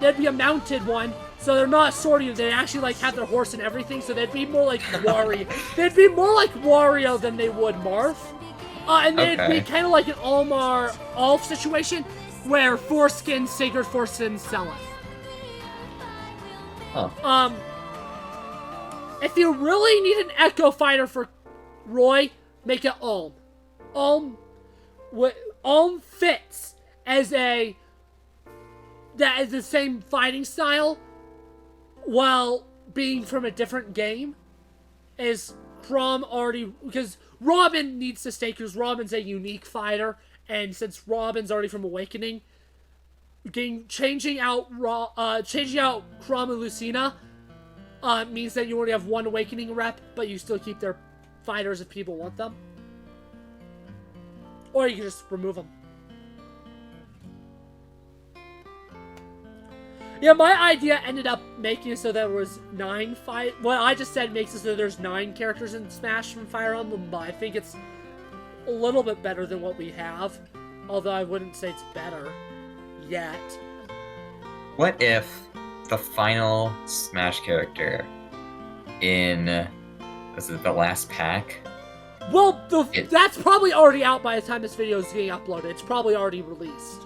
There'd be a mounted one, so they're not swordy, they actually have their horse and everything, so they'd be more like Wario. They'd be more like Wario than they would Marth. And they'd be kind of like an Almar Alf situation, where foreskin Sigurd, foreskin Seleth. Huh. If you really need an Echo Fighter for Roy, make it Ulm. Ulm fits as that is the same fighting style, while being from a different game. Is Chrom already, because Robin needs to stay, because Robin's a unique fighter, and since Robin's already from Awakening, changing out Chrom and Lucina means that you already have 1 Awakening rep, but you still keep their fighters if people want them. Or you can just remove them. Yeah, my idea ended up making it so there was 9 what I just said makes it so there's 9 characters in Smash from Fire Emblem, but I think it's a little bit better than what we have. Although I wouldn't say it's better yet. What if the final Smash character in the last pack? Well, that's probably already out by the time this video is getting uploaded. It's probably already released.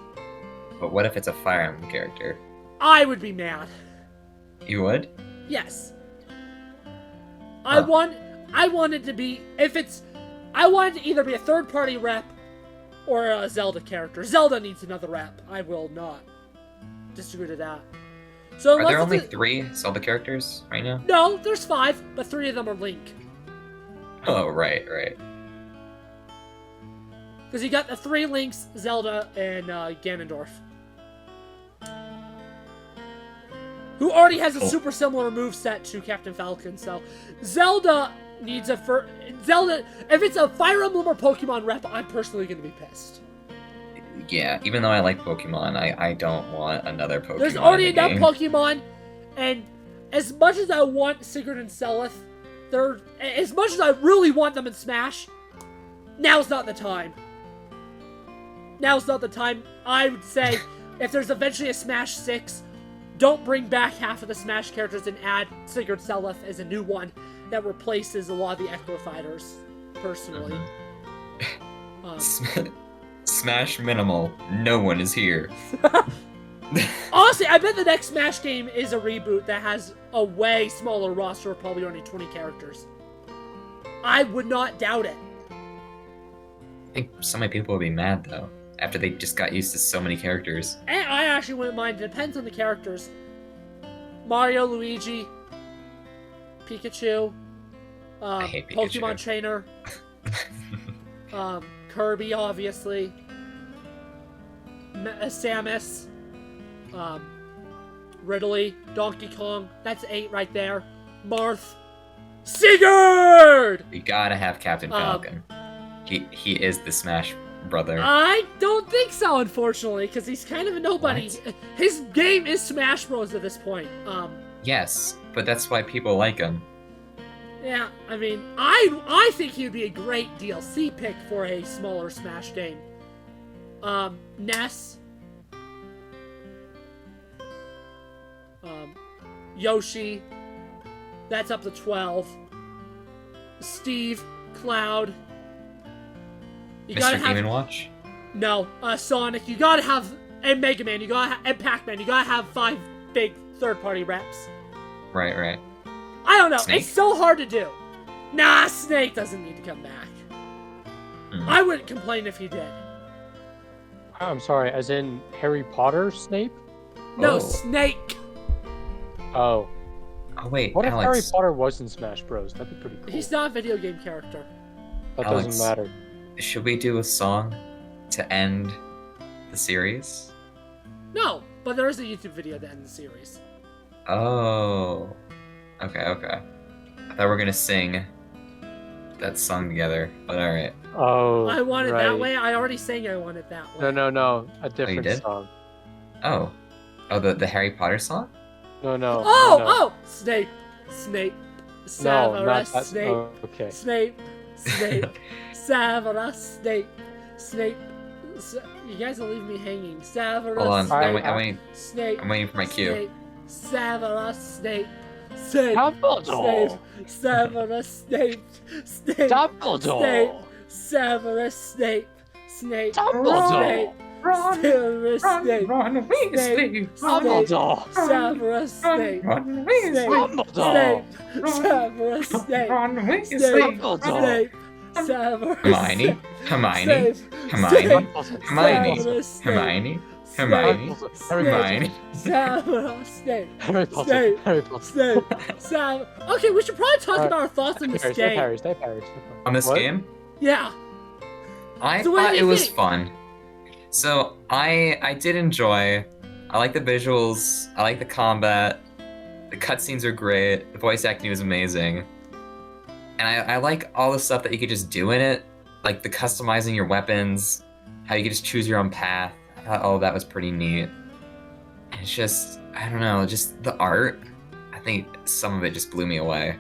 But what if it's a Fire Emblem character? I would be mad. You would? Yes. I want it to be, I want it to either be a third-party rep or a Zelda character. Zelda needs another rep. I will not disagree to that. So are there only 3 Zelda characters right now? No, there's 5, but 3 of them are Link. Oh, right. Because you got the 3 Links, Zelda, and Ganondorf. Who already has a super similar moveset to Captain Falcon, so Zelda needs Zelda, if it's a Fire Emblem or Pokemon rep, I'm personally going to be pissed. Yeah, even though I like Pokemon, I don't want another Pokemon. There's already enough Pokemon And as much as I want Sigurd and Selith, as much as I really want them in Smash, now's not the time. Now's not the time. I would say, if there's eventually a Smash 6, don't bring back half of the Smash characters and add Sigurd Selith as a new one that replaces a lot of the Echo fighters, personally. Smash minimal. No one is here. Honestly, I bet the next Smash game is a reboot that has a way smaller roster, probably only 20 characters. I would not doubt it. I think so many people would be mad, though, after they just got used to so many characters. And I actually wouldn't mind. It depends on the characters. Mario, Luigi, Pikachu, I hate Pokemon Pikachu. Trainer, Kirby, obviously, Samus, Ridley, Donkey Kong. That's 8 right there. Marth, Sigurd! You gotta have Captain Falcon. He is the Smash brother. I don't think so, unfortunately, because he's kind of a nobody. What? His game is Smash Bros. At this point. Yes, but that's why people like him. Yeah, I mean, I think he would be a great DLC pick for a smaller Smash game. Ness. Yoshi. That's up to 12. Steve, Cloud. You gotta Mr. have... Game & Watch? No, Sonic. You gotta have... And Mega Man. You gotta and Pac-Man. You gotta have 5 big third-party reps. Right. I don't know. Snake? It's so hard to do. Nah, Snake doesn't need to come back. I wouldn't complain if he did. I'm sorry, as in Harry Potter Snape? No, Oh. Snake. Oh. Oh, wait, What if Alex. Harry Potter was in Smash Bros? That'd be pretty cool. He's not a video game character. That Alex. doesn't matter. Should we do a song to end the series? No, but there is a YouTube video to end the series. Oh. Okay. I thought we were gonna sing that song together, but alright. Oh, I want it right. that way. I already sang I want it that way. No. A different did? song. Oh, the Harry Potter song? No. Oh! Snape. No, Severus not that. Snape. Oh, okay. Snape. Severus Snape. You guys will leave me hanging. Severus Hold on, Snape. I'm waiting. Snape. I'm waiting for my cue. Snape. Severus Snape. Snape. Dumbledore. Severus Snape. Dumbledore. Severus Snape. Dumbledore. Severus Snape. Run away, Snape. Dumbledore. Severus Snape. Run away, Snape. Dumbledore. Severus Snape. Run away, Snape. Snape. Dumbledore. Severus Hermione. Hermione. Snape. Hermione. Hermione. Severus Snape. Hermione. Hermione. Hermione. Severus Snape. Harry Potter. Snape. Harry Potter. Snape. Okay, we should probably talk about our thoughts on this game. Stay Paris. On this What? game? Yeah. I So what thought do it you was think? fun. So I did enjoy. I like the visuals. I like the combat. The cutscenes are great. The voice acting was amazing. And I like all the stuff that you could just do in it, like the customizing your weapons, how you could just choose your own path. I thought all of that was pretty neat. And it's just, I don't know, just the art. I think some of it just blew me away.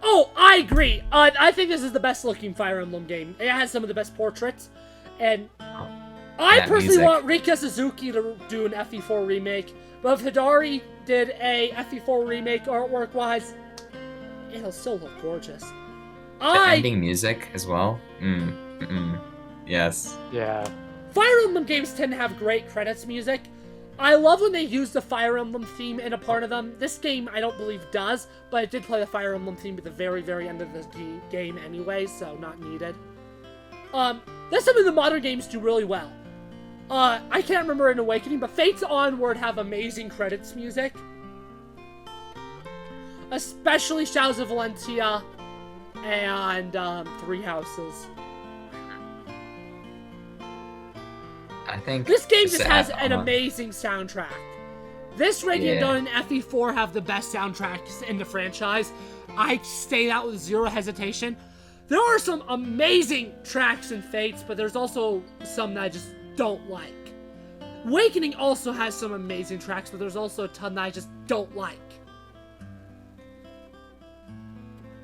Oh, I agree. I think this is the best looking Fire Emblem game. It has some of the best portraits. And I that personally music. want Rika Suzuki to do an FE4 remake. But if Hidari did a FE4 remake artwork-wise, it'll still look gorgeous. The ending music as well. Yes. Yeah. Fire Emblem games tend to have great credits music. I love when they use the Fire Emblem theme in a part of them. This game, I don't believe, does, but it did play the Fire Emblem theme at the very, very end of the game anyway, so not needed. That's something the modern games do really well. I can't remember in Awakening, but Fates Onward have amazing credits music. Especially Shadows of Valentia and Three Houses. I think This game just just to has add an on- amazing soundtrack. This, Radiant Yeah. Dawn, and FE4 have the best soundtracks in the franchise. I say that with zero hesitation. There are some amazing tracks in Fates, but there's also some that I just don't like. Awakening also has some amazing tracks, but there's also a ton that I just don't like.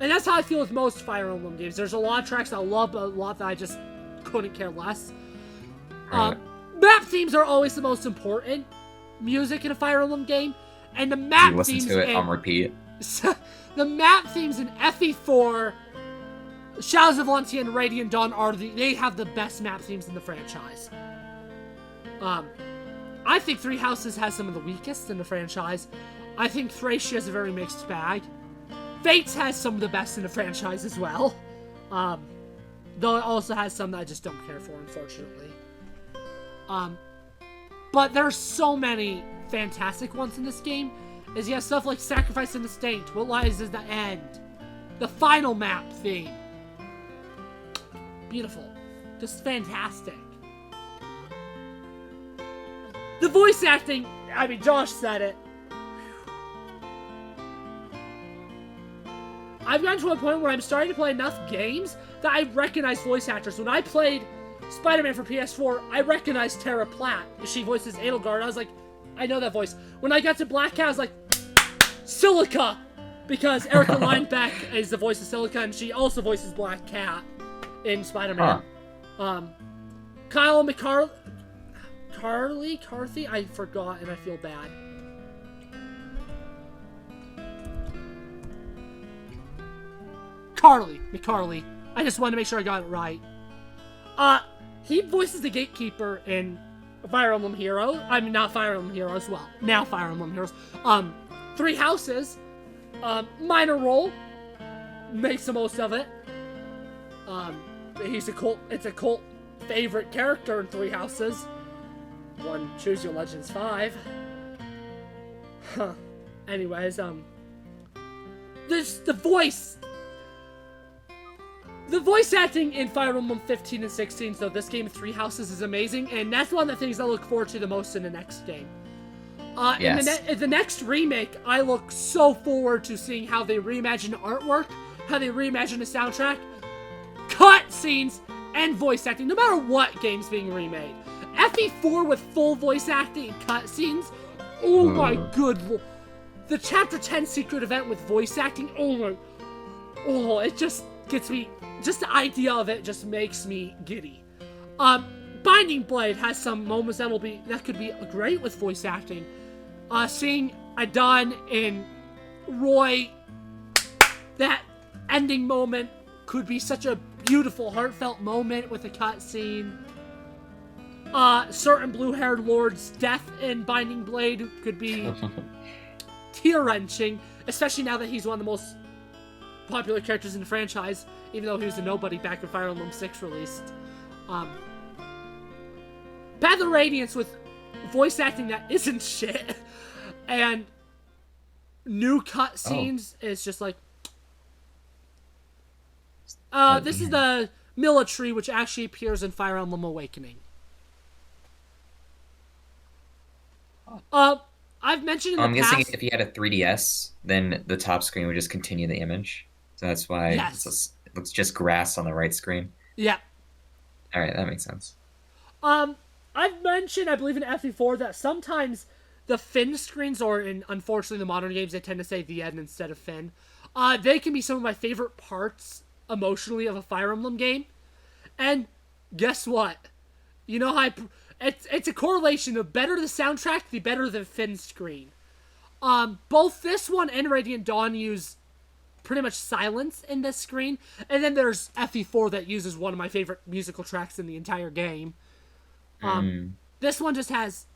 And that's how I feel with most Fire Emblem games. There's a lot of tracks I love, but a lot that I just couldn't care less. Map themes are always the most important music in a Fire Emblem game. And the map You themes listen to it on repeat. the map themes in FE4, Shadows of Valentia, and Radiant Dawn they have the best map themes in the franchise. I think Three Houses has some of the weakest in the franchise. I think Thracia is a very mixed bag. Fates has some of the best in the franchise as well. Though it also has some that I just don't care for, unfortunately. But there's so many fantastic ones in this game. As you have stuff like Sacrifice and the Saint, What Lies is the End, the final map theme. Beautiful. Just fantastic. The voice acting, I mean, Josh said it. I've gotten to a point where I'm starting to play enough games that I recognize voice actors. When I played Spider-Man for PS4, I recognized Tara Platt. She voices Edelgard. I was like, I know that voice. When I got to Black Cat, I was like, Silica! Because Erica Linebeck is the voice of Silica, and she also voices Black Cat in Spider-Man. Kyle Carthy? I forgot, and I feel bad. McCarley. I just wanted to make sure I got it right. He voices the Gatekeeper in Fire Emblem Heroes. I mean, not Fire Emblem Heroes. Well, now Fire Emblem Heroes. Three Houses. Minor role. Makes the most of it. It's a cult favorite character in Three Houses. One Choose Your Legends 5. Huh. Anyways, the voice acting in Fire Emblem 15 and 16, so this game, Three Houses, is amazing, and that's one of the things I look forward to the most in the next game. Yes. In the next remake, I look so forward to seeing how they reimagine the artwork, how they reimagine the soundtrack, cutscenes, and voice acting, no matter what game's being remade. FE4 with full voice acting and cutscenes, oh my good lord. The Chapter 10 secret event with voice acting, it just gets me, just the idea of it just makes me giddy. Binding Blade has some moments that could be great with voice acting. Seeing Adon and Roy, that ending moment could be such a beautiful, heartfelt moment with a cutscene. Certain blue-haired lord's death in Binding Blade could be tear-wrenching, especially now that he's one of the most popular characters in the franchise, even though he was a nobody back when Fire Emblem 6 released. Path of Radiance with voice acting that isn't shit, and new cutscenes is just like... this is the military, which actually appears in Fire Emblem Awakening. I've mentioned in the past... I'm guessing if you had a 3DS, then the top screen would just continue the image. So that's why it looks just grass on the right screen. Yeah. Alright, that makes sense. I've mentioned, I believe in FE4, that sometimes the Finn screens, or in, unfortunately, the modern games, they tend to say the end instead of Finn. They can be some of my favorite parts, emotionally, of a Fire Emblem game. And guess what? You know how it's a correlation. The better the soundtrack, the better the Finn screen. Both this one and Radiant Dawn use pretty much silence in this screen. And then there's FE4 that uses one of my favorite musical tracks in the entire game. This one just has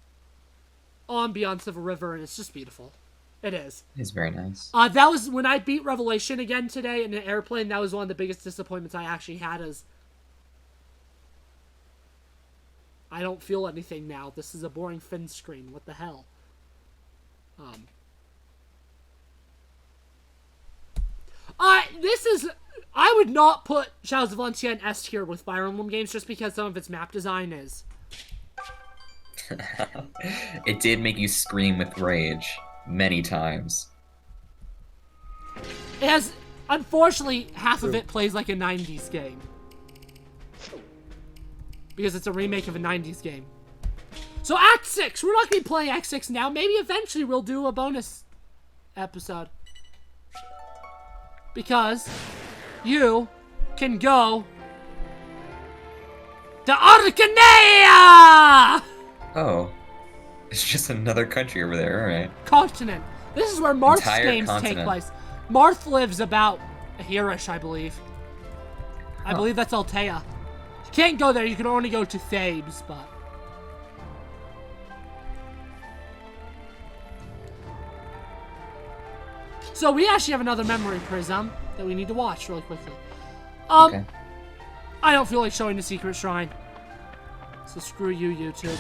ambiance of a river, and it's just beautiful. It is. It's very nice. That was when I beat Revelation again today in an airplane. That was one of the biggest disappointments I actually had. Is I don't feel anything now. This is a boring Finn screen. What the hell? I would not put Shadows of Valentia in S tier with Fire Emblem games just because some of its map design is. It did make you scream with rage many times. It has, unfortunately, half of it plays like a 90s game. Because it's a remake of a 90s game. So Act 6! We're not going to be playing Act 6 now. Maybe eventually we'll do a bonus episode. Because you can go to Arcanea! Oh. It's just another country over there, alright. Continent. This is where Marth's Entire games continent. take place. Marth lives about here-ish, I believe. I believe that's Altea. You can't go there, you can only go to Thebes, but... So we actually have another memory prism that we need to watch really quickly. Okay. I don't feel like showing the secret shrine. So screw you, YouTube.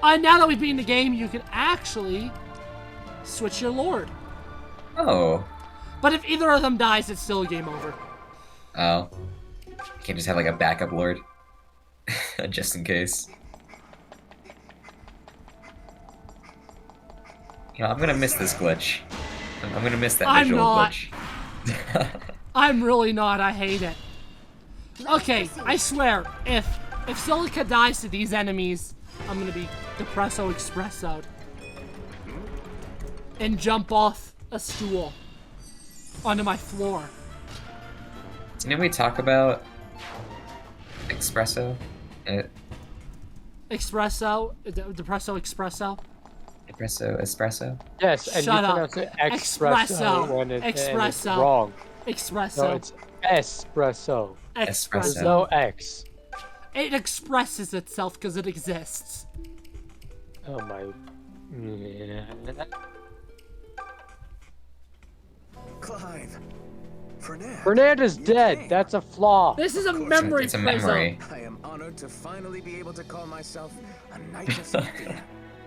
Now that we've beaten the game, you can actually switch your lord. Oh. But if either of them dies, it's still a game over. Oh. You can't just have like a backup lord. Just in case. You know, I'm gonna miss this glitch. I'm gonna miss that visual glitch. I'm really not. I hate it. Okay, I swear, if Silica dies to these enemies, I'm gonna be depresso expressoed and jump off a stool onto my floor. Didn't we talk about espresso? Espresso? Depresso expresso? Espresso? Yes, and Shut you up. pronounce it espresso when it's wrong. Espresso. No, it's espresso. Espresso. There's no X. It expresses itself because it exists. Oh my... Yeah. Clive. Fernand is dead. That's a flaw. This is a memory It's a memory. I am honored to finally be able to call myself a knight of Sophia.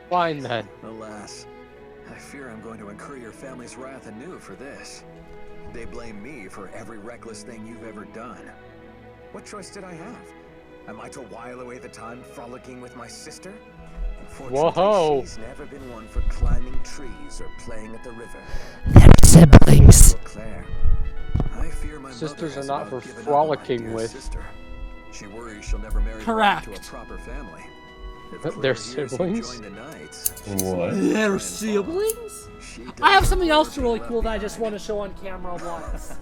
Fine then. Alas, I fear I'm going to incur your family's wrath anew for this. They blame me for every reckless thing you've ever done. What choice did I have? Am I to while away the time frolicking with my sister? Whoa. She's never been one for climbing trees or playing at the river. They're siblings. Claire, I fear my Sisters mother are not has for about given up on my frolicking dear with. Sister. She worries she'll never marry Correct. into a proper family. If They're Claire hears you siblings? join the Knights, What? They're siblings? I have something else really cool that I just want to show on camera once.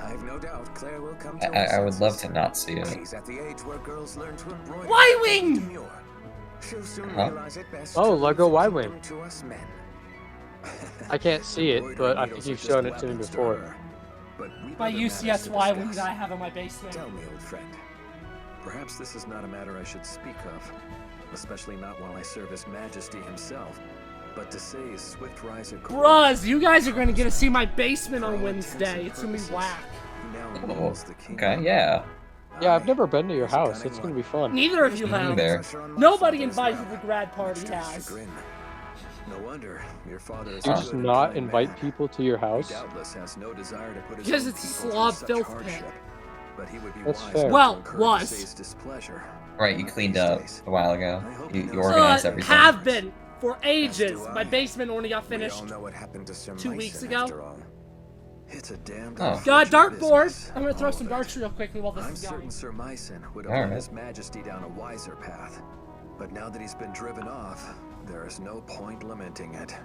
I've no doubt Claire will come to her I would love senses. to not see it. She's at the age where girls learn to embroider. Y-Wing! Demure. She'll soon Huh? realize it best Oh, to Lego leave the Y-Wing. kingdom to us men. I can't see it, but I think you've shown it to me before. but we My other matters UCS to Y-Wing discuss. that I have in my basement. Tell me, old friend. Perhaps this is not a matter I should speak of, especially not while I serve His Majesty himself. But to say his swift rise of glory, Bruhs, you guys are going to get to see my basement on Wednesday. It's going to be whack. he now Oh, rules the kingdom. okay, yeah. Yeah, I've never been to your house. It's gonna be fun. Neither of you have. Neither. Nobody invited to the grad party Much to his has. chagrin. No wonder your father is You a just good and not kind invite man. people to your He house? doubtless has no desire to put his Because own it's a people slob through such filth hardship. pit. But he would be That's wise fair. not Well, to incur was. Visay's displeasure. Right, you cleaned up a while ago. You So, organized everything. have been for ages. My basement only got We finished. all know what happened to Sir 2 weeks Mycen, ago. after all. It's a damned Oh. Got a unfortunate dartboard. business, I'm going to throw all some of it. darts real quickly while this I'm is certain going. Sir Mycen would have All led right. His Majesty down a wiser path. But now that he's been driven off, there is no point lamenting it.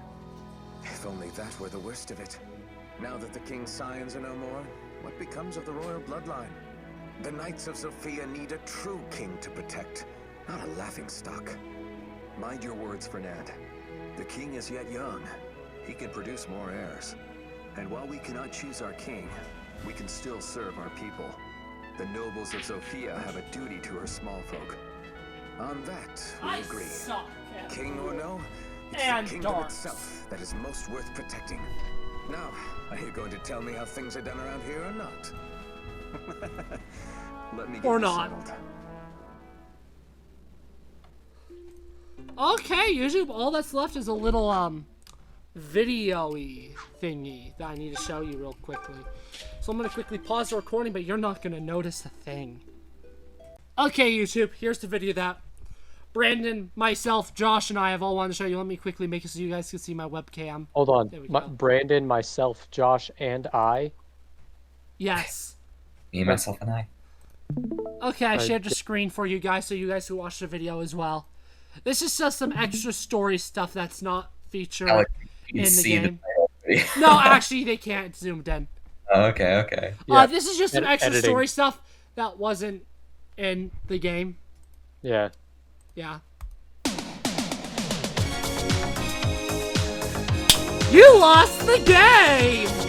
If only that were the worst of it. Now that the king's scions are no more, what becomes of the royal bloodline? The Knights of Sophia need a true king to protect, not a laughingstock. Mind your words, Fernand. The king is yet young. He can produce more heirs. And while we cannot choose our king, we can still serve our people. The nobles of Sophia have a duty to her small folk. On that, we I agree. suck. Kevin. King or no, it's And the kingdom darts. itself that is most worth protecting. Now, are you going to tell me how things are done around here or not? Let me get Or this not. settled. Okay, YouTube, all that's left is a little, video-y thingy that I need to show you real quickly. So I'm going to quickly pause the recording, but you're not going to notice a thing. Okay, YouTube, here's the video that Brandon, myself, Josh, and I have all wanted to show you. Let me quickly make it so you guys can see my webcam. Hold on. There we My, go. Brandon, myself, Josh, and I. Yes. Me, myself, and I. Okay, I Alright, shared the screen for you guys, so you guys can watch the video as well. This is just some extra story stuff that's not featured Alex, in the see game. The No, actually, they can't zoomed in. Oh, okay. Yeah. This is just some extra Editing. story stuff that wasn't in the game. Yeah. Yeah. You lost the game!